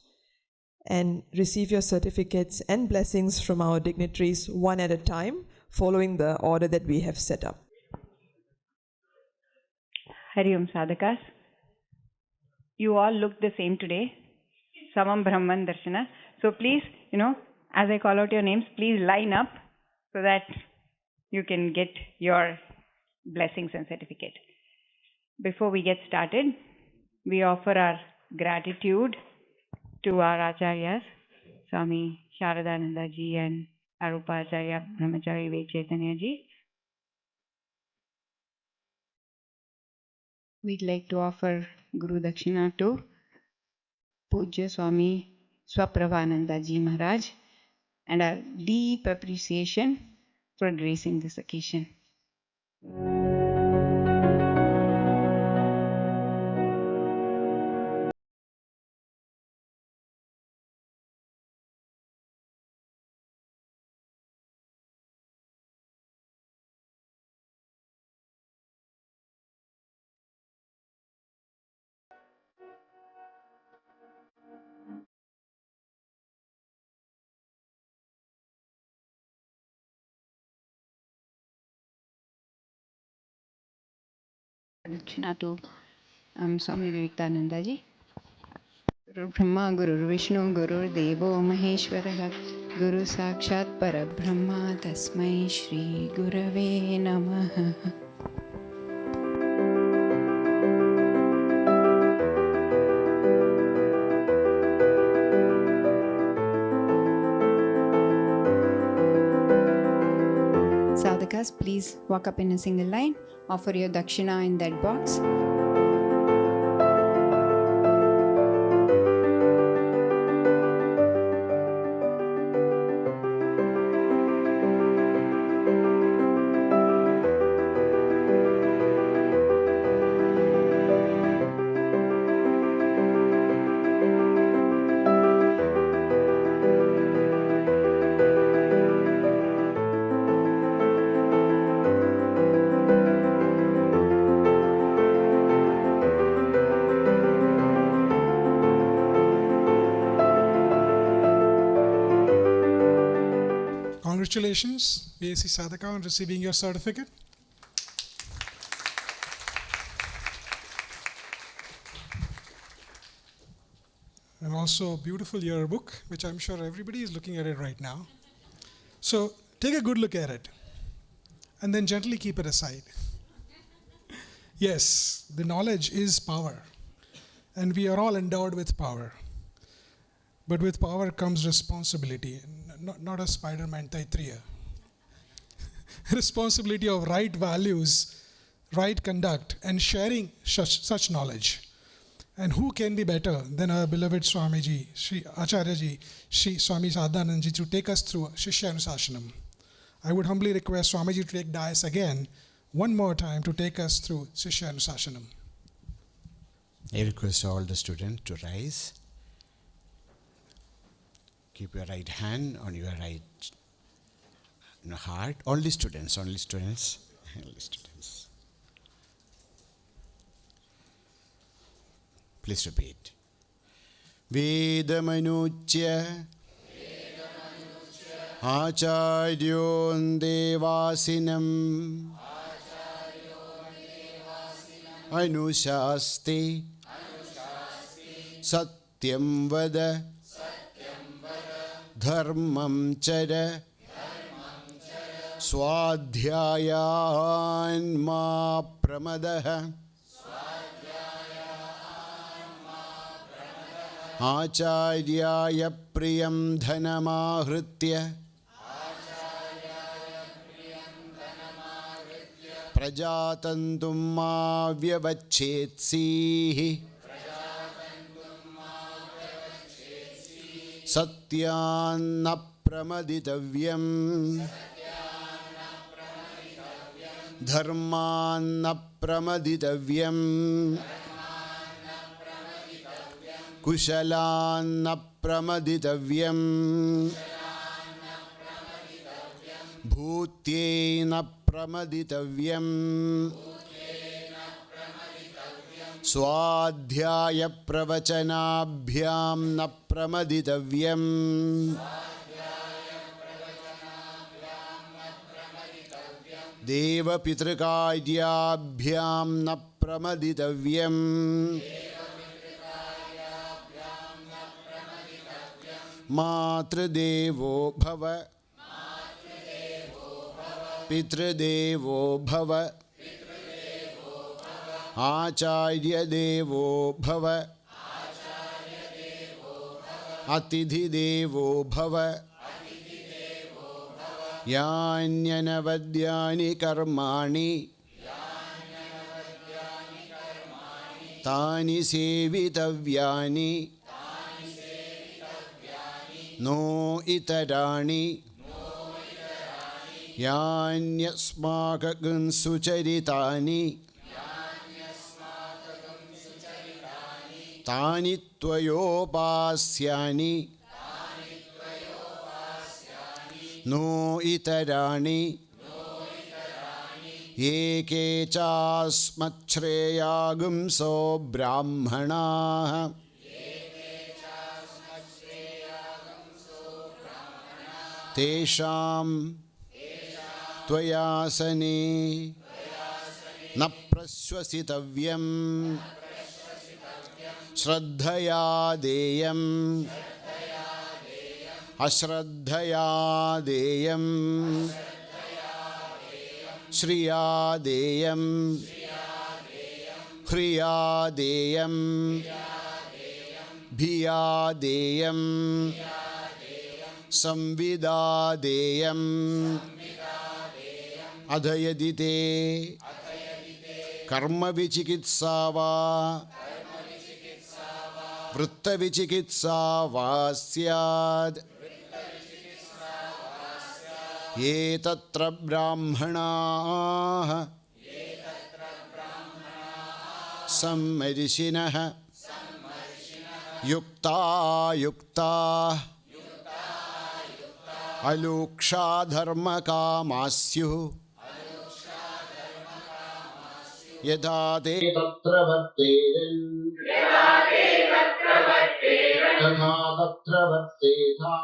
and receive your certificates and blessings from our dignitaries one at a time, following the order that we have set up. Hari Om Sadhakas. You all look the same today. Samam Brahman Darshana. So please, as I call out your names, please line up so that you can get your blessings and certificate. Before we get started, we offer our gratitude to our Acharyas, Swami Sharadananda ji and our Upa-acharya, Ramacharitamanas, Ved Chaitanya ji. We'd like to offer Guru Dakshina to Pujya Swami Swaprabhananda ji Maharaj and our deep appreciation for gracing this occasion. Dakshina to I'm Swami Vivekananda ji. Guru Brahma, Guru Vishnu, Guru Devo Maheshwara, Guru Sakshat Parabrahma, Tasmai Shri Gurave Namaha. Sadhakas, please walk up in a single line. Offer your dakshina in that box. Congratulations, BSc Sadhaka, on receiving your certificate. And also a beautiful yearbook, which I'm sure everybody is looking at it right now. So take a good look at it and then gently keep it aside. Yes, the knowledge is power, and we are all endowed with power. But with power comes responsibility, not a Spider-Man Taitriya. Responsibility of right values, right conduct, and sharing such knowledge. And who can be better than our beloved Swamiji, Sri Acharya ji, Sri Swami Sharadananda ji, to take us through Shishanushasanam. I would humbly request Swamiji to take dais again, one more time, to take us through Shishanushasanam. I request all the students to rise. Keep your right hand on your right heart. Only students. Please repeat. Vedamanuchya Acharyon Devasinam Anushaste Satyam Vada Dharmam Chara Swadhyayan Ma Pramadaha Acharyaya Priyam Dhanamahritya Prajatantum Ma Vyavachetsi Satyanna Pramaditavyam Dharmanna Pramaditavyam Kushalanna Pramaditavyam Bhutyena Pramaditavyam Swadhyaya Pravachanabhyam Na Pramaditavyam Deva Pitrakaryabhyam Na Pramaditavyam Matradevo Bhava Pitradevo Bhava Acharya Devo Bhava Atidhi Devo Bhava Yanyanavadyani Karmani Tani Sevitavyani No Itarani Yanyasmakagam Sucharitani Tani Tvayopasyani No Itarani Eke Chasmachreyagam So Brahmana Tesham Tvayasani Na Prasvasitavyam Shraddhaya deyam Ashraddhaya deyam Shriya deyam Hriya deyam Bhiya deyam Samvida deyam Adhayadite Karma vichikitsava Vritta vichikitsava syad Ye tatra brahmanaah Sammarishinah Yukta Aluksha dharma kamasyu Yadha te tatra varteren Tadha tatra varteta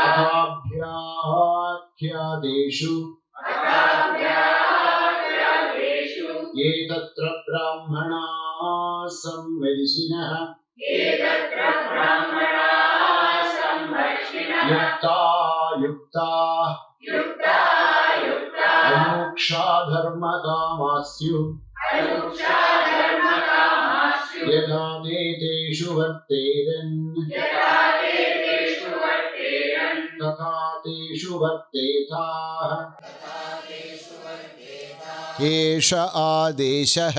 Athabhyahyadeshu Ye tatra brahmana samvarishinah Yukta Anuksha dharma kamasyu Yadha te teshu varteren Tatha teshu vartetah Esha adeshah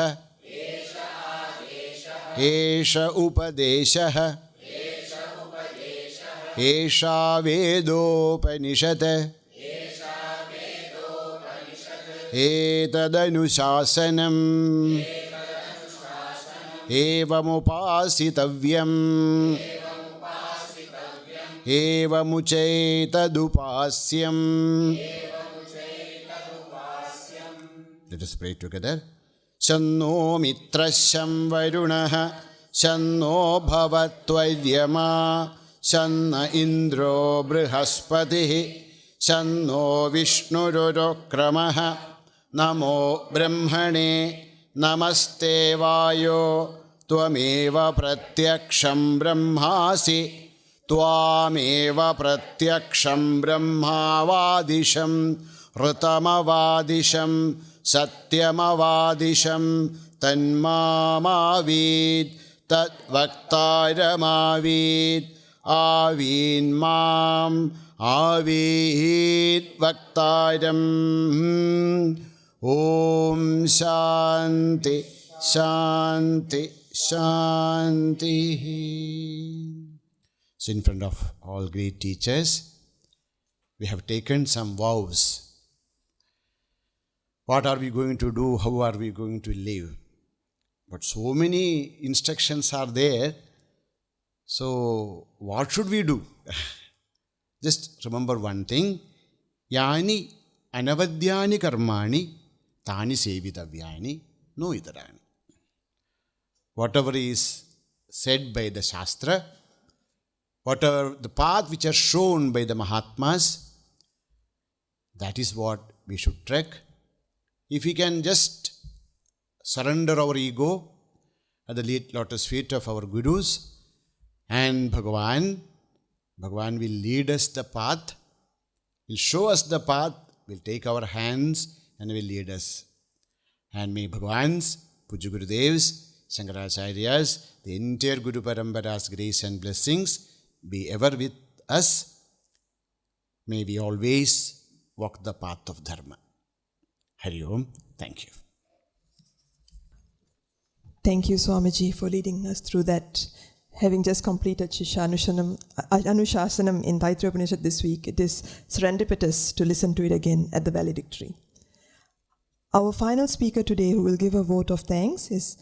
Esha upadeshah Esha vedopanishad Etadanushasanam Evamupasitavyam Evamuchaitadupasyam. Let us pray together. Shanno mitrasham varunah Shanno bhavatvaryama Shanna indro brihaspatihi Shanno vishnururokramah Namo brahmane Namaste vayo Tvameva pratyaksham brahmasi Tvameva pratyaksham brahmavadisham Ritamavadisham Satyamavadisham Tanmamavid Tatvaktaramavid Avin mam Avid Vaktaram. Om Shanti Shanti Shanti. So in front of all great teachers, we have taken some vows. What are we going to do? How are we going to live? But so many instructions are there. So what should we do? Just remember one thing. Yani anavadyani karmani tani sevitavyani no idarani. Whatever is said by the Shastra, whatever the path which are shown by the Mahatmas, that is what we should trek. If we can just surrender our ego at the lotus feet of our Gurus, and Bhagavan will lead us the path, will show us the path, will take our hands and will lead us. And may Bhagavan's, Puja Gurudevs, Shankaracharyas, the entire Guru Parampara's grace and blessings be ever with us. May we always walk the path of Dharma. Hari Om. Thank you. Thank you, Swamiji, for leading us through that. Having just completed Shishanushasanam in Taittiriya Upanishad this week, it is serendipitous to listen to it again at the Valedictory. Our final speaker today who will give a vote of thanks is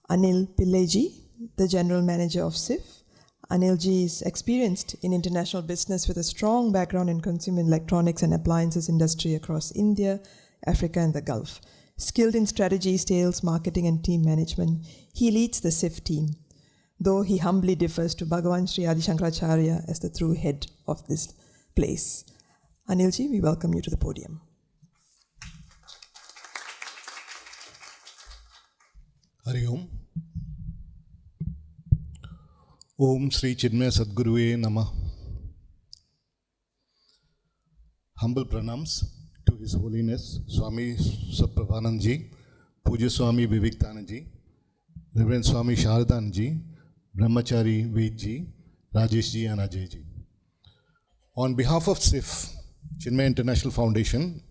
Anil Pilleji, the General Manager of SIF. Anilji is experienced in international business with a strong background in consumer electronics and appliances industry across India, Africa and the Gulf. Skilled in strategy, sales, marketing and team management, he leads the SIF team, though he humbly differs to Bhagavan Sri Adi Sankaracharya as the true head of this place. Anilji, we welcome you to the podium. Hari Om. Om Sri Chinmaya Sadguruve Namah. Humble pranams to His Holiness Swami Suprabhanand Ji, Puja Swami Vivekananda Ji, Reverend Swami Sharadananda Ji, Brahmachari Ved Ji, Rajesh Ji and Ajay Ji. On behalf of SIF, Chinmaya International Foundation,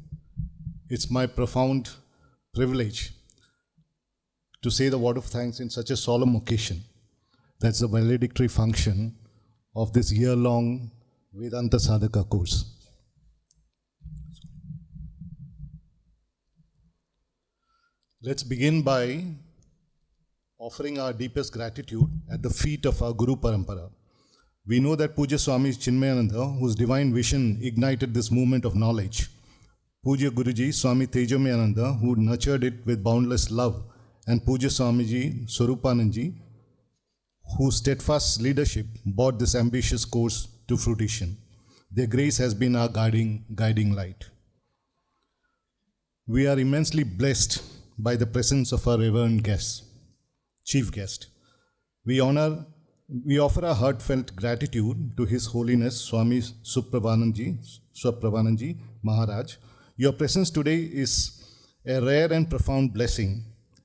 it's my profound privilege to say the word of thanks in such a solemn occasion. That's the valedictory function of this year-long Vedanta Sadhaka Course. Let's begin by offering our deepest gratitude at the feet of our Guru Parampara. We know that Puja Swami Chinmayananda, whose divine vision ignited this movement of knowledge, Puja Guruji Swami Tejomayananda, who nurtured it with boundless love, and Puja Swamiji Swarupananji, whose steadfast leadership brought this ambitious course to fruition. Their grace has been our guiding light. We are immensely blessed by the presence of our reverend guest, chief guest. We offer our heartfelt gratitude to His Holiness Swami Suprabhanandji Maharaj. Your presence today is a rare and profound blessing.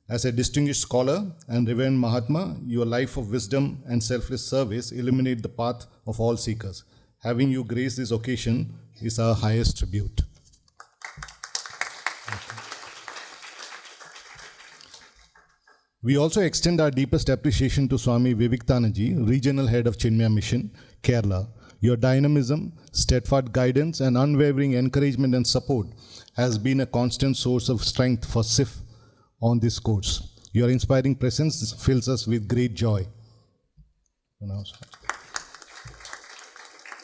As a distinguished scholar and reverend Mahatma, your life of wisdom and selfless service illuminate the path of all seekers. Having you grace this occasion is our highest tribute. We also extend our deepest appreciation to Swami Vivekananda, Regional Head of Chinmaya Mission, Kerala. Your dynamism, steadfast guidance, and unwavering encouragement and support has been a constant source of strength for SIF on this course. Your inspiring presence fills us with great joy.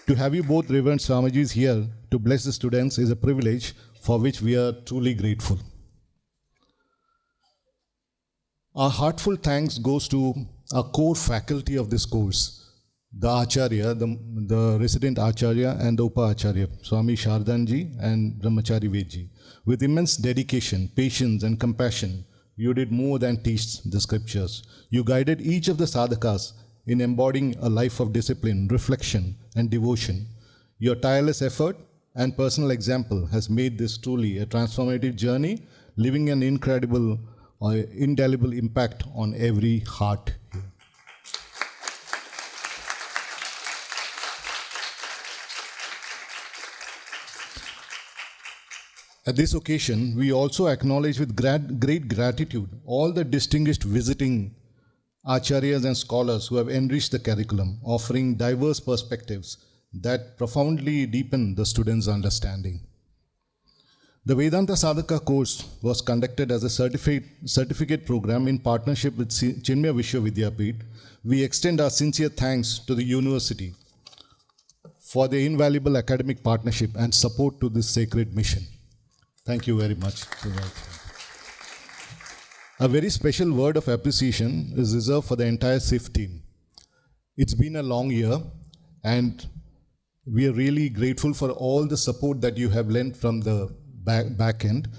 To have you both Reverend Swamijis here to bless the students is a privilege for which we are truly grateful. Our heartfelt thanks goes to our core faculty of this course, the Acharya, the resident Acharya and the Upa-acharya, Swami Sharadanji and Brahmachari Vedji. With immense dedication, patience and compassion, you did more than teach the scriptures. You guided each of the sadhakas in embodying a life of discipline, reflection and devotion. Your tireless effort and personal example has made this truly a transformative journey, leaving an incredible indelible impact on every heart here. At this occasion, we also acknowledge with great gratitude all the distinguished visiting acharyas and scholars who have enriched the curriculum, offering diverse perspectives that profoundly deepen the students' understanding. The Vedanta Sadhaka Course was conducted as a certificate program in partnership with Chinmaya Vishwa Vidyapeeth. We extend our sincere thanks to the university for their invaluable academic partnership and support to this sacred mission. Thank you very much. A very special word of appreciation is reserved for the entire SIF team. It's been a long year and we are really grateful for all the support that you have lent from the back end.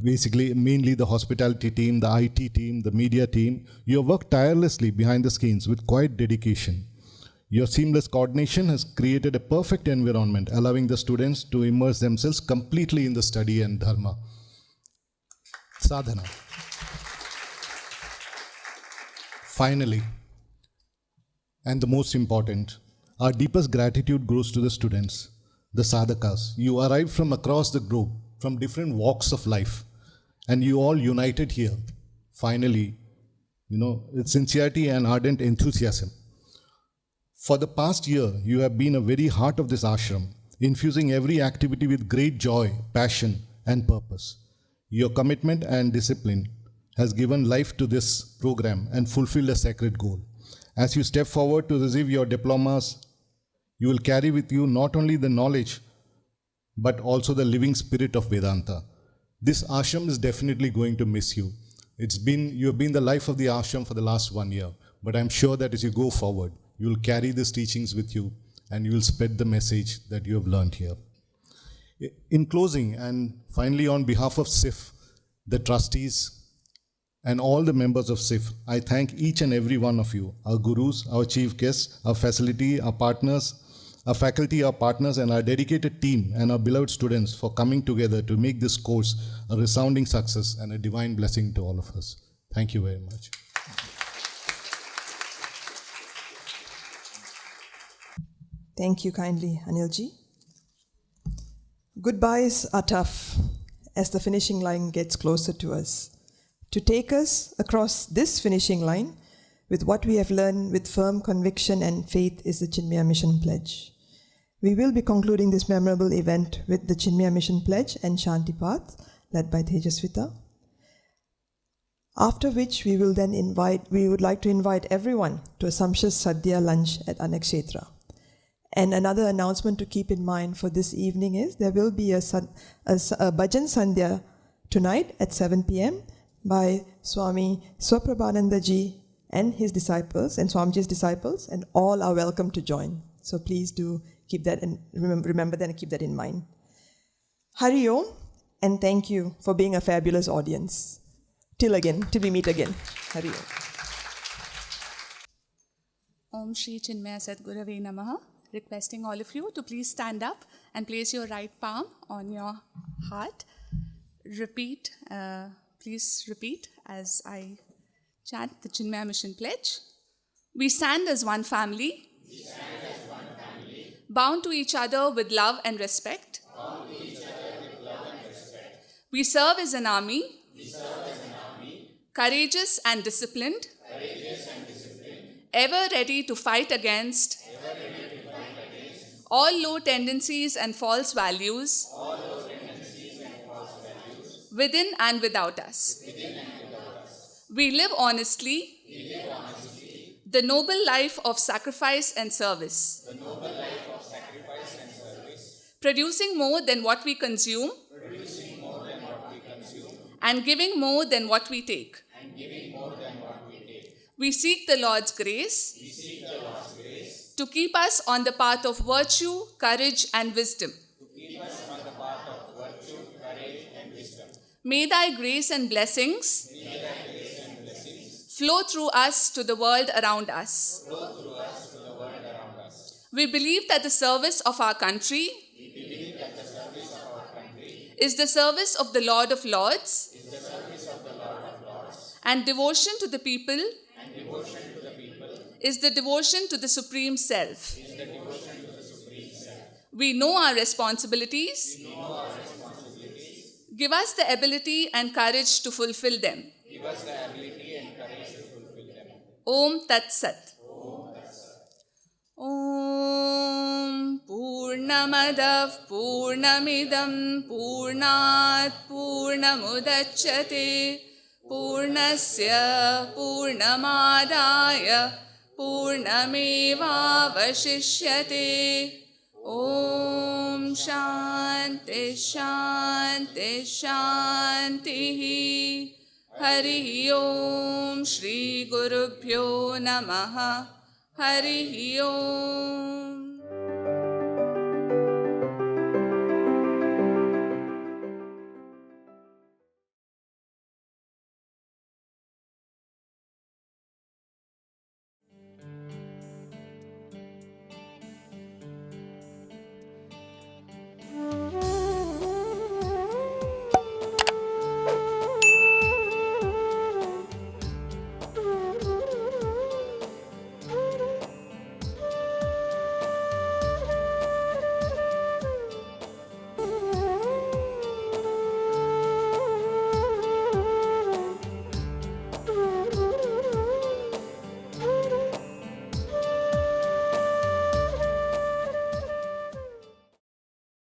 Basically, mainly the hospitality team, the IT team, the media team. You have worked tirelessly behind the scenes with quite dedication. Your seamless coordination has created a perfect environment, allowing the students to immerse themselves completely in the study and dharma. Sadhana. Finally, and the most important, our deepest gratitude goes to the students, the sadhakas. You arrived from across the globe, from different walks of life, and you all united here. Finally, with sincerity and ardent enthusiasm. For the past year, you have been a very heart of this ashram, infusing every activity with great joy, passion, and purpose. Your commitment and discipline has given life to this program and fulfilled a sacred goal. As you step forward to receive your diplomas, you will carry with you not only the knowledge, but also the living spirit of Vedanta. This ashram is definitely going to miss you. You have been the life of the ashram for the last 1 year, but I'm sure that as you go forward, you will carry these teachings with you and you will spread the message that you have learned here. In closing, and finally on behalf of SIF, the trustees and all the members of SIF, I thank each and every one of you, our gurus, our chief guests, our facility, our partners, our faculty, our partners, and our dedicated team and our beloved students for coming together to make this course a resounding success and a divine blessing to all of us. Thank you very much. Thank you kindly, Anilji. Goodbyes are tough as the finishing line gets closer to us. To take us across this finishing line with what we have learned with firm conviction and faith is the Chinmaya Mission Pledge. We will be concluding this memorable event with the Chinmaya Mission Pledge and Shanti Path led by Tejasvita. After which we would like to invite everyone to a sumptuous Sadhya lunch at Anakshetra. And another announcement to keep in mind for this evening is there will be a Bhajan Sandhya tonight at 7 p.m. by Swami Swaprabhananda ji and his disciples and Swamiji's disciples, and all are welcome to join. So please do keep that and remember that and keep that in mind. Hari Om, and thank you for being a fabulous audience. Till we meet again. Hari Om. Om Shri Chinmaya Sadgurave Namaha. Requesting all of you to please stand up and place your right palm on your heart. Please repeat as I chant the Chinmaya Mission Pledge. We stand as one family, bound to each other with love and respect. We serve as an army, courageous and disciplined, ever ready to fight against all low tendencies and false values within and without us. We live honestly the noble life of sacrifice and service, producing more than what we consume and giving more than what we take. We seek the Lord's grace to keep us on the path of virtue, courage, and wisdom. May thy grace and blessings flow through us to the world around us. We believe that the service of our country is the service of the Lord of Lords, and devotion to the people is the devotion to the Supreme Self. We know our responsibilities. Give us the ability and courage to fulfill them. Om Tat Sat. Om Purnamadav Purnamidam Purnat Purnamudachyate Purnasya Purnamadaya Purnamevavashishyate. Om Shanti Shanti Shanti. Hari Om Shri Gurubhyo Namaha. Hari Om.